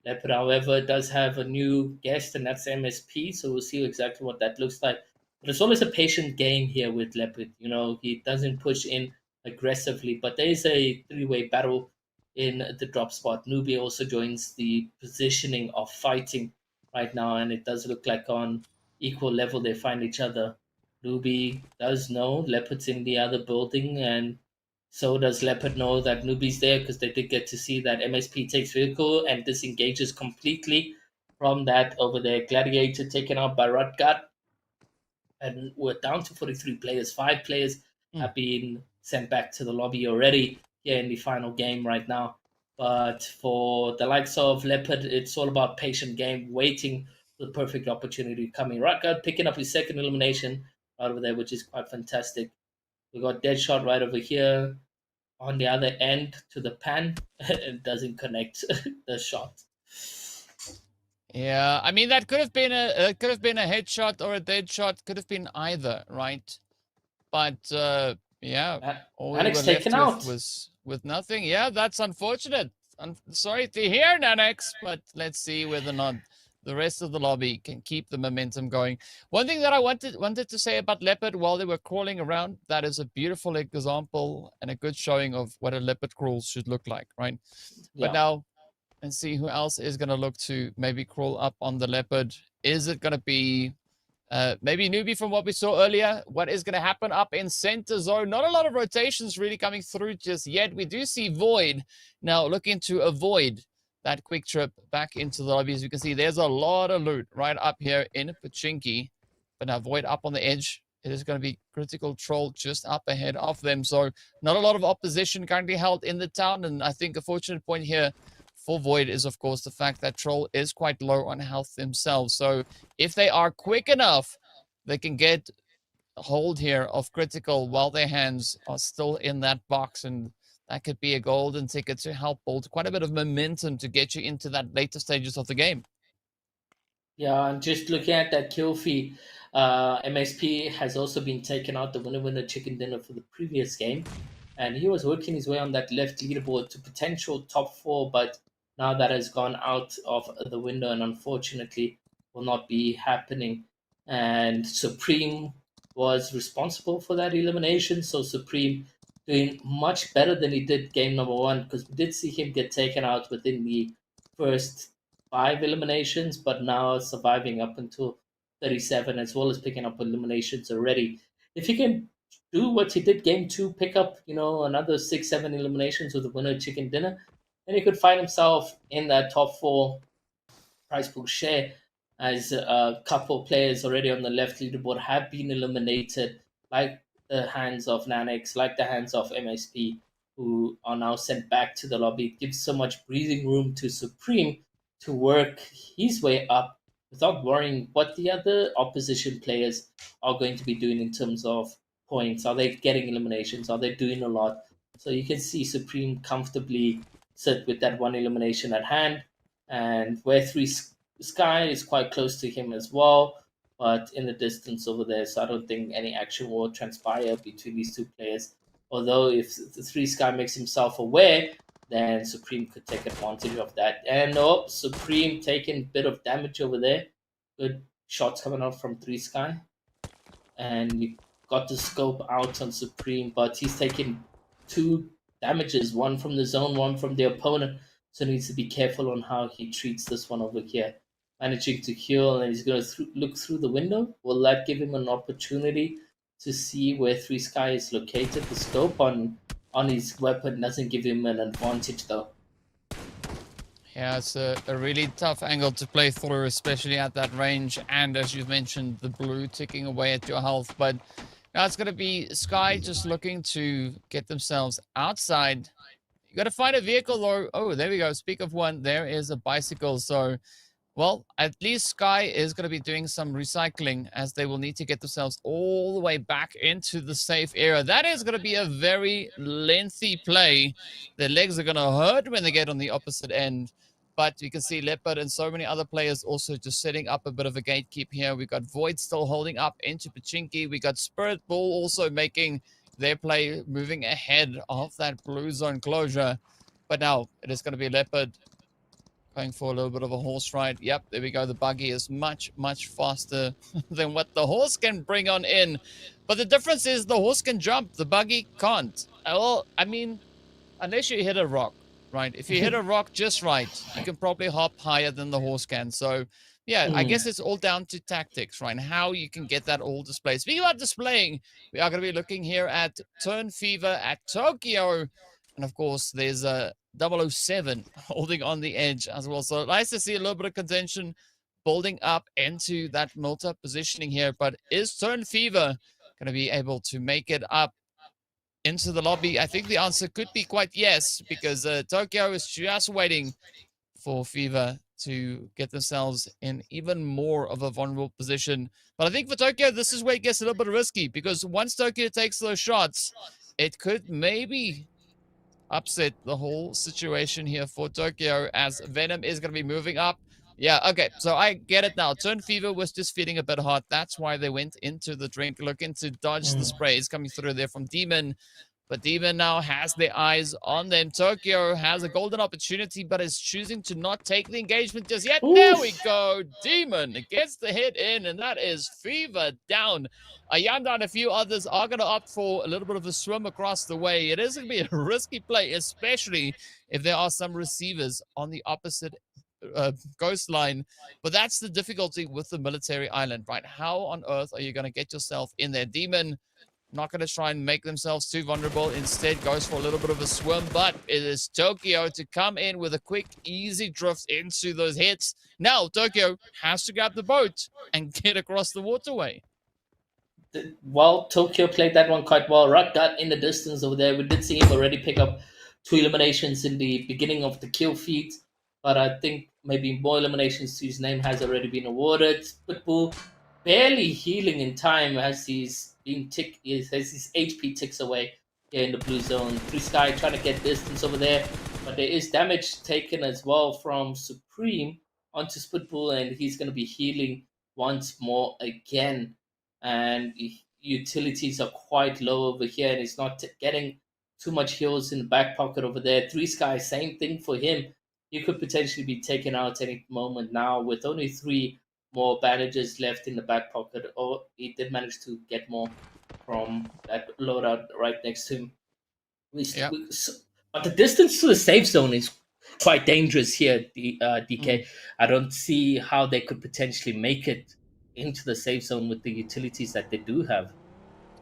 Leopard, however, does have a new guest, and that's MSP, so we'll see exactly what that looks like. But it's always a patient game here with Leopard. He doesn't push in aggressively, but there is a 3-way battle in the drop spot. Newbie also joins the positioning of fighting right now, and it does look like on equal level they find each other. Newbie does know Leopard's in the other building, and so does Leopard know that Newbie's there because they did get to see that MSP takes vehicle and disengages completely from that over there. Gladiator taken out by Rutgut, and we're down to 43 players. 5 players have been sent back to the lobby already here in the final game right now. But for the likes of Leopard, it's all about patient game, waiting for the perfect opportunity coming. Rutgut picking up his second elimination right over there, which is quite fantastic. We got Deadshot right over here on the other end to the pan. It doesn't connect the shot. Yeah, I mean that could have been a headshot or a dead shot. Could have been either, right? But yeah, all we were Alex left taken with out. was with nothing. Yeah, that's unfortunate. I'm sorry to hear, Nanex, but let's see whether or not the rest of the lobby can keep the momentum going. One thing that I wanted to say about Leopard while they were crawling around, that is a beautiful example and a good showing of what a Leopard crawl should look like, right? Yeah. But now, and see who else is going to look to maybe crawl up on the Leopard. Is it going to be maybe Newbie from what we saw earlier? What is going to happen up in center zone? Not a lot of rotations really coming through just yet. We do see Void now looking to avoid that quick trip back into the lobby. As you can see, there's a lot of loot right up here in Pachinki. But now Void up on the edge. It is going to be Critical Troll just up ahead of them. So not a lot of opposition currently held in the town. And I think a fortunate point here for Void is, of course, the fact that Troll is quite low on health themselves. So if they are quick enough, they can get a hold here of Critical while their hands are still in that box. And that could be a golden ticket to help build quite a bit of momentum to get you into that later stages of the game. Yeah, and just looking at that kill feed, MSP has also been taken out, the winner chicken dinner for the previous game. And he was working his way on that left leaderboard to potential top 4, but now that has gone out of the window and unfortunately will not be happening. And Supreme was responsible for that elimination. So Supreme doing much better than he did game number 1, because we did see him get taken out within the first 5 eliminations, but now surviving up until 37, as well as picking up eliminations already. If he can do what he did game 2, pick up, another 6-7 eliminations with the winner chicken dinner, then he could find himself in that top 4 prize pool share, as a couple of players already on the left leaderboard have been eliminated, like the hands of Nanex, like the hands of MSP, who are now sent back to the lobby. It gives so much breathing room to Supreme to work his way up without worrying what the other opposition players are going to be doing in terms of points. Are they getting eliminations? Are they doing a lot? So you can see Supreme comfortably sit with that 1 elimination at hand, and where 3 Sky is quite close to him as well, but in the distance over there. So I don't think any action will transpire between these 2 players. Although if the 3 Sky makes himself aware, then Supreme could take advantage of that. And Supreme taking a bit of damage over there. Good shots coming out from 3 Sky. And you got the scope out on Supreme, but he's taking 2 damages, 1 from the zone, 1 from the opponent. So needs to be careful on how he treats this one over here. Managing to heal, and he's going to look through the window. Will that give him an opportunity to see where 3 Sky is located? The scope on his weapon doesn't give him an advantage, though. Yeah, it's a really tough angle to play through, especially at that range. And as you mentioned, the blue ticking away at your health. But now it's going to be Sky just looking to get themselves outside. You got to find a vehicle, though. Oh, there we go. Speak of one, there is a bicycle. So, well, at least Sky is going to be doing some recycling, as they will need to get themselves all the way back into the safe area. That is going to be a very lengthy play. Their legs are going to hurt when they get on the opposite end. But you can see Leopard and so many other players also just setting up a bit of a gatekeep here. We got Void still holding up into Pachinki. We got Spirit Bull also making their play, moving ahead of that blue zone closure. But now it is going to be Leopard going for a little bit of a horse ride. Yep, there we go. The buggy is much, much faster than what the horse can bring on in. But the difference is the horse can jump. The buggy can't. Well, I mean, unless you hit a rock. right? If you hit a rock just right, you can probably hop higher than the horse can. So, yeah, I guess it's all down to tactics, right? And how you can get that all displayed. Speaking about displaying, we are going to be looking here at Turn Fever at Tokyo. And of course, there's a 007 holding on the edge as well. So nice to see a little bit of contention building up into that multi positioning here. But is Turn Fever going to be able to make it up into the lobby? I think the answer could be quite yes, because Tokyo is just waiting for Fever to get themselves in even more of a vulnerable position. But I think for Tokyo, this is where it gets a little bit risky, because once Tokyo takes those shots, it could maybe upset the whole situation here for Tokyo, as Venom is going to be moving up. Yeah, okay, so I get it now. Turn Fever was just feeling a bit hot. That's why they went into the drink, looking to dodge the sprays coming through there from Demon. But Demon now has their eyes on them. Tokyo has a golden opportunity, but is choosing to not take the engagement just yet. Oof. There we go. Demon gets the hit in, and that is Fever down. Ayanda and a few others are going to opt for a little bit of a swim across the way. It is going to be a risky play, especially if there are some receivers on the opposite coastline. But that's the difficulty with the military island, right? How on earth are you going to get yourself in there? Demon not going to try and make themselves too vulnerable. Instead, goes for a little bit of a swim. But it is Tokyo to come in with a quick, easy drift into those hits. Now, Tokyo has to grab the boat and get across the waterway. Well, Tokyo played that one quite well. Ruck got in the distance over there. We did see him already pick up 2 eliminations in the beginning of the kill feed, but I think maybe more eliminations to his name has already been awarded. Pitbull barely healing in time as he's being as his HP ticks away here in the blue zone. Three Sky trying to get distance over there, but there is damage taken as well from Supreme onto Spitbull, and he's going to be healing once more again. And utilities are quite low over here, and he's not getting too much heals in the back pocket over there. Three Sky, same thing for him. He could potentially be taken out any moment now with only 3 more bandages left in the back pocket. Or he did manage to get more from that loadout right next to him. But the distance to the safe zone is quite dangerous here, DK. I don't see how they could potentially make it into the safe zone with the utilities that they do have.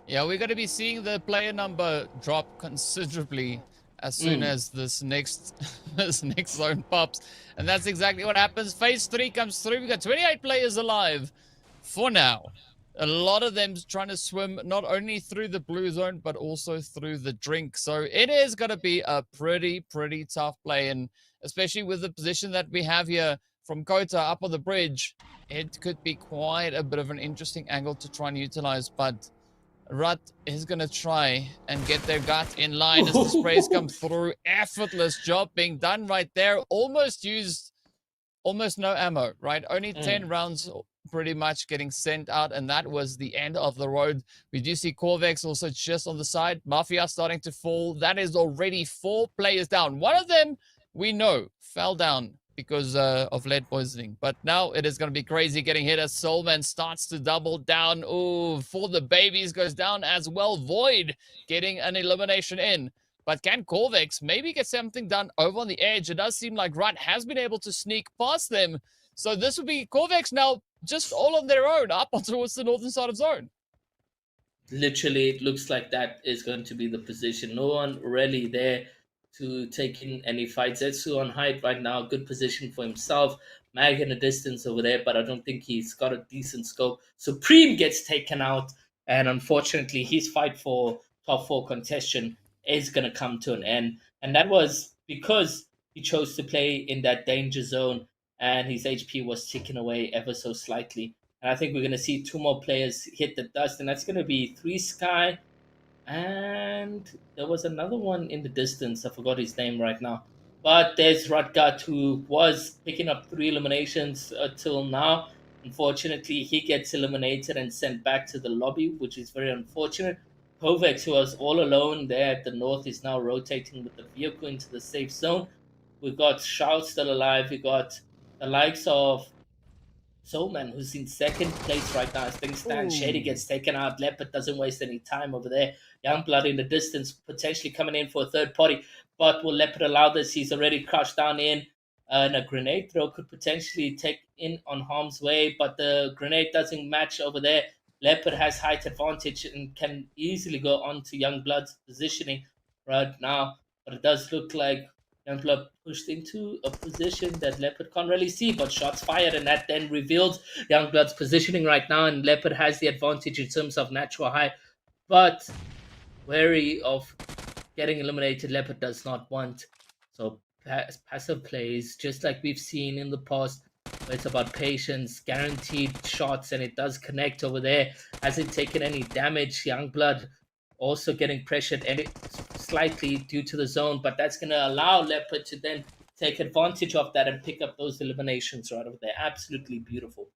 Yeah, we're going to be seeing the player number drop considerably as soon as this next zone pops. And that's exactly what happens. Phase 3 comes through. We've got 28 players alive for now. A lot of them trying to swim not only through the blue zone, but also through the drink. So it is going to be a pretty tough play. And especially with the position that we have here from Kota up on the bridge, it could be quite a bit of an interesting angle to try and utilize. But Rut is going to try and get their gut in line as the sprays come through. Effortless job being done right there. Almost no ammo, right? Only 10 rounds pretty much getting sent out, and that was the end of the road. We do see Corvex also just on the side. Mafia starting to fall. That is already 4 players down. One of them, we know, fell down because of lead poisoning. But now it is going to be crazy getting hit as Soulman starts to double down. Ooh, for the babies goes down as well. Void getting an elimination in. But can Corvex maybe get something done over on the edge? It does seem like Rut has been able to sneak past them. So this would be Corvex now just all on their own up towards the northern side of zone. Literally, it looks like that is going to be the position. No one really there to take in any fights. Zetsu on height right now, good position for himself. Mag in the distance over there, but I don't think he's got a decent scope. Supreme gets taken out, and unfortunately, his fight for top 4 contention is going to come to an end. And that was because he chose to play in that danger zone, and his HP was ticking away ever so slightly. And I think we're going to see 2 more players hit the dust, and that's going to be 3 Sky. And there was another one in the distance. I forgot his name right now. But there's Rutgut, who was picking up 3 eliminations till now. Unfortunately, he gets eliminated and sent back to the lobby, which is very unfortunate. Kovacs, who was all alone there at the north, is now rotating with the vehicle into the safe zone. We've got Shao still alive. We got the likes of Soulman, who's in second place right now as things stand. Shady Ooh. gets taken out. Leopard doesn't waste any time over there. Youngblood in the distance, potentially coming in for a third party. But will Leopard allow this? He's already crouched down in. And a grenade throw could potentially take in on harm's way, but the grenade doesn't match over there. Leopard has height advantage and can easily go on to Youngblood's positioning right now. But it does look like Youngblood pushed into a position that Leopard can't really see, but shots fired, and that then reveals Youngblood's positioning right now, and Leopard has the advantage in terms of natural height. But wary of getting eliminated, Leopard does not want. So passive plays, just like we've seen in the past, where it's about patience, guaranteed shots, and it does connect over there. Hasn't taken any damage. Youngblood also getting pressured and slightly due to the zone, but that's going to allow Leopard to then take advantage of that and pick up those eliminations right over there. Absolutely beautiful.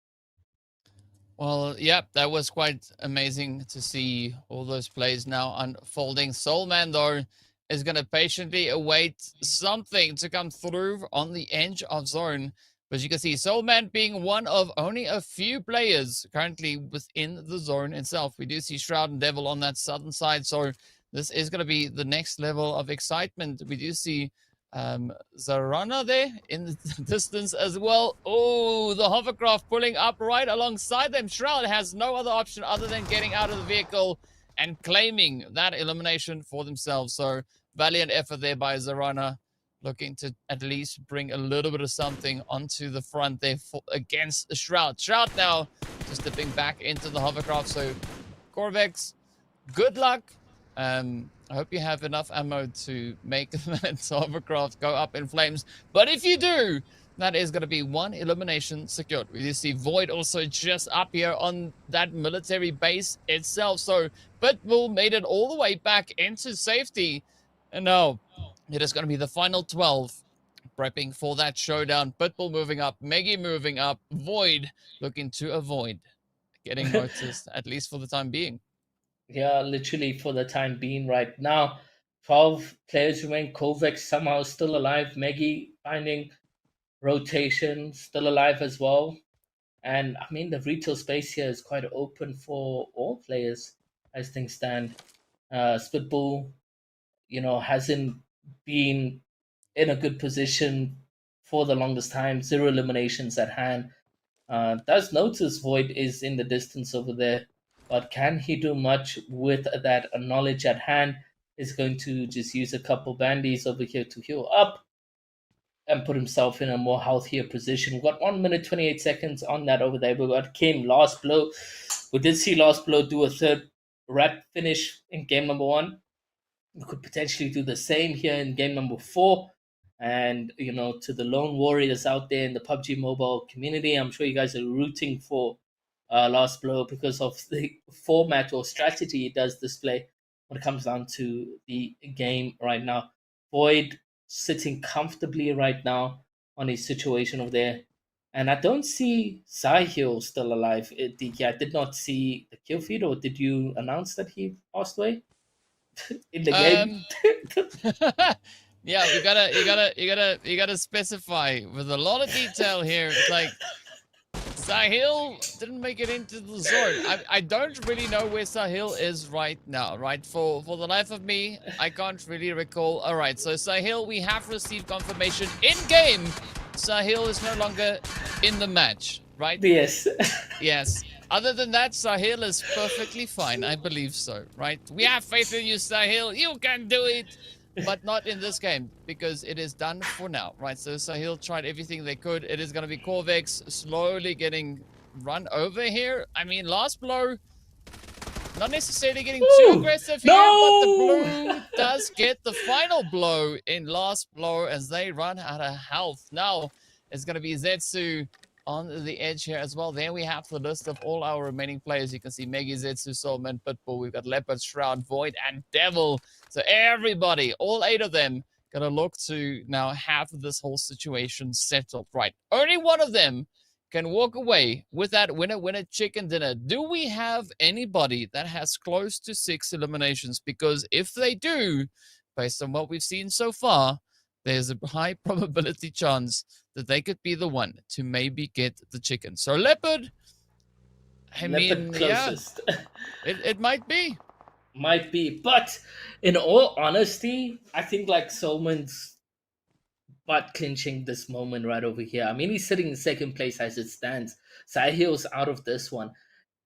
Well, yeah, that was quite amazing to see all those plays now unfolding. Soulman, though, is going to patiently await something to come through on the edge of zone. But you can see Soulman being one of only a few players currently within the zone itself. We do see Shroud and Devil on that southern side, so this is going to be the next level of excitement. We do see Zarana there in the distance as well. Oh, the hovercraft pulling up right alongside them. Shroud has no other option other than getting out of the vehicle and claiming that elimination for themselves. So valiant effort there by Zarana, looking to at least bring a little bit of something onto the front there against Shroud. Shroud now just dipping back into the hovercraft. So Corvex, good luck. I hope you have enough ammo to make that hovercraft go up in flames. But if you do, that is going to be one elimination secured. We do see Void also just up here on that military base itself. So Pitbull made it all the way back into safety. And now it is going to be the final 12 prepping for that showdown. Pitbull moving up, Meggy moving up, Void looking to avoid getting noticed, at least for the time being. Yeah, literally for the time being right now. 12 players remain. Kovac somehow still alive. Meggy finding rotation, still alive as well. And I mean, the retail space here is quite open for all players as things stand. Spitball, hasn't been in a good position for the longest time. 0 eliminations at hand. Does notice Void is in the distance over there, but can he do much with that knowledge at hand? Is going to just use a couple bandies over here to heal up and put himself in a more healthier position. We've got 1 minute 28 seconds on that over there. We got Kim, Last Blow. We did see Last Blow do a third rat finish in game number 1. We could potentially do the same here in game number 4. And, to the lone warriors out there in the PUBG mobile community, I'm sure you guys are rooting for Last Blow because of the format or strategy it does display when it comes down to the game right now. Void sitting comfortably right now on his situation over there. And I don't see Sahil still alive. I did not see the kill feed, or did you announce that he passed away in the game? Yeah, you gotta specify with a lot of detail here. It's like Sahil didn't make it into the zone. I don't really know where Sahil is right now, right? For the life of me, I can't really recall. All right, so Sahil, we have received confirmation in-game. Sahil is no longer in the match, right? Yes. Yes. Other than that, Sahil is perfectly fine. I believe so, right? We have faith in you, Sahil. You can do it. But not in this game, because it is done for now, right? So Sahil tried everything they could. It is going to be Corvex slowly getting run over here. I mean, Last Blow, not necessarily getting too aggressive here, but the blue does get the final blow in Last Blow as they run out of health. Now, it's going to be Zetsu on the edge here as well. There we have the list of all our remaining players. You can see Meggy, Zetsu, Soulman, Pitbull. We've got Leopard, Shroud, Void, and Devil. So everybody, all 8 of them, gonna look to now have this whole situation settled. Right. Only one of them can walk away with that winner chicken dinner. Do we have anybody that has close to 6 eliminations? Because if they do, based on what we've seen so far, there's a high probability chance that they could be the one to maybe get the chicken. So Leopard, I Leopard mean, yeah, closest. it might be. Might be. But in all honesty, I think like Solman's butt clinching this moment right over here. I mean, he's sitting in second place as it stands. Sahil's out of this one.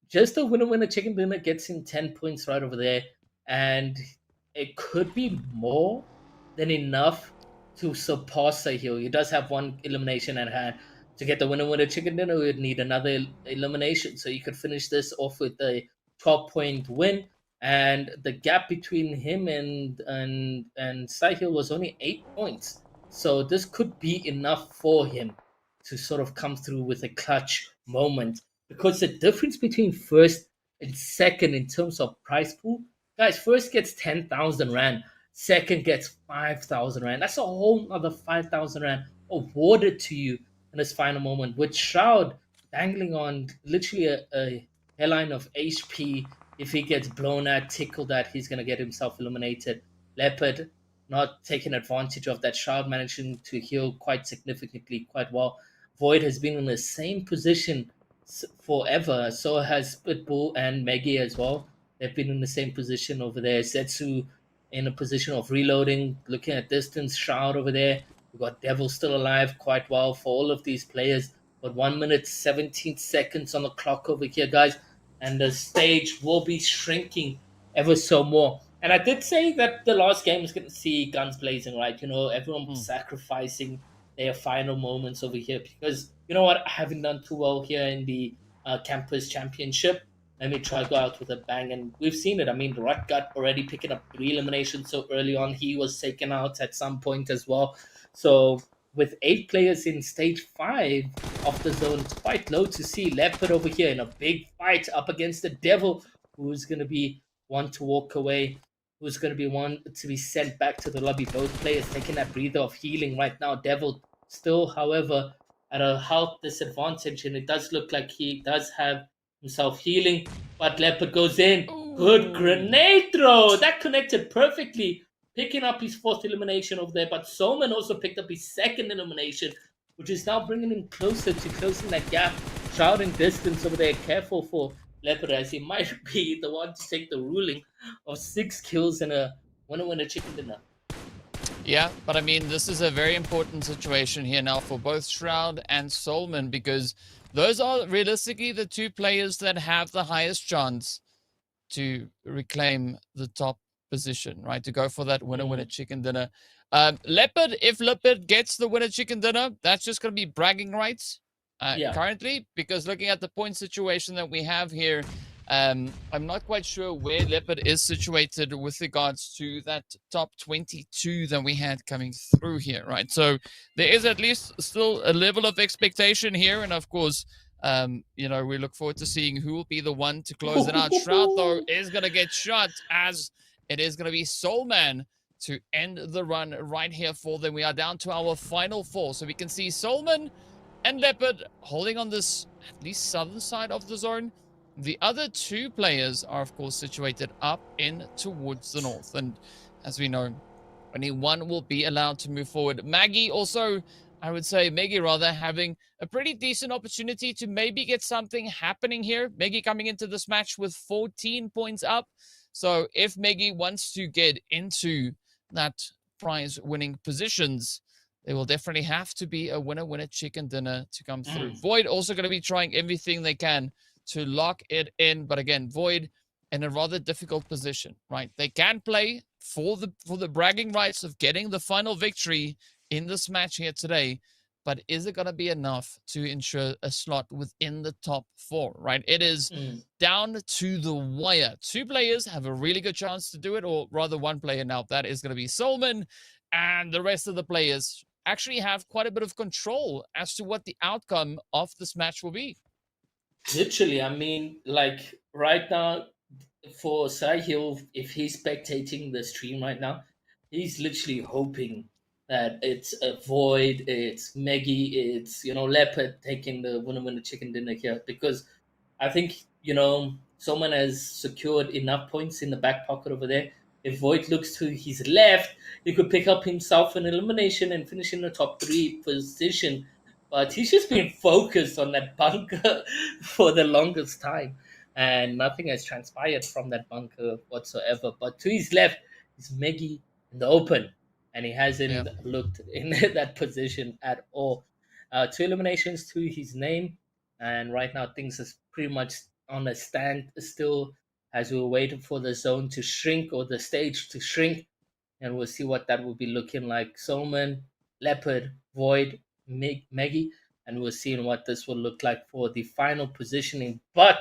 Just a winner chicken dinner gets him 10 points right over there. And it could be more than enough to surpass Sahil. He does have one elimination at hand. To get the winner chicken dinner, we would need another elimination. So you could finish this off with a 12-point win. And the gap between him and Sahil was only 8 points. So this could be enough for him to sort of come through with a clutch moment, because the difference between first and second in terms of prize pool, guys, first gets 10,000 Rand, second gets 5,000 Rand. That's a whole other 5,000 Rand awarded to you in this final moment, with Shroud dangling on literally a hairline of HP. If he gets blown at, tickled at, he's going to get himself eliminated. Leopard not taking advantage of that. Shroud managing to heal quite significantly, quite well. Void has been in the same position forever. So has Pitbull and Maggie as well. They've been in the same position over there. Zetsu in a position of reloading, looking at distance. Shroud over there. We've got Devil still alive quite well for all of these players. But 1 minute 17 seconds on the clock over here, guys. And the stage will be shrinking ever so more. And I did say that the last game was going to see guns blazing, right? You know, everyone sacrificing their final moments over here, because you know what, I haven't done too well here in the campus championship. Let me try go out with a bang, and we've seen it. I mean, Rutgut already picking up 3 eliminations so early on. He was taken out at some point as well. So with 8 players in stage 5 of the zone, it's quite low to see Leopard over here in a big fight up against the Devil, who's going to be one to walk away, who's going to be one to be sent back to the lobby. Both players taking that breather of healing right now. Devil still, however, at a health disadvantage, and it does look like he does have himself healing, but Leopard goes in. Ooh. Good grenade throw! That connected perfectly, picking up his 4th elimination over there, but Soman also picked up his 2nd elimination, which is now bringing him closer to closing that gap. Shouting distance over there, careful for Leopard, as he might be the one to take the ruling of 6 kills and a winner chicken dinner. Yeah, but I mean, this is a very important situation here now for both Shroud and Solman, because those are realistically the 2 players that have the highest chance to reclaim the top position, right? To go for that winner chicken dinner. Leopard, if Leopard gets the winner chicken dinner, that's just going to be bragging rights currently, because looking at the point situation that we have here, I'm not quite sure where Leopard is situated with regards to that top 22 that we had coming through here, right? So there is at least still a level of expectation here, and of course, you know, we look forward to seeing who will be the one to close it out. Shroud, though, is going to get shot, as it is going to be Soulman to end the run right here for them. We are down to our final 4, so we can see Soulman and Leopard holding on this at least southern side of the zone. The other 2 players are, of course, situated up in towards the north. And as we know, only one will be allowed to move forward. Maggie also, I would say, Maggie rather, having a pretty decent opportunity to maybe get something happening here. Maggie coming into this match with 14 points up. So if Maggie wants to get into that prize-winning positions, there will definitely have to be a winner chicken dinner to come through. Void also going to be trying everything they can to lock it in, but again, Void in a rather difficult position, right? They can play for the bragging rights of getting the final victory in this match here today, but is it going to be enough to ensure a slot within the top 4, right? It is down to the wire. 2 players have a really good chance to do it, or rather 1 player now. That is going to be Solman, and the rest of the players actually have quite a bit of control as to what the outcome of this match will be. Literally, I mean, like right now, for Sahil, if he's spectating the stream right now, he's literally hoping that it's a Void, it's Maggie, it's, you know, Leopard taking the winner chicken dinner here, because I think, you know, someone has secured enough points in the back pocket over there. If Void looks to his left, he could pick up himself an elimination and finish in the top three position. But he's just been focused on that bunker for the longest time, and nothing has transpired from that bunker whatsoever. But to his left is Meggy in the open, and he Yeah. hasn't looked in that position at all. Two eliminations to his name, and right now things is pretty much on a stand still as we're waiting for the zone to shrink or the stage to shrink, and we'll see what that will be looking like. Solman, Leopard, Void, Maggie, and we're seeing what this will look like for the final positioning. But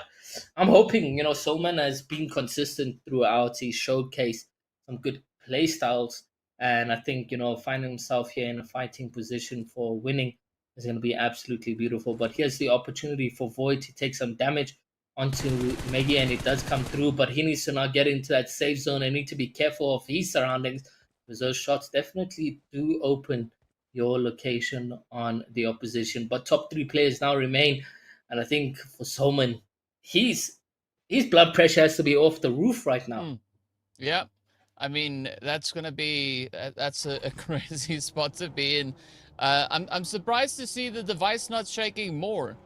I'm hoping, Solman has been consistent throughout. He showcased some good play styles, and I think, finding himself here in a fighting position for winning is going to be absolutely beautiful. But here's the opportunity for Void to take some damage onto Maggie, and it does come through, but he needs to not get into that safe zone and need to be careful of his surroundings because those shots definitely do open your location on the opposition. But top three players now remain, and I think for Soman, his blood pressure has to be off the roof right now. Yeah. I mean, that's gonna be that's a crazy spot to be in. I'm surprised to see the device not shaking more,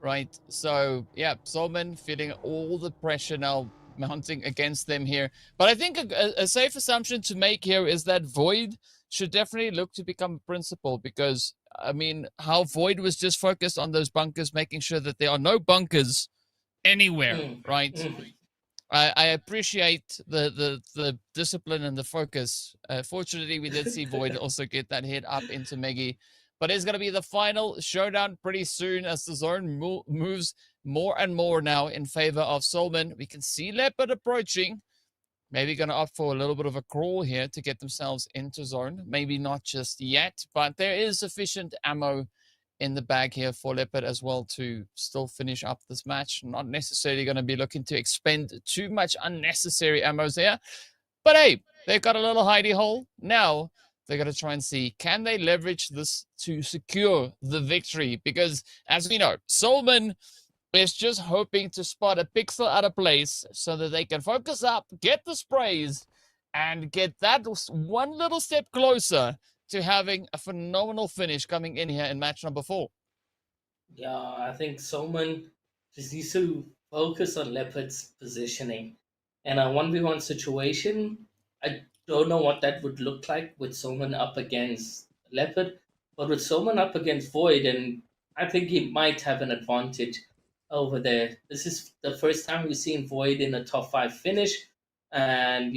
right? So yeah, Solman feeling all the pressure now mounting against them here. But I think a safe assumption to make here is that Void should definitely look to become principal, because I mean, how Void was just focused on those bunkers, making sure that there are no bunkers anywhere, right? I appreciate the discipline and the focus. Fortunately, we did see Void also get that hit up into Meggy. But it's going to be the final showdown pretty soon as the zone moves more and more now in favor of Solman. We can see Leopard approaching. Maybe going to opt for a little bit of a crawl here to get themselves into zone. Maybe not just yet, but there is sufficient ammo in the bag here for Leopard as well to still finish up this match. Not necessarily going to be looking to expend too much unnecessary ammos here. But hey, they've got a little hidey hole. Now they're going to try and see, can they leverage this to secure the victory? Because as we know, Solman is just hoping to spot a pixel out of place so that they can focus up, get the sprays, and get that one little step closer to having a phenomenal finish coming in here in match number 4. Yeah, I think Soman just needs to focus on Leopard's positioning. And a 1v1 situation, I don't know what that would look like with Soman up against Leopard, but with Soman up against Void, and I think he might have an advantage over there. This is the first time we've seen Void in a top 5 finish. And,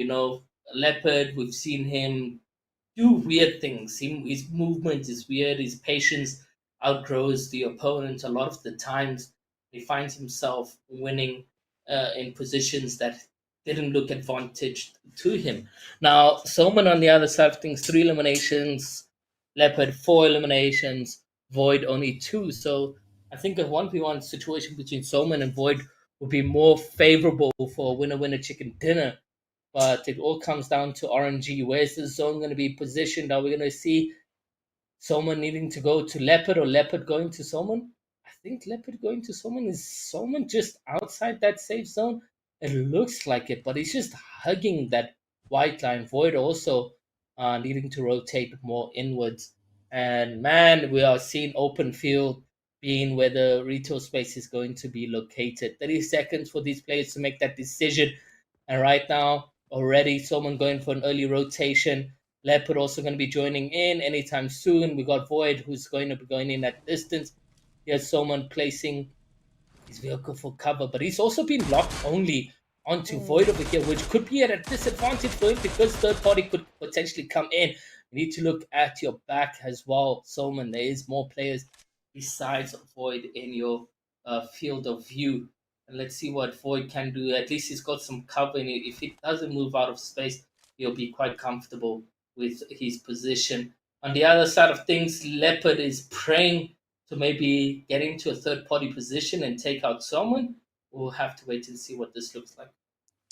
Leopard, we've seen him do weird things. His movement is weird. His patience outgrows the opponent a lot of the times. He finds himself winning in positions that didn't look advantage to him. Now, Soman on the other side of things, 3 eliminations, Leopard 4 eliminations, Void only 2. So I think a 1v1 situation between Soman and Void would be more favorable for a winner-winner chicken dinner, but it all comes down to RNG. Where's the zone going to be positioned? Are we going to see someone needing to go to Leopard or Leopard going to someone? I think Leopard going to someone. Is someone just outside that safe zone? It looks like it, but he's just hugging that white line. Void also needing to rotate more inwards. And man, we are seeing open field being where the retail space is going to be located. 30 seconds for these players to make that decision. And right now, already someone going for an early rotation. Leopard also going to be joining in anytime soon. We got Void, who's going to be going in at distance. Here's someone placing his vehicle for cover, but he's also been locked only onto Void over here, which could be at a disadvantage for him because third party could potentially come in. You need to look at your back as well, Solman. There is more players besides Void in your field of view. And let's see what Void can do. At least he's got some cover in it. If he doesn't move out of space, he'll be quite comfortable with his position. On the other side of things, Leopard is praying to maybe get into a third party position and take out someone. We'll have to wait and see what this looks like.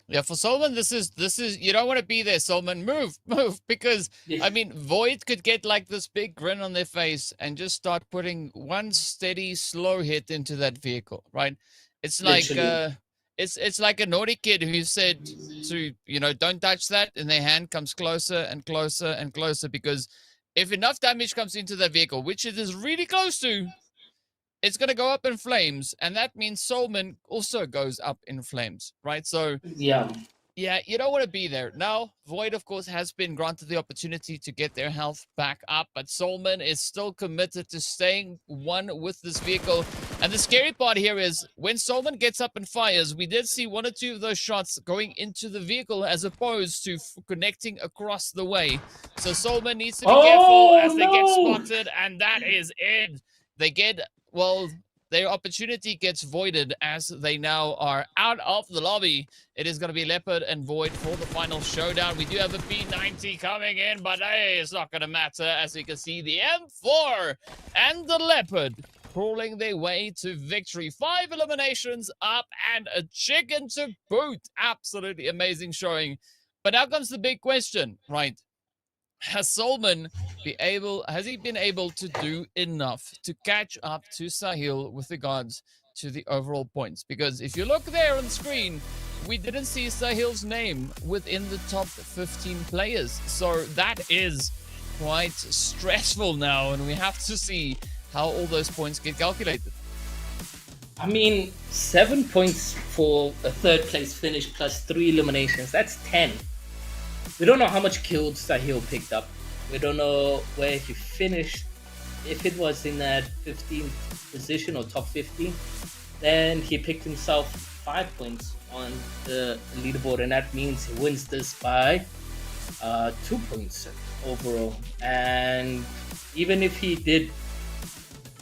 Yeah, for Solman, this is you don't want to be there, Solman. Move, because I mean, Void could get like this big grin on their face and just start putting one steady, slow hit into that vehicle, right? It's like Literally. it's like a naughty kid who said to, don't touch that, and their hand comes closer and closer and closer, because if enough damage comes into the vehicle, which it is really close to, it's going to go up in flames, and that means Solman also goes up in flames, right? So Yeah. yeah, you don't want to be there. Now, Void, of course, has been granted the opportunity to get their health back up, but Solman is still committed to staying one with this vehicle. And the scary part here is when Solman gets up and fires, we did see one or two of those shots going into the vehicle as opposed to connecting across the way. So Solman needs to be careful as they get spotted, and that is it. They get, well, their opportunity gets voided as they now are out of the lobby. It is going to be Leopard and Void for the final showdown. We do have a P90 coming in, but hey, it's not going to matter. As you can see, the M4 and the Leopard crawling their way to victory. 5 eliminations up and a chicken to boot. Absolutely amazing showing. But now comes the big question, right? Has Solman been able to do enough to catch up to Sahil with regards to the overall points? Because if you look there on the screen, we didn't see Sahil's name within the top 15 players. So that is quite stressful now, and we have to see how all those points get calculated. I mean, 7 points for a third place finish plus 3 eliminations. That's 10. We don't know how much kills Sahil picked up. We don't know where he finished. If it was in that 15th position or top 15, then he picked himself 5 points on the leaderboard, and that means he wins this by 2 points overall. And even if he did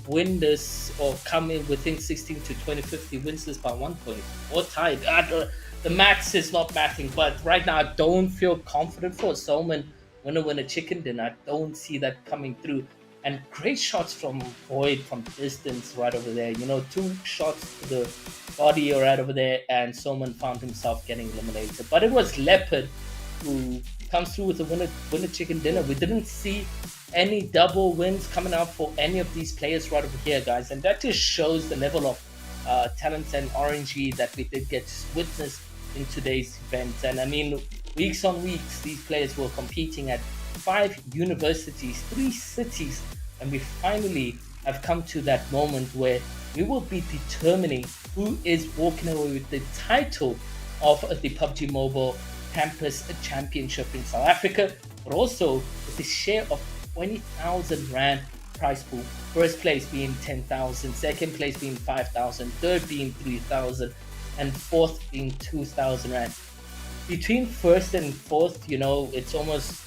win this or come in within 16 to 25th, he wins this by 1 point or tied. The maths is not mathing, but right now I don't feel confident for Solman win a chicken dinner. I don't see that coming through. And great shots from Void from distance right over there. 2 shots to the body right over there, and Solman found himself getting eliminated. But it was Leopard who comes through with a winner chicken dinner. We didn't see any double wins coming out for any of these players right over here, guys. And that just shows the level of talent and RNG that we did get witnessed in today's event. And I mean, weeks on weeks, these players were competing at 5 universities, 3 cities, and we finally have come to that moment where we will be determining who is walking away with the title of the PUBG Mobile Campus Championship in South Africa, but also with the share of 20,000 Rand prize pool. First place being 10,000, second place being 5,000, third being 3,000, and fourth being 2,000 Rand. Between first and fourth, it's almost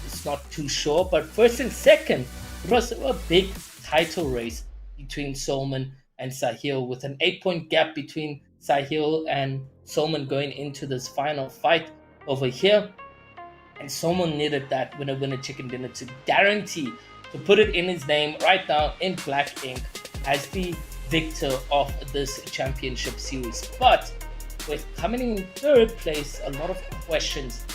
it's not too sure, but first and second, it was a big title race between Solman and Sahil, with an 8-point gap between Sahil and Solman going into this final fight over here. And Solman needed that winner chicken dinner to guarantee to put it in his name right now in black ink as the victor of this championship series. But with coming in third place, a lot of questions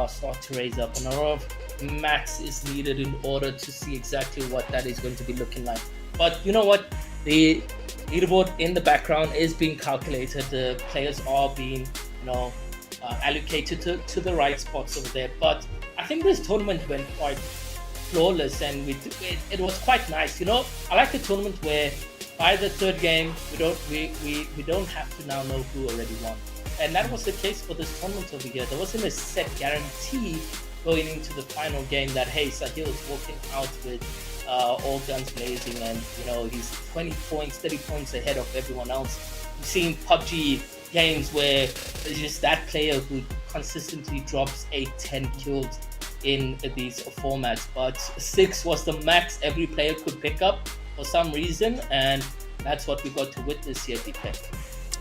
start to raise up, and a lot of maths is needed in order to see exactly what that is going to be looking like. But you know what? The leaderboard in the background is being calculated. The players are being, allocated to the right spots over there. But I think this tournament went quite flawless, and it was quite nice. I like the tournament where by the third game we don't have to now know who already won, and that was the case for this tournament over here. There wasn't a set guarantee going into the final game that hey, Sahil is walking out with all guns blazing, and he's 20 points, 30 points ahead of everyone else. We've seen PUBG games where it's just that player who consistently drops 8-10 kills in these formats, but 6 was the max every player could pick up for some reason, and that's what we got to witness here, DK.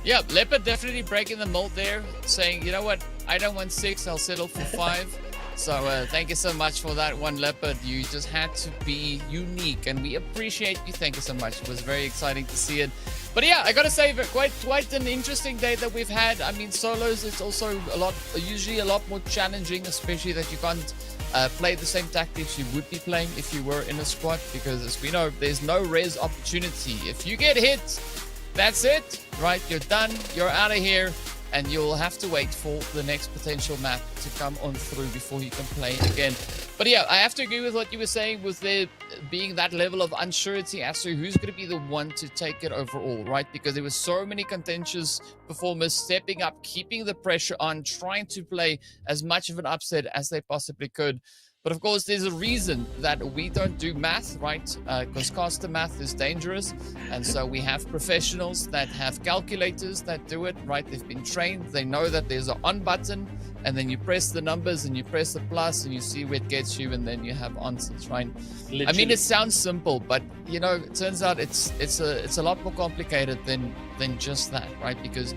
Yeah, Leopard definitely breaking the mold there, saying, you know what, I don't want 6, I'll settle for 5. So thank you so much for that one, Leopard. You just had to be unique, and we appreciate you. Thank you so much. It was very exciting to see it. But yeah, I gotta say, quite an interesting day that we've had. I mean, solos, it's also usually a lot more challenging, especially that you can't play the same tactics you would be playing if you were in a squad, because as we know, there's no res opportunity. If you get hit, that's it, right? You're done. You're out of here. And you'll have to wait for the next potential map to come on through before you can play again. But yeah, I have to agree with what you were saying with there being that level of uncertainty as to who's going to be the one to take it overall, right? Because there were so many contentious performers stepping up, keeping the pressure on, trying to play as much of an upset as they possibly could. But of course, there's a reason that we don't do math, right? Because caster math is dangerous. And so we have professionals that have calculators that do it, right? They've been trained. They know that there's an on button, and then you press the numbers and you press the plus and you see where it gets you, and then you have answers, right? Literally. I mean, it sounds simple, but you know, it turns out it's a lot more complicated than just that, right? Because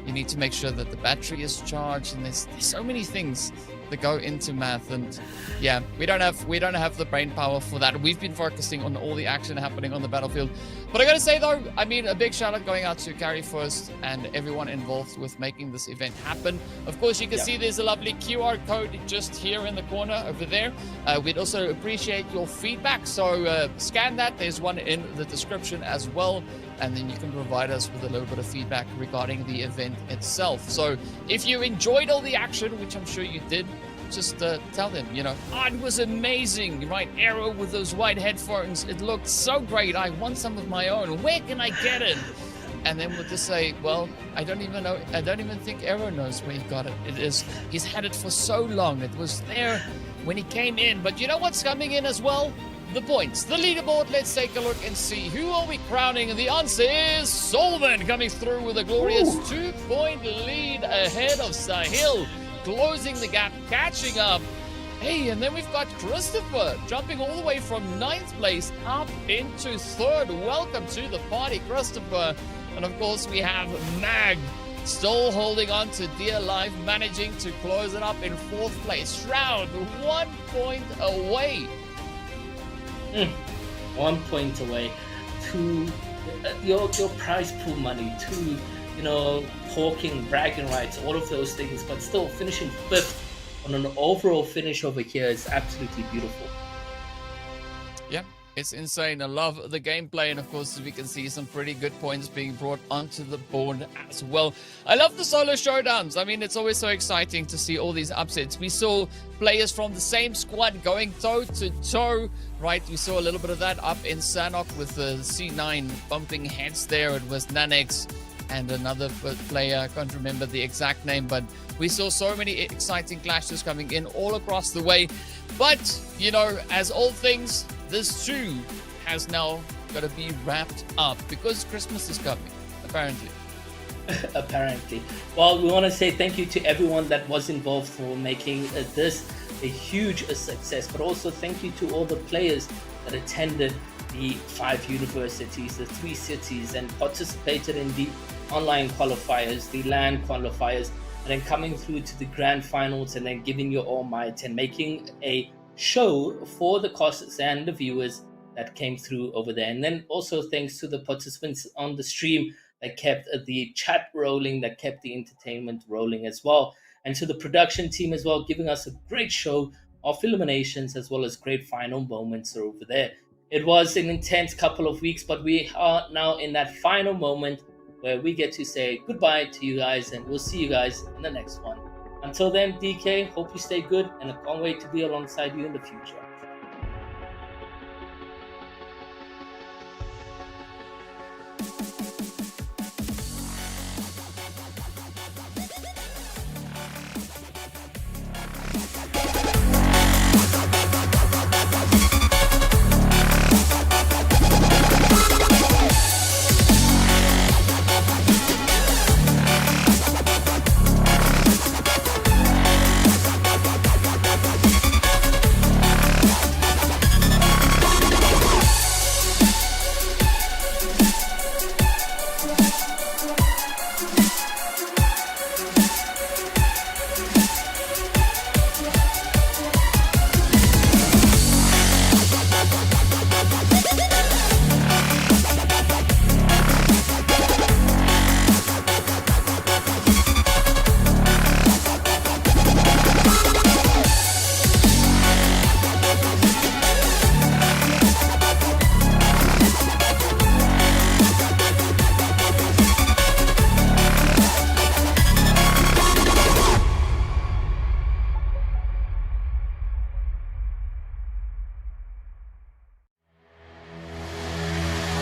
you need to make sure that the battery is charged, and there's so many things that go into math. And yeah, we don't have the brain power for that. We've been focusing on all the action happening on the battlefield. But I gotta say though, I mean, a big shout out going out to Carry First and everyone involved with making this event happen. Of course, you can see there's a lovely QR code just here in the corner over there. We'd also appreciate your feedback, so scan that. There's one in the description as well, and then you can provide us with a little bit of feedback regarding the event itself. So if you enjoyed all the action, which I'm sure you did, just tell them, you know, oh, it was amazing, right? Arrow with those white headphones, it looked so great. I want some of my own. Where can I get it? And then we'll just say, well, I don't even know. I don't even think Arrow knows where he got it. He's had it for so long. It was there when he came in. But you know what's coming in as well? The points, the leaderboard. Let's take a look and see who are we crowning. And the answer is Solman coming through with a glorious 2-point lead ahead of Sahil, closing the gap, catching up. Hey, and then we've got Christopher jumping all the way from 9th place up into 3rd. Welcome to the party, Christopher. And of course, we have Mag still holding on to dear life, managing to close it up in 4th place. Shroud, 1 point away. 1 point away to your prize pool money, to, you know, hawking, bragging rights, all of those things, but still finishing 5th on an overall finish over here is absolutely beautiful. Yeah, it's insane. I love the gameplay, and of course we can see some pretty good points being brought onto the board as well. I love the solo showdowns. I mean, it's always so exciting to see all these upsets. We saw players from the same squad going toe to toe, right? We saw a little bit of that up in Sanok with the C9 bumping heads there. It was Nanex and another player, I can't remember the exact name, but we saw so many exciting clashes coming in all across the way. But, you know, as all things, this too has now got to be wrapped up because Christmas is coming, apparently. Apparently. Well, we want to say thank you to everyone that was involved for making this a huge success, but also thank you to all the players that attended the 5 universities, the 3 cities, and participated in the online qualifiers, the LAN qualifiers, and then coming through to the grand finals and then giving your all might and making a show for the casters and the viewers that came through over there. And then also thanks to the participants on the stream that kept the chat rolling, that kept the entertainment rolling as well. And to the production team as well, giving us a great show of eliminations as well as great final moments over there. It was an intense couple of weeks, but we are now in that final moment where we get to say goodbye to you guys, and we'll see you guys in the next one. Until then, DK, hope you stay good, and I can't wait to be alongside you in the future.